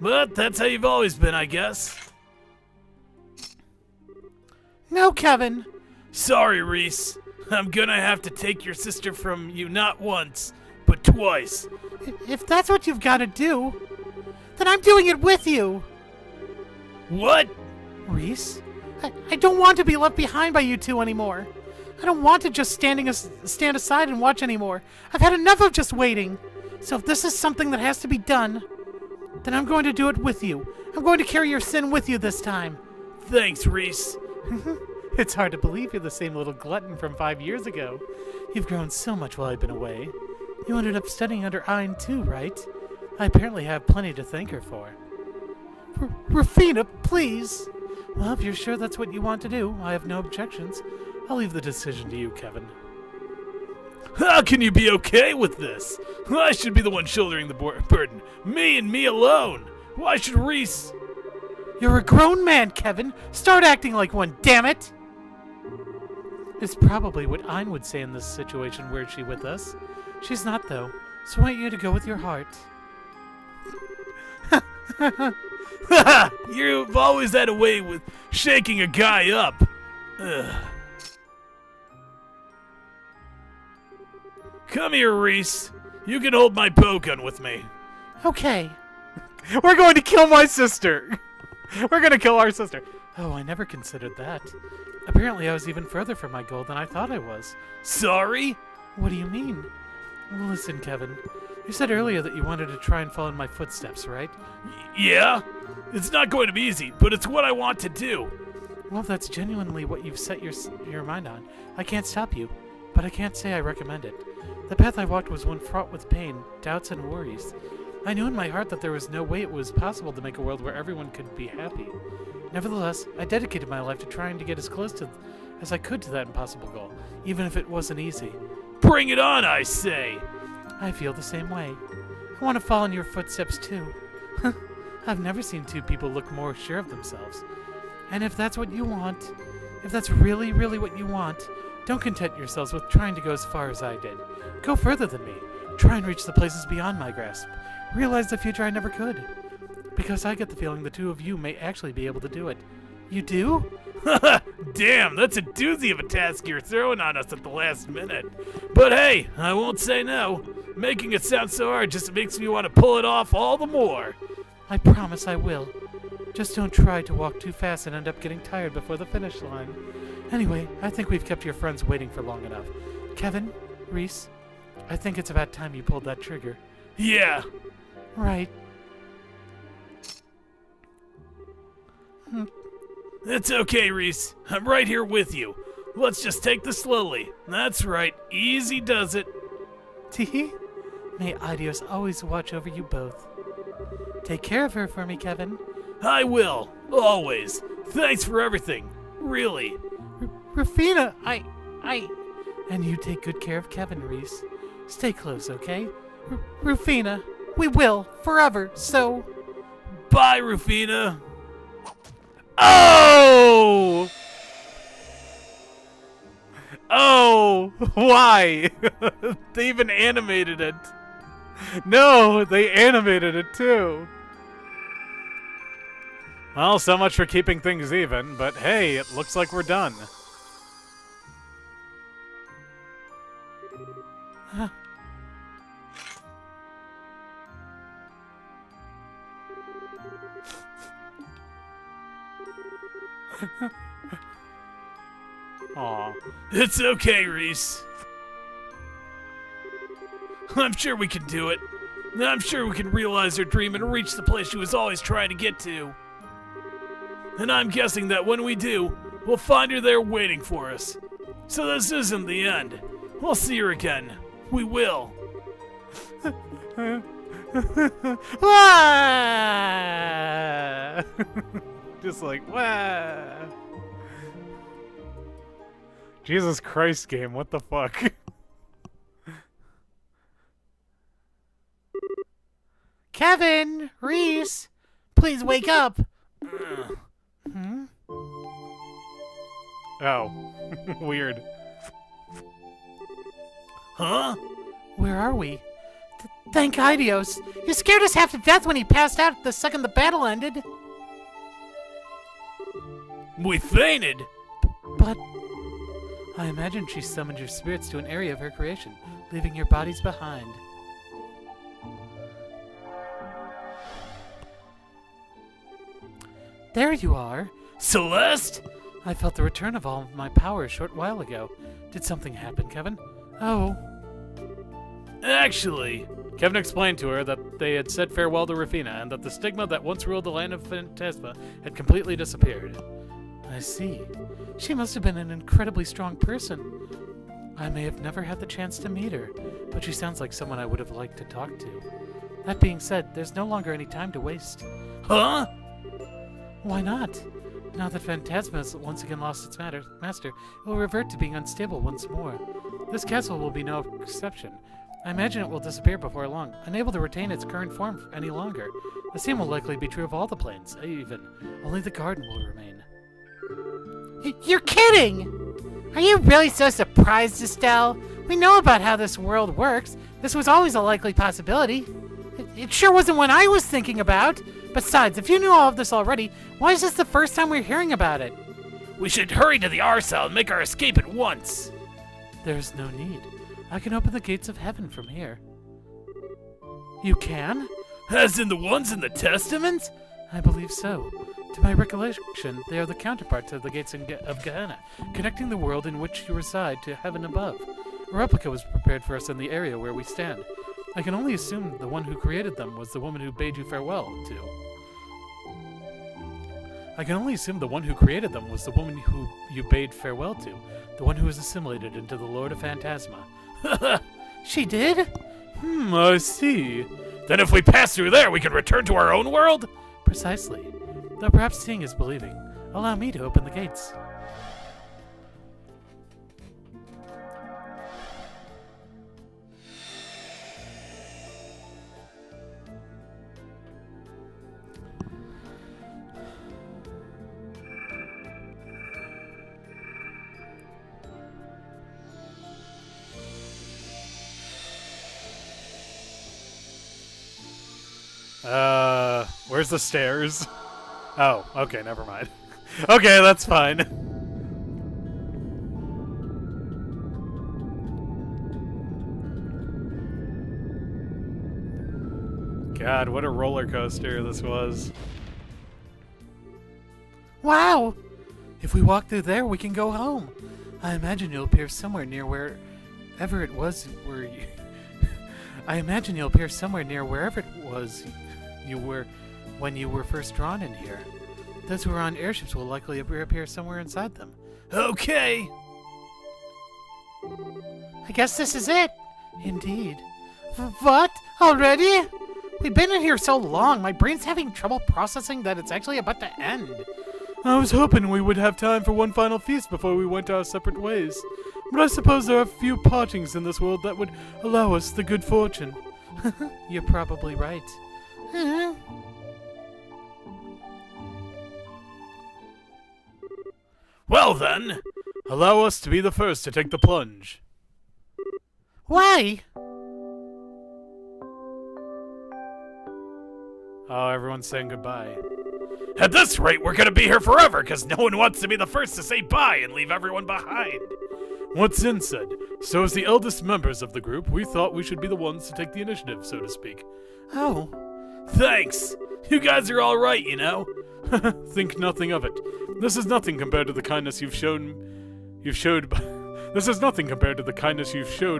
But that's how you've always been, I guess.
No, Kevin!
Sorry, Reese. I'm gonna have to take your sister from you not once, but twice.
If that's what you've got to do, then I'm doing it with you!
What?
Reese, I don't want to be left behind by you two anymore.
I don't want to just stand aside and watch anymore. I've had enough of just waiting. So if this is something that has to be done, then I'm going to do it with you. I'm going to carry your sin with you this time.
Thanks, Reese.
It's hard to believe you're the same little glutton from 5 years ago. You've grown so much while I've been away. You ended up studying under Ein too, right? I apparently have plenty to thank her for.
Rufina, please.
Well, if you're sure that's what you want to do, I have no objections. I'll leave the decision to you, Kevin.
How can you be okay with this? I should be the one shouldering the burden. Me and me alone. Why should Reese...
You're a grown man, Kevin. Start acting like one, damn it!
It's probably what Ein would say in this situation were she with us. She's not, though, so I want you to go with your heart.
You've always had a way with shaking a guy up. Ugh. Come here, Reese. You can hold my bow gun with me.
Okay.
We're going to kill my sister. We're going to kill our sister.
Oh, I never considered that. Apparently I was even further from my goal than I thought I was.
Sorry?
What do you mean? Well, listen, Kevin. You said earlier that you wanted to try and follow in my footsteps, right?
Yeah? It's not going to be easy, but it's what I want to do.
Well, if that's genuinely what you've set your mind on, I can't stop you, but I can't say I recommend it. The path I walked was one fraught with pain, doubts, and worries. I knew in my heart that there was no way it was possible to make a world where everyone could be happy. Nevertheless, I dedicated my life to trying to get as close to as I could to that impossible goal, even if it wasn't easy.
Bring it on, I say!
I feel the same way. I want to follow in your footsteps, too. I've never seen two people look more sure of themselves. And if that's what you want, if that's really, really what you want, don't content yourselves with trying to go as far as I did. Go further than me. Try and reach the places beyond my grasp. Realize the future I never could. Because I get the feeling the two of you may actually be able to do it. You do?
Damn, that's a doozy of a task you're throwing on us at the last minute. But hey, I won't say no. Making it sound so hard just makes me want to pull it off all the more.
I promise I will. Just don't try to walk too fast and end up getting tired before the finish line. Anyway, I think we've kept your friends waiting for long enough. Kevin, Reese, I think it's about time you pulled that trigger.
Yeah.
Right.
It's okay, Reese. I'm right here with you. Let's just take this slowly. That's right. Easy does it.
Tee. May Idios always watch over you both. Take care of her for me, Kevin.
I will. Always. Thanks for everything. Really.
Rufina, I...
And you take good care of Kevin, Reese. Stay close, okay?
Rufina, we will, forever, so...
Bye, Rufina.
Oh! Oh! Why? They even animated it. No, they animated it too. Well, so much for keeping things even, but hey, it looks like we're done. Aw.
It's okay, Reese. I'm sure we can do it. I'm sure we can realize her dream and reach the place she was always trying to get to. And I'm guessing that when we do, we'll find her there waiting for us. So this isn't the end. We'll see her again. We will.
Just like, wah. Jesus Christ, game, what the fuck?
Kevin, Reese, please wake up.
Oh, weird.
Huh?
Where are we? Thank Idios. You scared us half to death when he passed out the second the battle ended.
We fainted.
But
I imagine she summoned your spirits to an area of her creation, leaving your bodies behind.
there you are.
Celeste?
I felt the return of all of my power a short while ago. Did something happen, Kevin? Oh.
Actually, Kevin explained to her that they had said farewell to Rafina and that the stigma that once ruled the land of Phantasma had completely disappeared.
I see. She must have been an incredibly strong person. I may have never had the chance to meet her, but she sounds like someone I would have liked to talk to. That being said, there's no longer any time to waste.
Huh?
Why not? Now that Phantasma has once again lost its master, it will revert to being unstable once more. This castle will be no exception. I imagine it will disappear before long, unable to retain its current form any longer. The same will likely be true of all the planes, even. Only the garden will remain.
You're kidding! Are you really so surprised, Estelle? We know about how this world works. This was always a likely possibility. It sure wasn't one I was thinking about. Besides, if you knew all of this already, why is this the first time we're hearing about it?
We should hurry to the R cell and make our escape at once.
There's no need. I can open the gates of heaven from here. You can?
As in the ones in the Testament?
I believe so. To my recollection, they are the counterparts of the gates of Gehenna, connecting the world in which you reside to heaven above. A replica was prepared for us in the area where we stand. I can only assume the one who created them was the woman who bade you farewell to. The one who was assimilated into the Lord of Phantasma.
She did?
I see.
Then if we pass through there, we can return to our own world?
Precisely. Though perhaps seeing is believing. Allow me to open the gates.
Where's the stairs? Oh, okay, never mind. Okay, that's fine. God, what a roller coaster this was.
Wow!
If we walk through there, we can go home. I imagine you'll appear somewhere near wherever it was where you... I imagine you'll appear somewhere near wherever it was you were when you were first drawn in here. Those who are on airships will likely appear somewhere inside them.
Okay.
I guess this is it.
Indeed.
What? Already? We've been in here so long, my brain's having trouble processing that it's actually about to end.
I was hoping we would have time for one final feast before we went our separate ways. But I suppose there are few partings in this world that would allow us the good fortune.
You're probably right.
Well then,
Allow us to be the first to take the plunge.
Why?
Oh, everyone's saying goodbye.
at this rate, we're gonna be here forever, because no one wants to be the first to say bye and leave everyone behind.
What Zin said. So as the eldest members of the group, we thought we should be the ones to take the initiative, so to speak.
Oh.
Thanks. You guys are all right, you know.
Think nothing of it. This is nothing compared to the kindness you've showed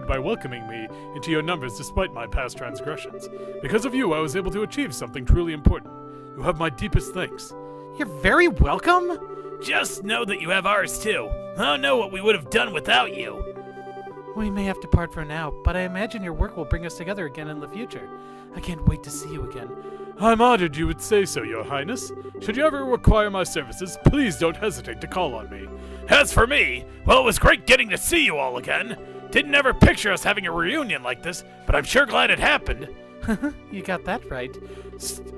by welcoming me into your numbers despite my past transgressions. Because of you, I was able to achieve something truly important. You have my deepest thanks.
You're very welcome.
Just know that you have ours too. I don't know what we would have done without you.
We may have to part for now, but I imagine your work will bring us together again in the future. I can't wait to see you again.
I'm honored you would say so, Your Highness. Should you ever require my services, please don't hesitate to call on me.
As for me, well, it was great getting to see you all again. Didn't ever picture us having a reunion like this, but I'm sure glad it happened.
You got that right.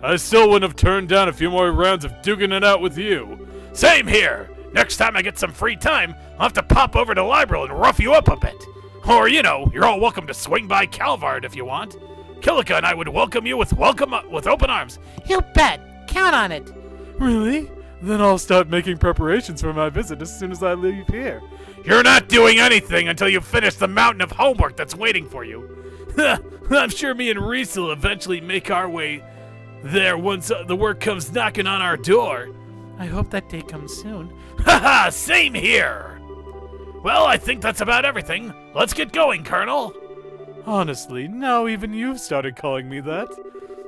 I still wouldn't have turned down a few more rounds of duking it out with you.
Same here. Next time I get some free time, I'll have to pop over to Librel and rough you up a bit. Or, you know, you're all welcome to swing by Calvard if you want. Kilika and I would welcome you with open arms.
You bet. Count on it.
Really? Then I'll start making preparations for my visit as soon as I leave here.
You're not doing anything until you finish the mountain of homework that's waiting for you. I'm sure me and Reese will eventually make our way there once the work comes knocking on our door.
I hope that day comes soon.
Haha, same here! Well, I think that's about everything. Let's get going, Colonel.
Honestly, now even you've started calling me that.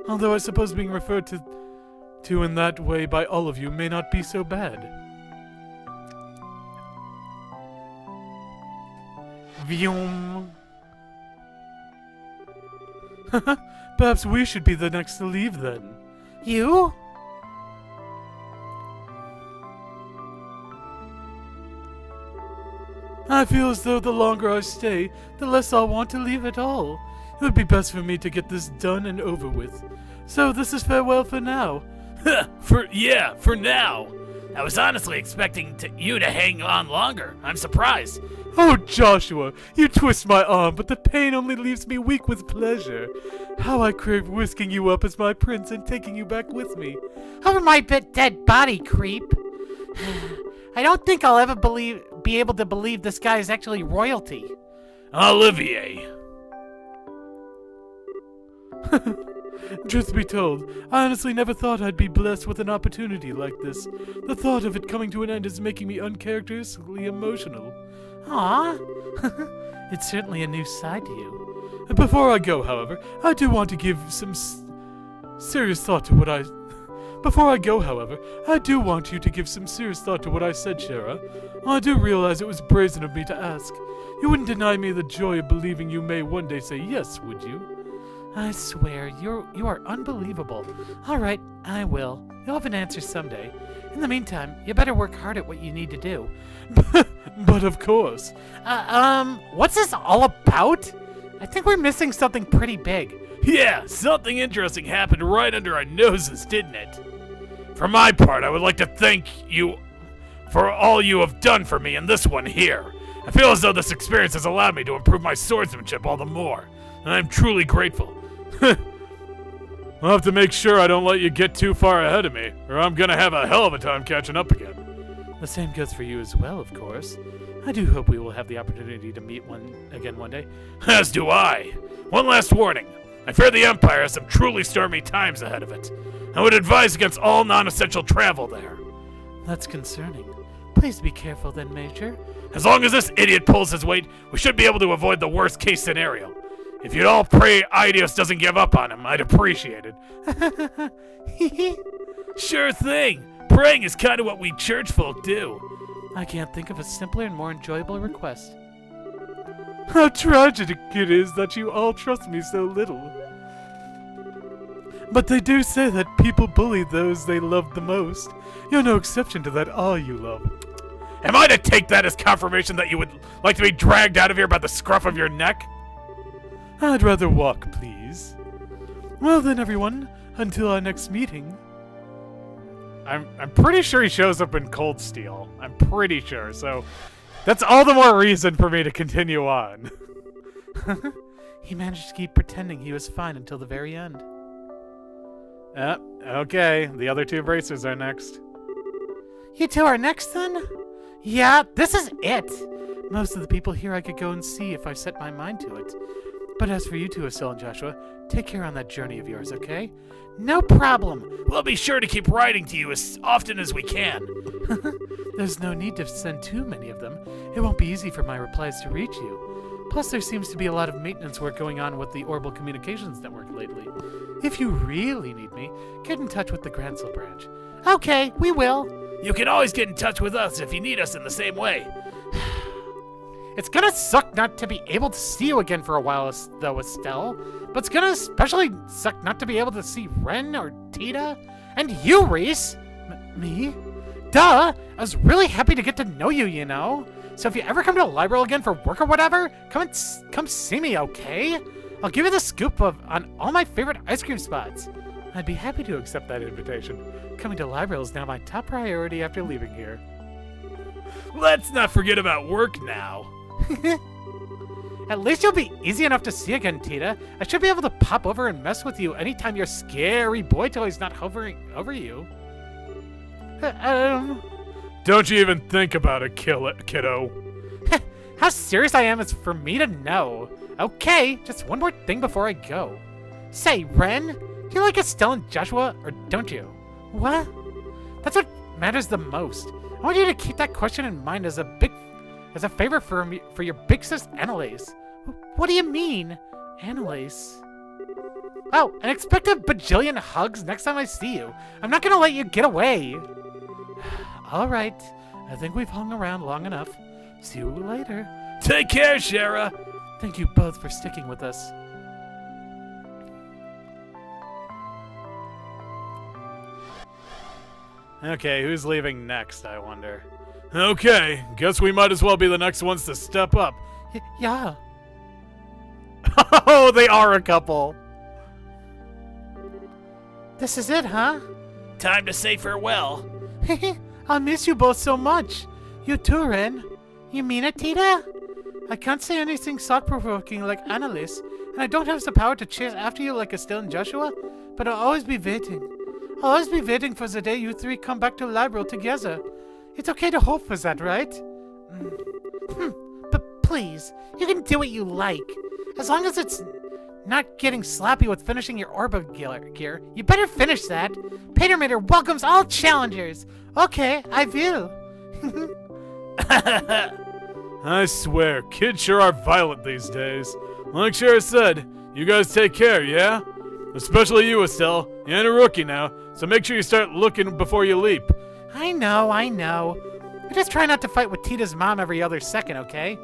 Although I suppose being referred to in that way by all of you may not be so bad.
Vyum.
Perhaps we should be the next to leave then.
You?
I feel as though the longer I stay, the less I'll want to leave at all. It would be best for me to get this done and over with. So this is farewell for now.
For now. I was honestly expecting you to hang on longer. I'm surprised.
Oh, Joshua, you twist my arm, but the pain only leaves me weak with pleasure. How I crave whisking you up as my prince and taking you back with me.
Over my dead body, creep. I don't think I'll ever be able to believe this guy is actually royalty.
Olivier.
Truth be told, I honestly never thought I'd be blessed with an opportunity like this. The thought of it coming to an end is making me uncharacteristically emotional.
Aw.
It's certainly a new side to you.
Before I go, however, I do want to give some serious thought to what I... Before I go, however, I do want you to give some serious thought to what I said, Shara. I do realize it was brazen of me to ask. You wouldn't deny me the joy of believing you may one day say yes, would you?
I swear, you are unbelievable. All right, I will. You'll have an answer someday. In the meantime, you better work hard at what you need to do.
But of course.
What's this all about? I think we're missing something pretty big.
Yeah, something interesting happened right under our noses, didn't it? For my part, I would like to thank you for all you have done for me in this one here. I feel as though this experience has allowed me to improve my swordsmanship all the more, and I'm truly grateful.
I'll have to make sure I don't let you get too far ahead of me, or I'm gonna have a hell of a time catching up again.
The same goes for you as well, of course. I do hope we will have the opportunity to meet again one day.
As do I. One last warning. I fear the Empire has some truly stormy times ahead of it. I would advise against all non-essential travel there.
That's concerning. Please be careful then, Major.
As long as this idiot pulls his weight, we should be able to avoid the worst case scenario. If you'd all pray Idios doesn't give up on him, I'd appreciate it. Sure thing. Praying is kind of what we church folk do.
I can't think of a simpler and more enjoyable request.
How tragic it is that you all trust me so little. But they do say that people bully those they love the most. You're no exception to that, are you, love?
Am I to take that as confirmation that you would like to be dragged out of here by the scruff of your neck?
I'd rather walk, please. Well then, everyone, until our next meeting.
I'm pretty sure he shows up in Cold Steel. I'm pretty sure, so that's all the more reason for me to continue on.
He managed to keep pretending he was fine until the very end.
Okay, the other two bracers are next.
You two are next then? Yeah, this is it.
Most of the people here I could go and see if I set my mind to it. But as for you two, Estelle and Joshua, take care on that journey of yours, okay?
No problem.
We'll be sure to keep writing to you as often as we can.
There's no need to send too many of them. It won't be easy for my replies to reach you. Plus, there seems to be a lot of maintenance work going on with the Orbital Communications Network lately. If you really need me, get in touch with the Gransel branch.
Okay, we will.
You can always get in touch with us if you need us in the same way.
It's gonna suck not to be able to see you again for a while, though, Estelle. But it's gonna especially suck not to be able to see Ren or Tita. And you, Reese.
Me?
Duh! I was really happy to get to know you, you know? So if you ever come to Liberal again for work or whatever, come see me, okay? I'll give you the scoop on all my favorite ice cream spots.
I'd be happy to accept that invitation. Coming to Liberal is now my top priority after leaving here.
Let's not forget about work now.
At least you'll be easy enough to see again, Tita. I should be able to pop over and mess with you anytime your scary boy toy's not hovering over you.
Don't you even think about it, kiddo.
How serious I am is for me to know. Okay, just one more thing before I go. Say, Ren, do you like Estelle and Joshua, or don't you?
What?
That's what matters the most. I want you to keep that question in mind as a favor for your big sis Annalise. What do you mean, Annalise? Oh, and expect a bajillion hugs next time I see you. I'm not gonna let you get away. All right, I think we've hung around long enough. See you later.
Take care, Sora.
Thank you both for sticking with us.
Okay, who's leaving next, I wonder?
Okay, guess we might as well be the next ones to step up.
Yeah.
Oh, they are a couple.
This is it, huh?
Time to say farewell.
I'll miss you both so much. You too, Ren. You mean it, Tita? I can't say anything thought-provoking like Annalise, and I don't have the power to chase after you like Estelle and Joshua, but I'll always be waiting. I'll always be waiting for the day you three come back to Libro together. It's okay to hope for that, right? But please, you can do what you like. As long as it's not getting sloppy with finishing your Orba gear, you better finish that. Patermater welcomes all challengers. Okay, I will.
I swear, kids sure are violent these days. Like Sora said, you guys take care, yeah? Especially you, Estelle. You're a rookie now, so make sure you start looking before you leap.
I know. I just try not to fight with Tita's mom every other second, okay?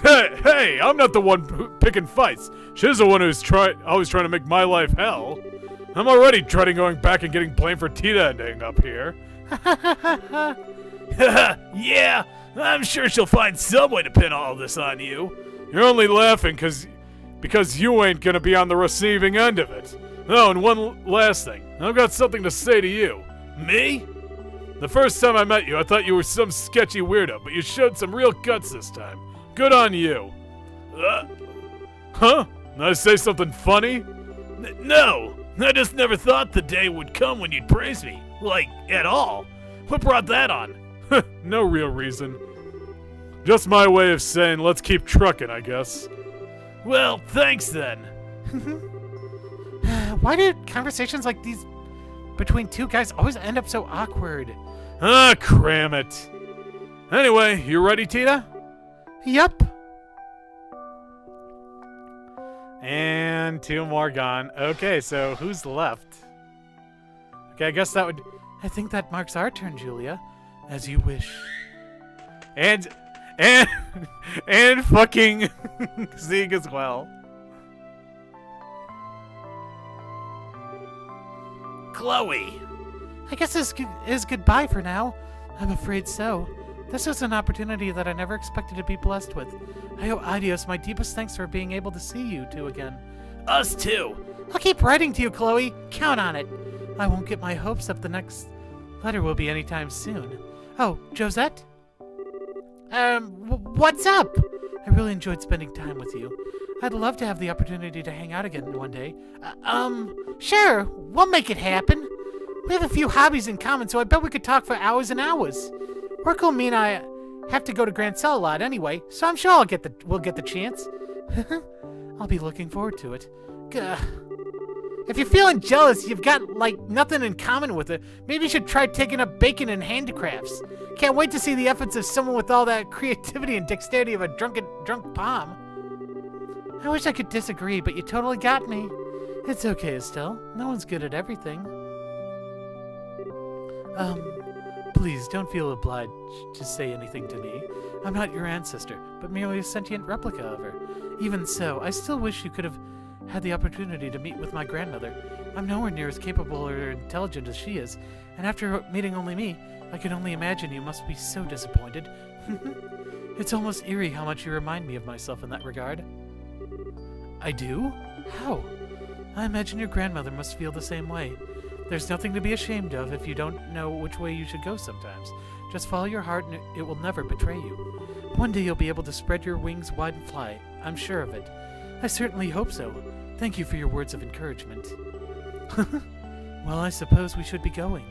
Hey, I'm not the one picking fights. She's the one who's always trying to make my life hell. I'm already dreading going back and getting blamed for Tita ending up here. Yeah, I'm sure she'll find some way to pin all this on you. You're only laughing because you ain't gonna be on the receiving end of it. Oh, and one last thing. I've got something to say to you. Me? The first time I met you, I thought you were some sketchy weirdo, but you showed some real guts this time. Good on you. Huh? Did I say something funny? No. I just never thought the day would come when you'd praise me. Like, at all. What brought that on? No real reason. Just my way of saying let's keep trucking, I guess. Well, thanks then.
Why do conversations like these between two guys always end up so awkward?
Ah, cram it. Anyway, you ready, Tita?
Yep.
And two more gone. Okay, so who's left? Okay, I guess that would...
I think that marks our turn, Julia. As you wish.
And fucking Zeke as well.
Chloe.
I guess this is goodbye for now. I'm afraid so. This was an opportunity that I never expected to be blessed with. I owe Adios my deepest thanks for being able to see you two again.
Us too.
I'll keep writing to you, Chloe. Count on it. I won't get my hopes up the next letter will be anytime soon. Oh, Josette? What's up? I really enjoyed spending time with you. I'd love to have the opportunity to hang out again one day. Sure, we'll make it happen. We have a few hobbies in common, so I bet we could talk for hours and hours. Work will mean I have to go to Grand Cell a lot anyway, so I'm sure we'll get the chance. I'll be looking forward to it. Gah. If you're feeling jealous, you've got, like, nothing in common with it. Maybe you should try taking up baking and handicrafts. Can't wait to see the efforts of someone with all that creativity and dexterity of a drunk palm. I wish I could disagree, but you totally got me. It's okay, Estelle. No one's good at everything. Please don't feel obliged to say anything to me. I'm not your ancestor, but merely a sentient replica of her. Even so, I still wish you could have had the opportunity to meet with my grandmother. I'm nowhere near as capable or intelligent as she is, and after meeting only me, I can only imagine you must be so disappointed. It's almost eerie how much you remind me of myself in that regard. I do? How? I imagine your grandmother must feel the same way. There's nothing to be ashamed of if you don't know which way you should go sometimes. Just follow your heart and it will never betray you. One day you'll be able to spread your wings wide and fly. I'm sure of it. I certainly hope so. Thank you for your words of encouragement. Well, I suppose we should be going.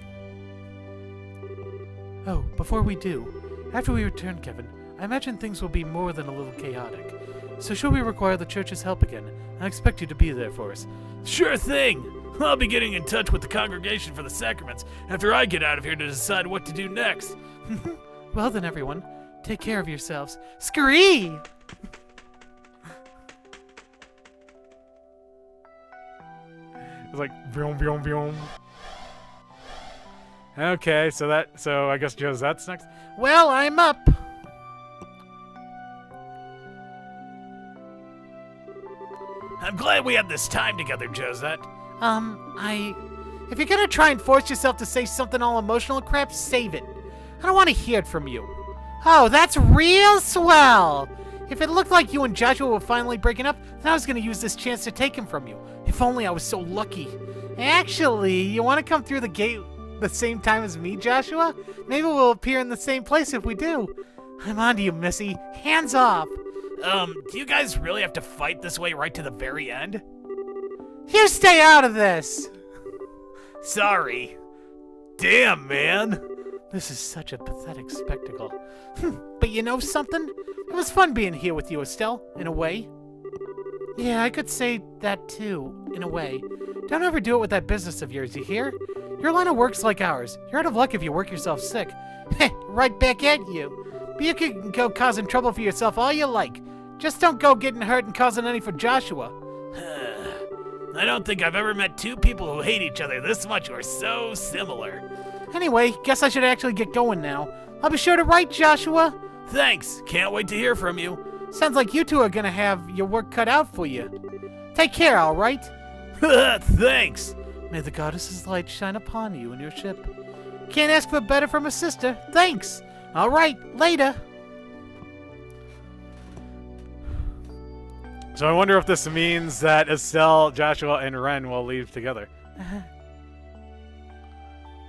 Oh, before we do, after we return, Kevin, I imagine things will be more than a little chaotic. So should we require the church's help again, I expect you to be there for us.
Sure thing. I'll be getting in touch with the Congregation for the Sacraments after I get out of here to decide what to do next.
Well then, everyone, take care of yourselves. Scree!
It's like vroom vroom vroom. Okay, so I guess Josette's next.
Well, I'm up.
I'm glad we had this time together, Josette.
If you're gonna try and force yourself to say something all emotional crap, save it. I don't want to hear it from you. Oh, that's real swell! If it looked like you and Joshua were finally breaking up, then I was gonna use this chance to take him from you. If only I was so lucky. Actually, you want to come through the gate the same time as me, Joshua? Maybe we'll appear in the same place if we do. I'm on to you, Missy. Hands off.
Do you guys really have to fight this way right to the very end?
You stay out of this!
Sorry. Damn, man.
This is such a pathetic spectacle. But you know something? It was fun being here with you, Estelle, in a way. Yeah, I could say that too, in a way. Don't ever do it with that business of yours, you hear? Your line of work's like ours. You're out of luck if you work yourself sick. Right back at you. But you can go causing trouble for yourself all you like. Just don't go getting hurt and causing any for Joshua.
I don't think I've ever met two people who hate each other this much who are so similar.
Anyway, guess I should actually get going now. I'll be sure to write, Joshua.
Thanks. Can't wait to hear from you.
Sounds like you two are gonna have your work cut out for you. Take care, all right?
Thanks.
May the goddess's light shine upon you and your ship. Can't ask for better from a sister. Thanks. All right, later.
So I wonder if this means that Estelle, Joshua, and Ren will leave together.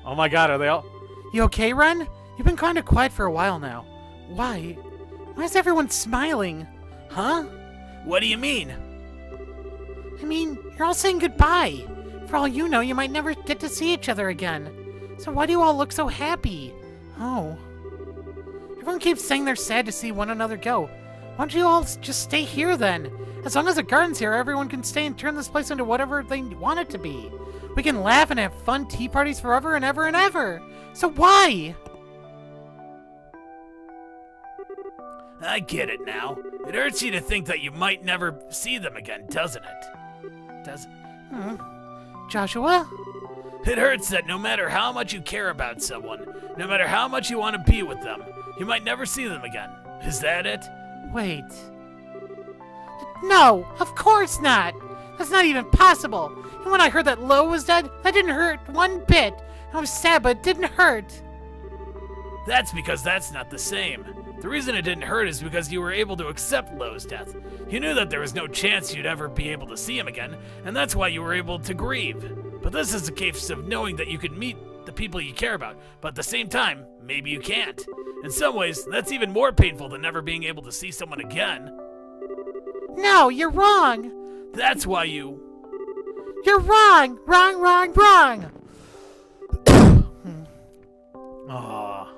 Oh my god, are they all...
You okay, Ren? You've been kind of quiet for a while now. Why? Why is everyone smiling? Huh?
What do you mean?
I mean, you're all saying goodbye. For all you know, you might never get to see each other again. So why do you all look so happy? Oh. Everyone keeps saying they're sad to see one another go. Why don't you all just stay here then? As long as the garden's here, everyone can stay and turn this place into whatever they want it to be. We can laugh and have fun tea parties forever and ever and ever. So why?
I get it now. It hurts you to think that you might never see them again, doesn't it?
Joshua?
It hurts that no matter how much you care about someone, no matter how much you want to be with them, you might never see them again. Is that it?
Wait. No, of course not. That's not even possible. And when I heard that Lo was dead, that didn't hurt one bit. I was sad, but it didn't hurt.
That's because that's not the same. The reason it didn't hurt is because you were able to accept Lo's death. You knew that there was no chance you'd ever be able to see him again, and that's why you were able to grieve. But this is a case of knowing that you can meet the people you care about, but at the same time, maybe you can't. In some ways, that's even more painful than never being able to see someone again.
No, you're wrong.
That's why you...
You're wrong! Wrong, wrong, wrong!
Aww.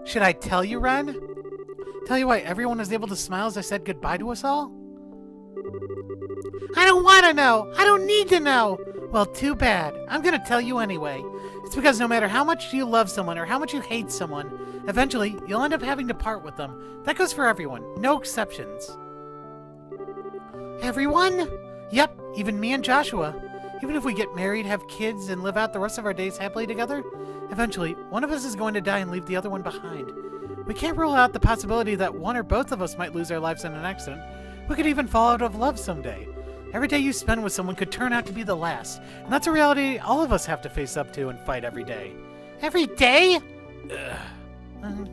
Should I tell you, Ren? Tell you why everyone was able to smile as I said goodbye to us all? I don't want to know! I don't need to know! Well, too bad. I'm gonna tell you anyway. It's because no matter how much you love someone or how much you hate someone, eventually you'll end up having to part with them. That goes for everyone. No exceptions. Everyone? Yep, even me and Joshua. Even if we get married, have kids, and live out the rest of our days happily together, eventually, one of us is going to die and leave the other one behind. We can't rule out the possibility that one or both of us might lose our lives in an accident. We could even fall out of love someday. Every day you spend with someone could turn out to be the last, and that's a reality all of us have to face up to and fight every day. Every day? And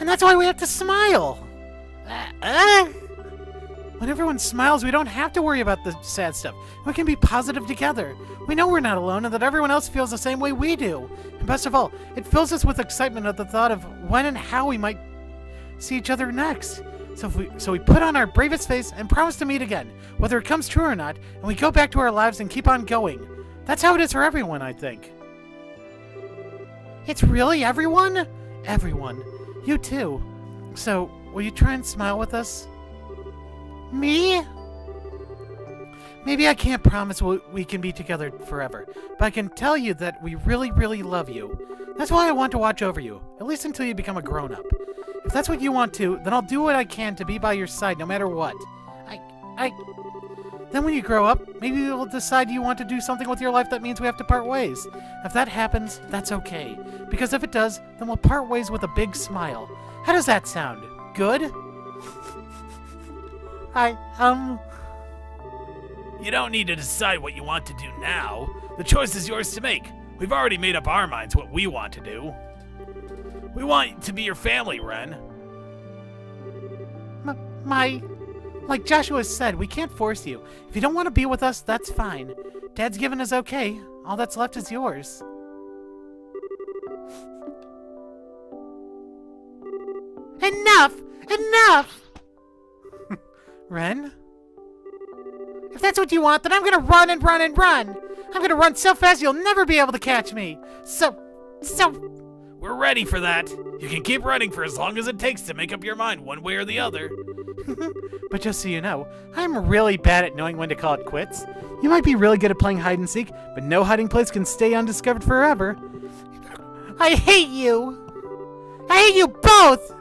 that's why we have to smile. When everyone smiles, we don't have to worry about the sad stuff. We can be positive together. We know we're not alone and that everyone else feels the same way we do. And best of all, it fills us with excitement at the thought of when and how we might see each other next. So we put on our bravest face and promise to meet again, whether it comes true or not, and we go back to our lives and keep on going. That's how it is for everyone, I think. It's really everyone? Everyone. You too. So, will you try and smile with us? Me? Maybe I can't promise we can be together forever, but I can tell you that we really, really love you. That's why I want to watch over you, at least until you become a grown-up. If that's what you want to, then I'll do what I can to be by your side no matter what. Then when you grow up, maybe you'll decide you want to do something with your life that means we have to part ways. If that happens, that's okay. Because if it does, then we'll part ways with a big smile. How does that sound? Good?
You don't need to decide what you want to do now. The choice is yours to make. We've already made up our minds what we want to do. We want to be your family, Ren.
Like Joshua said, we can't force you. If you don't want to be with us, that's fine. Dad's given us okay. All that's left is yours. Enough! Enough! Ren? If that's what you want, then I'm gonna run and run and run! I'm gonna run so fast you'll never be able to catch me! So...
We're ready for that. You can keep running for as long as it takes to make up your mind one way or the other.
But just so you know, I'm really bad at knowing when to call it quits. You might be really good at playing hide and seek, but no hiding place can stay undiscovered forever. I hate you! I hate you both!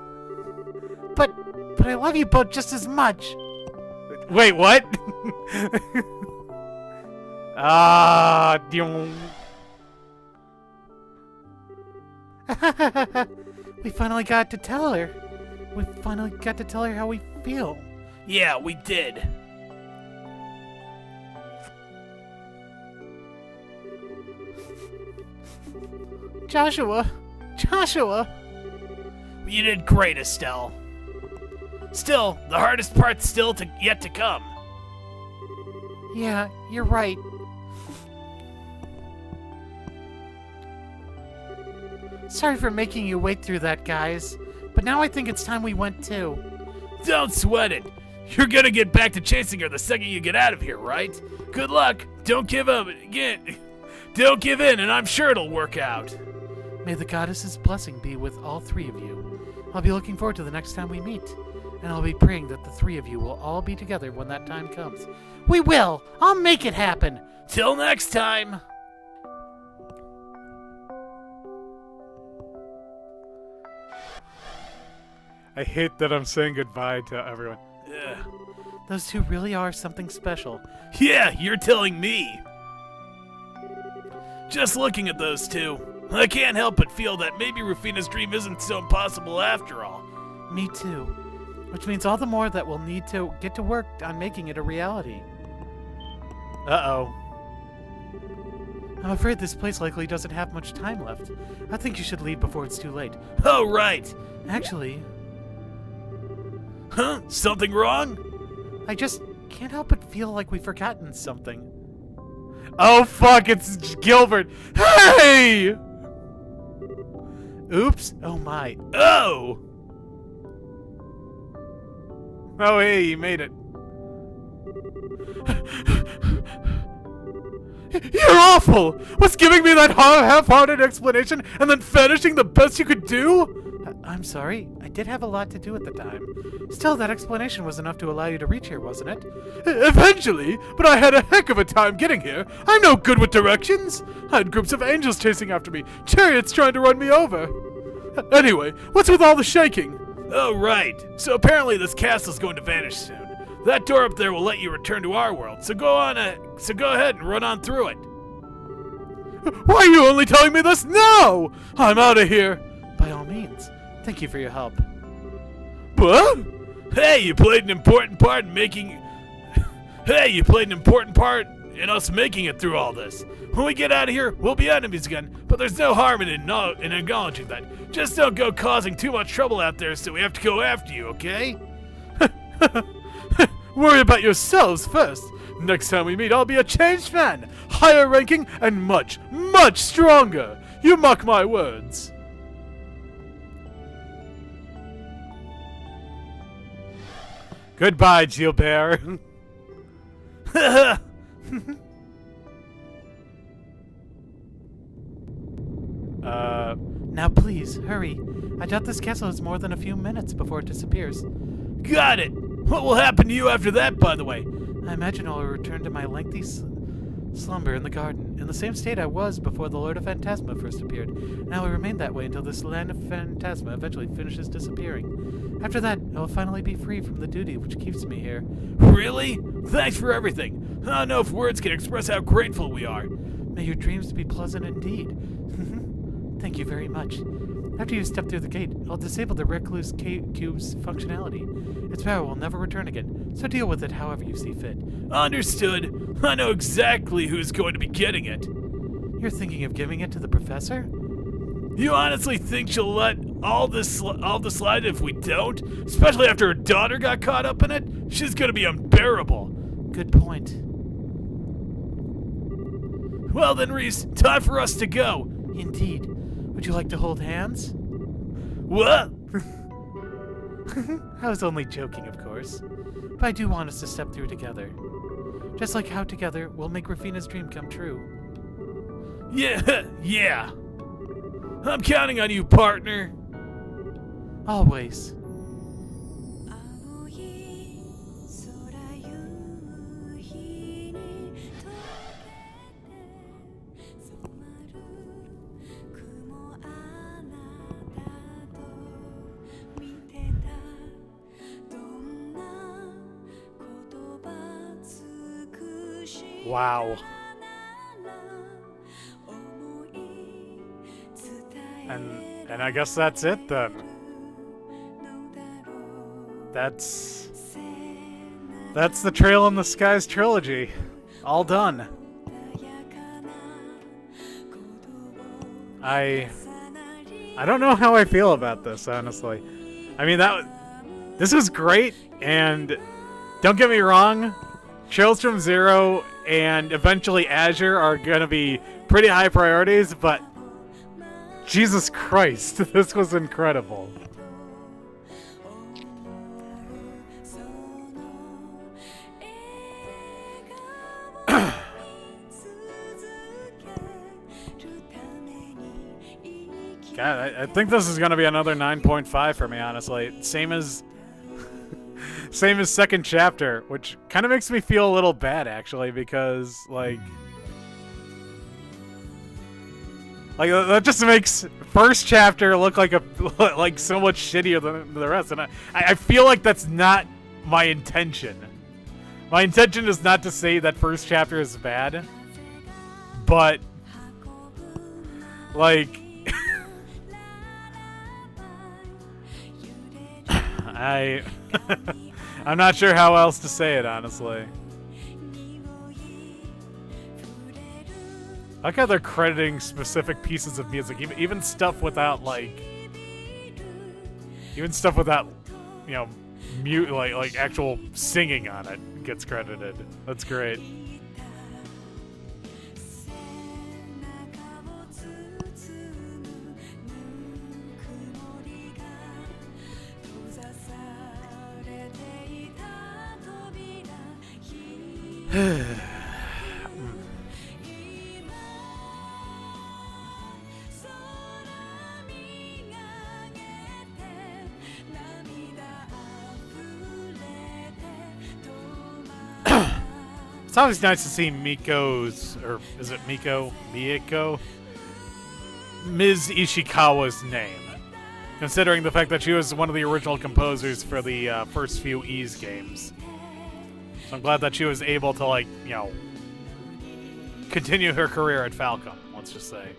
But I love you both just as much.
Wait, what?
We finally got to tell her. We finally got to tell her how we feel.
Yeah, we did.
Joshua!
You did great, Estelle. Still, the hardest part's still yet to come.
Yeah, you're right. Sorry for making you wait through that, guys. But now I think it's time we went too.
Don't sweat it. You're gonna get back to chasing her the second you get out of here, right? Good luck. Don't give up. Don't give in, and I'm sure it'll work out.
May the goddess's blessing be with all three of you. I'll be looking forward to the next time we meet. And I'll be praying that the three of you will all be together when that time comes. We will! I'll make it happen!
Till next time!
I hate that I'm saying goodbye to everyone.
Ugh.
Those two really are something special.
Yeah, you're telling me. Just looking at those two, I can't help but feel that maybe Rufina's dream isn't so impossible after all.
Me too. Which means all the more that we'll need to get to work on making it a reality.
Uh-oh.
I'm afraid this place likely doesn't have much time left. I think you should leave before it's too late.
Oh, right.
Actually...
Huh? Something wrong?
I just can't help but feel like we've forgotten something.
Oh, fuck, it's Gilbert. Hey!
Oops. Oh, my.
Oh!
Oh, hey, you made it. You're awful! What's giving me that half-hearted explanation and then finishing the best you could do?
I'm sorry. I did have a lot to do at the time. Still, that explanation was enough to allow you to reach here, wasn't it?
Eventually, but I had a heck of a time getting here. I'm no good with directions. I had groups of angels chasing after me, chariots trying to run me over. Anyway, what's with all the shaking?
Oh, right. So apparently this castle's going to vanish soon. That door up there will let you return to our world, so go ahead and run on through it.
Why are you only telling me this now? I'm out of here.
By all means. Thank you for your help.
What?
Hey, you played an important part in making... Hey, you played an important part in us making it through all this. When we get out of here, we'll be enemies again, but there's no harm in acknowledging that. Just don't go causing too much trouble out there so we have to go after you, okay?
Worry about yourselves first. Next time we meet, I'll be a changed man, higher ranking and much, much stronger. You mark my words. Goodbye, Gilbert.
Now please, hurry. I doubt this castle has more than a few minutes before it disappears.
Got it! What will happen to you after that, by the way?
I imagine I'll return to my lengthy slumber in the garden, in the same state I was before the Lord of Phantasma first appeared, and I will remain that way until this land of Phantasma eventually finishes disappearing. After that, I will finally be free from the duty which keeps me here.
Really? Thanks for everything. I don't know if words can express how grateful we are.
May your dreams be pleasant indeed. Thank you very much. After you step through the gate, I'll disable the Recluse Cube's functionality. Its power will never return again, so deal with it however you see fit.
Understood. I know exactly who's going to be getting it.
You're thinking of giving it to the professor?
You honestly think she'll let all this slide if we don't? Especially after her daughter got caught up in it? She's gonna be unbearable.
Good point.
Well then, Reese, time for us to go.
Indeed. Would you like to hold hands?
What?
I was only joking, of course. But I do want us to step through together. Just like how together we'll make Rafina's dream come true.
Yeah. I'm counting on you, partner.
Always.
Wow. And I guess that's it then. That's the Trail in the Skies trilogy. All done. I don't know how I feel about this, honestly. I mean, this was great, and don't get me wrong, Trails from Zero and eventually Azure are gonna be pretty high priorities, but Jesus Christ, this was incredible. God, I think this is gonna be another 9.5 for me, honestly. Same as second chapter, which kind of makes me feel a little bad, actually, because like that just makes first chapter look like like so much shittier than the rest, and I feel like that's not my intention. My intention is not to say that first chapter is bad, but like I'm not sure how else to say it, honestly. I like how they're crediting specific pieces of music, even stuff without you know, like actual singing on it gets credited. That's great. It's always nice to see Miko's, or is it Mieko? Ms. Ishikawa's name, considering the fact that she was one of the original composers for the first few Ys games. So I'm glad that she was able to, like, you know, continue her career at Falcom, let's just say.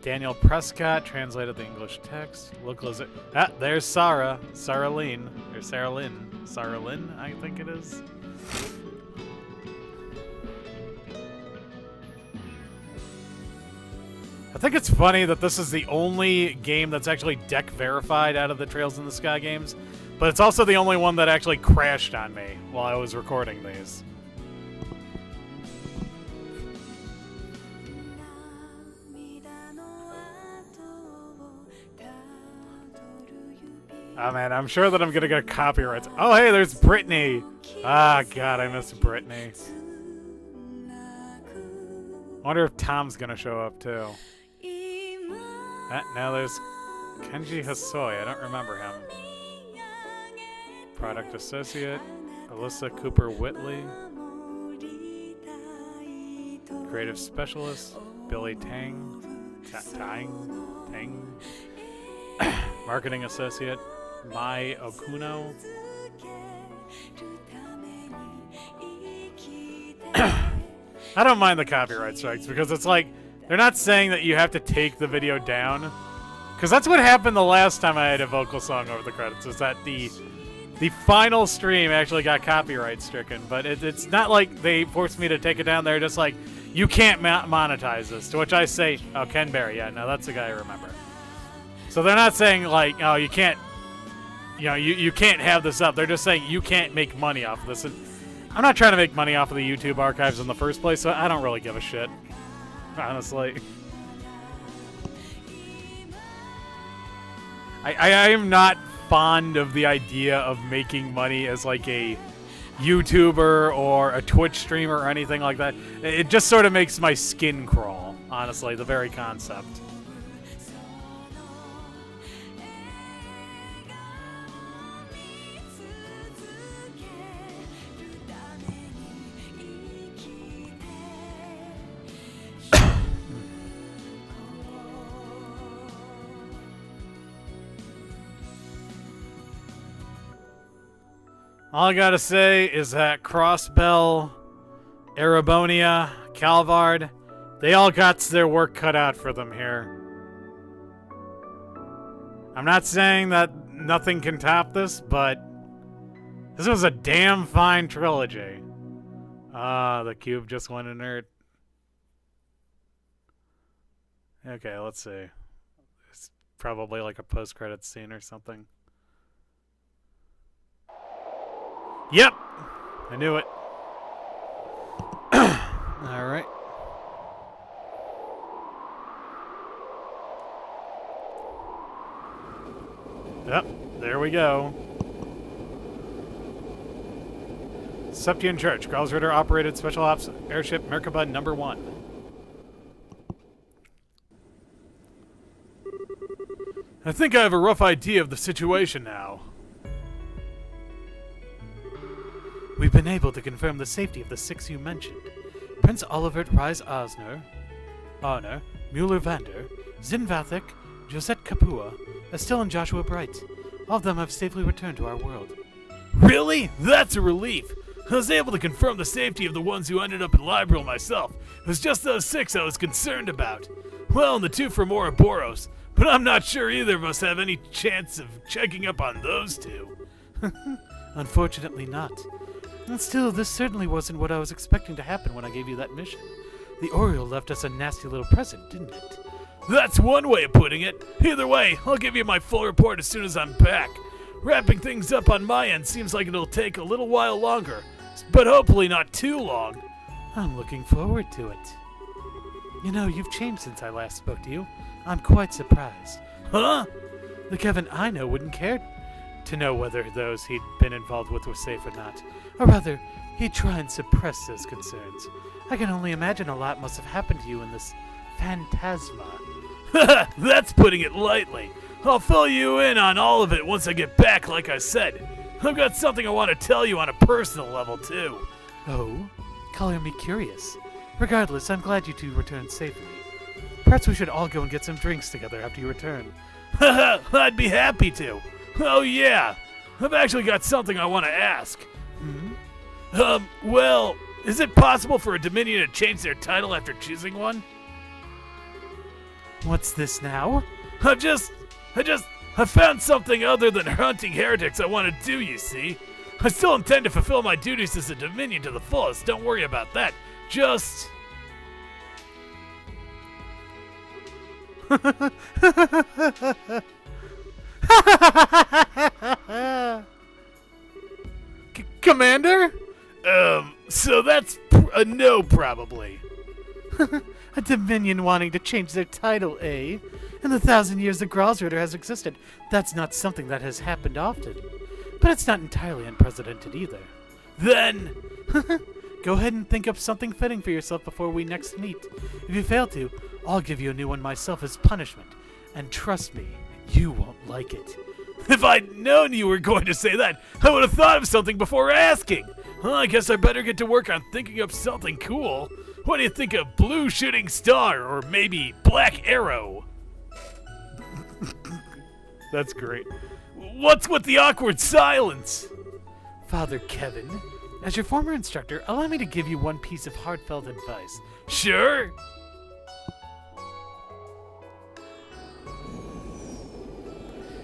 Daniel Prescott translated the English text. Localization. Ah, there's Sora. Sarah Lynn, I think it is. I think it's funny that this is the only game that's actually deck verified out of the Trails in the Sky games, but it's also the only one that actually crashed on me while I was recording these. Oh man, I'm sure that I'm gonna get copyrights. Oh hey, there's Brittany! Ah god, I miss Brittany. I wonder if Tom's gonna show up too. Now there's Kenji Hasoi. I don't remember him. Product Associate, Alyssa Cooper Whitley. Creative Specialist, Billy Tang. Tang. Marketing Associate, Mai Okuno. I don't mind the copyright strikes because it's like, they're not saying that you have to take the video down. Because that's what happened the last time I had a vocal song over the credits, is that the final stream actually got copyright stricken. But it's not like they forced me to take it down. They're just like, you can't monetize this. To which I say, oh, Ken Berry. Yeah, no, that's the guy I remember. So they're not saying like, oh, you can't, you can't have this up. They're just saying you can't make money off of this. And I'm not trying to make money off of the YouTube archives in the first place, so I don't really give a shit. Honestly. I am not fond of the idea of making money as like a YouTuber or a Twitch streamer or anything like that. It just sort of makes my skin crawl, honestly, the very concept. All I gotta say is that Crossbell, Erebonia, Calvard, they all got their work cut out for them here. I'm not saying that nothing can top this, but this was a damn fine trilogy. Ah, the cube just went inert. Okay, let's see. It's probably like a post-credits scene or something. Yep! I knew it. Alright. Yep, there we go. Septian Church, Growlsritter operated Special Ops Airship Merkaba number 1. I think I have a rough idea of the situation now.
We've been able to confirm the safety of the 6 you mentioned. Prince Olivert Rise Osner, Arner, Mueller-Vander, Zinvathik, Josette Kapua, Estelle and Joshua Bright. All of them have safely returned to our world.
Really? That's a relief. I was able to confirm the safety of the ones who ended up in Liberal myself. It was just those 6 I was concerned about. Well, and the 2 from Ouroboros. But I'm not sure either of us have any chance of checking up on those 2.
Unfortunately not. And still, this certainly wasn't what I was expecting to happen when I gave you that mission. The Oriole left us a nasty little present, didn't it?
That's one way of putting it. Either way, I'll give you my full report as soon as I'm back. Wrapping things up on my end seems like it'll take a little while longer, but hopefully not too long.
I'm looking forward to it. You know, you've changed since I last spoke to you. I'm quite surprised.
Huh?
The Kevin I know wouldn't care to know whether those he'd been involved with were safe or not. Or rather, he'd try and suppress those concerns. I can only imagine a lot must have happened to you in this phantasma.
That's putting it lightly. I'll fill you in on all of it once I get back, like I said. I've got something I want to tell you on a personal level, too.
Oh? Calling me curious. Regardless, I'm glad you two returned safely. Perhaps we should all go and get some drinks together after you return.
I'd be happy to. Oh, yeah. I've actually got something I want to ask. Well, is it possible for a Dominion to change their title after choosing one?
What's this now?
I found something other than hunting heretics I want to do, you see. I still intend to fulfill my duties as a Dominion to the fullest, don't worry about that. Just...
Commander?
So that's a no, probably.
A Dominion wanting to change their title, eh? In the 1,000 years the Growlsritter has existed, that's not something that has happened often. But it's not entirely unprecedented either.
Then...
Go ahead and think up something fitting for yourself before we next meet. If you fail to, I'll give you a new one myself as punishment. And trust me, you won't like it.
If I'd known you were going to say that, I would have thought of something before asking. Well, I guess I better get to work on thinking of something cool. What do you think of Blue Shooting Star or maybe Black Arrow?
That's great.
What's with the awkward silence?
Father Kevin, as your former instructor, allow me to give you one piece of heartfelt advice.
Sure.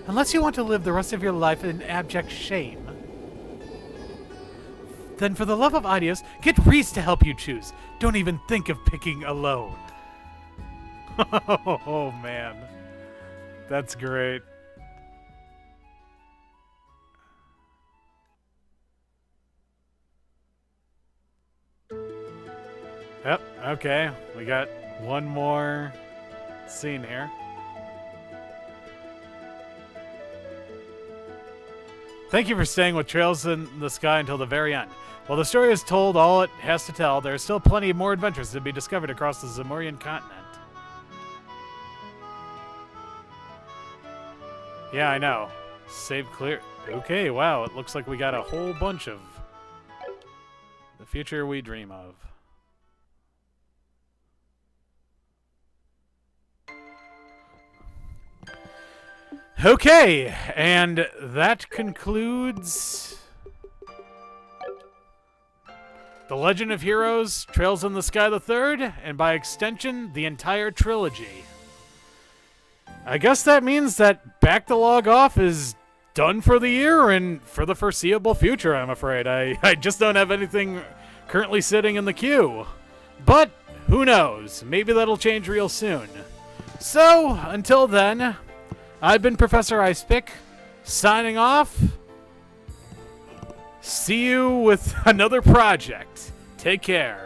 Unless you want to live the rest of your life in abject shame, then for the love of ideas, get Reese to help you choose. Don't even think of picking alone.
Oh, man. That's great. Yep, okay. We got one more scene here. Thank you for staying with Trails in the Sky until the very end. While the story has told all it has to tell, there are still plenty of more adventures to be discovered across the Zamorian continent. Yeah, I know. Save clear. Okay, wow, it looks like we got a whole bunch of the future we dream of. Okay, and that concludes The Legend of Heroes, Trails in the Sky the Third, and by extension, the entire trilogy. I guess that means that Back the Log Off is done for the year and for the foreseeable future, I'm afraid. I just don't have anything currently sitting in the queue. But who knows? Maybe that'll change real soon. So, until then, I've been Professor Icepick, signing off. See you with another project. Take care.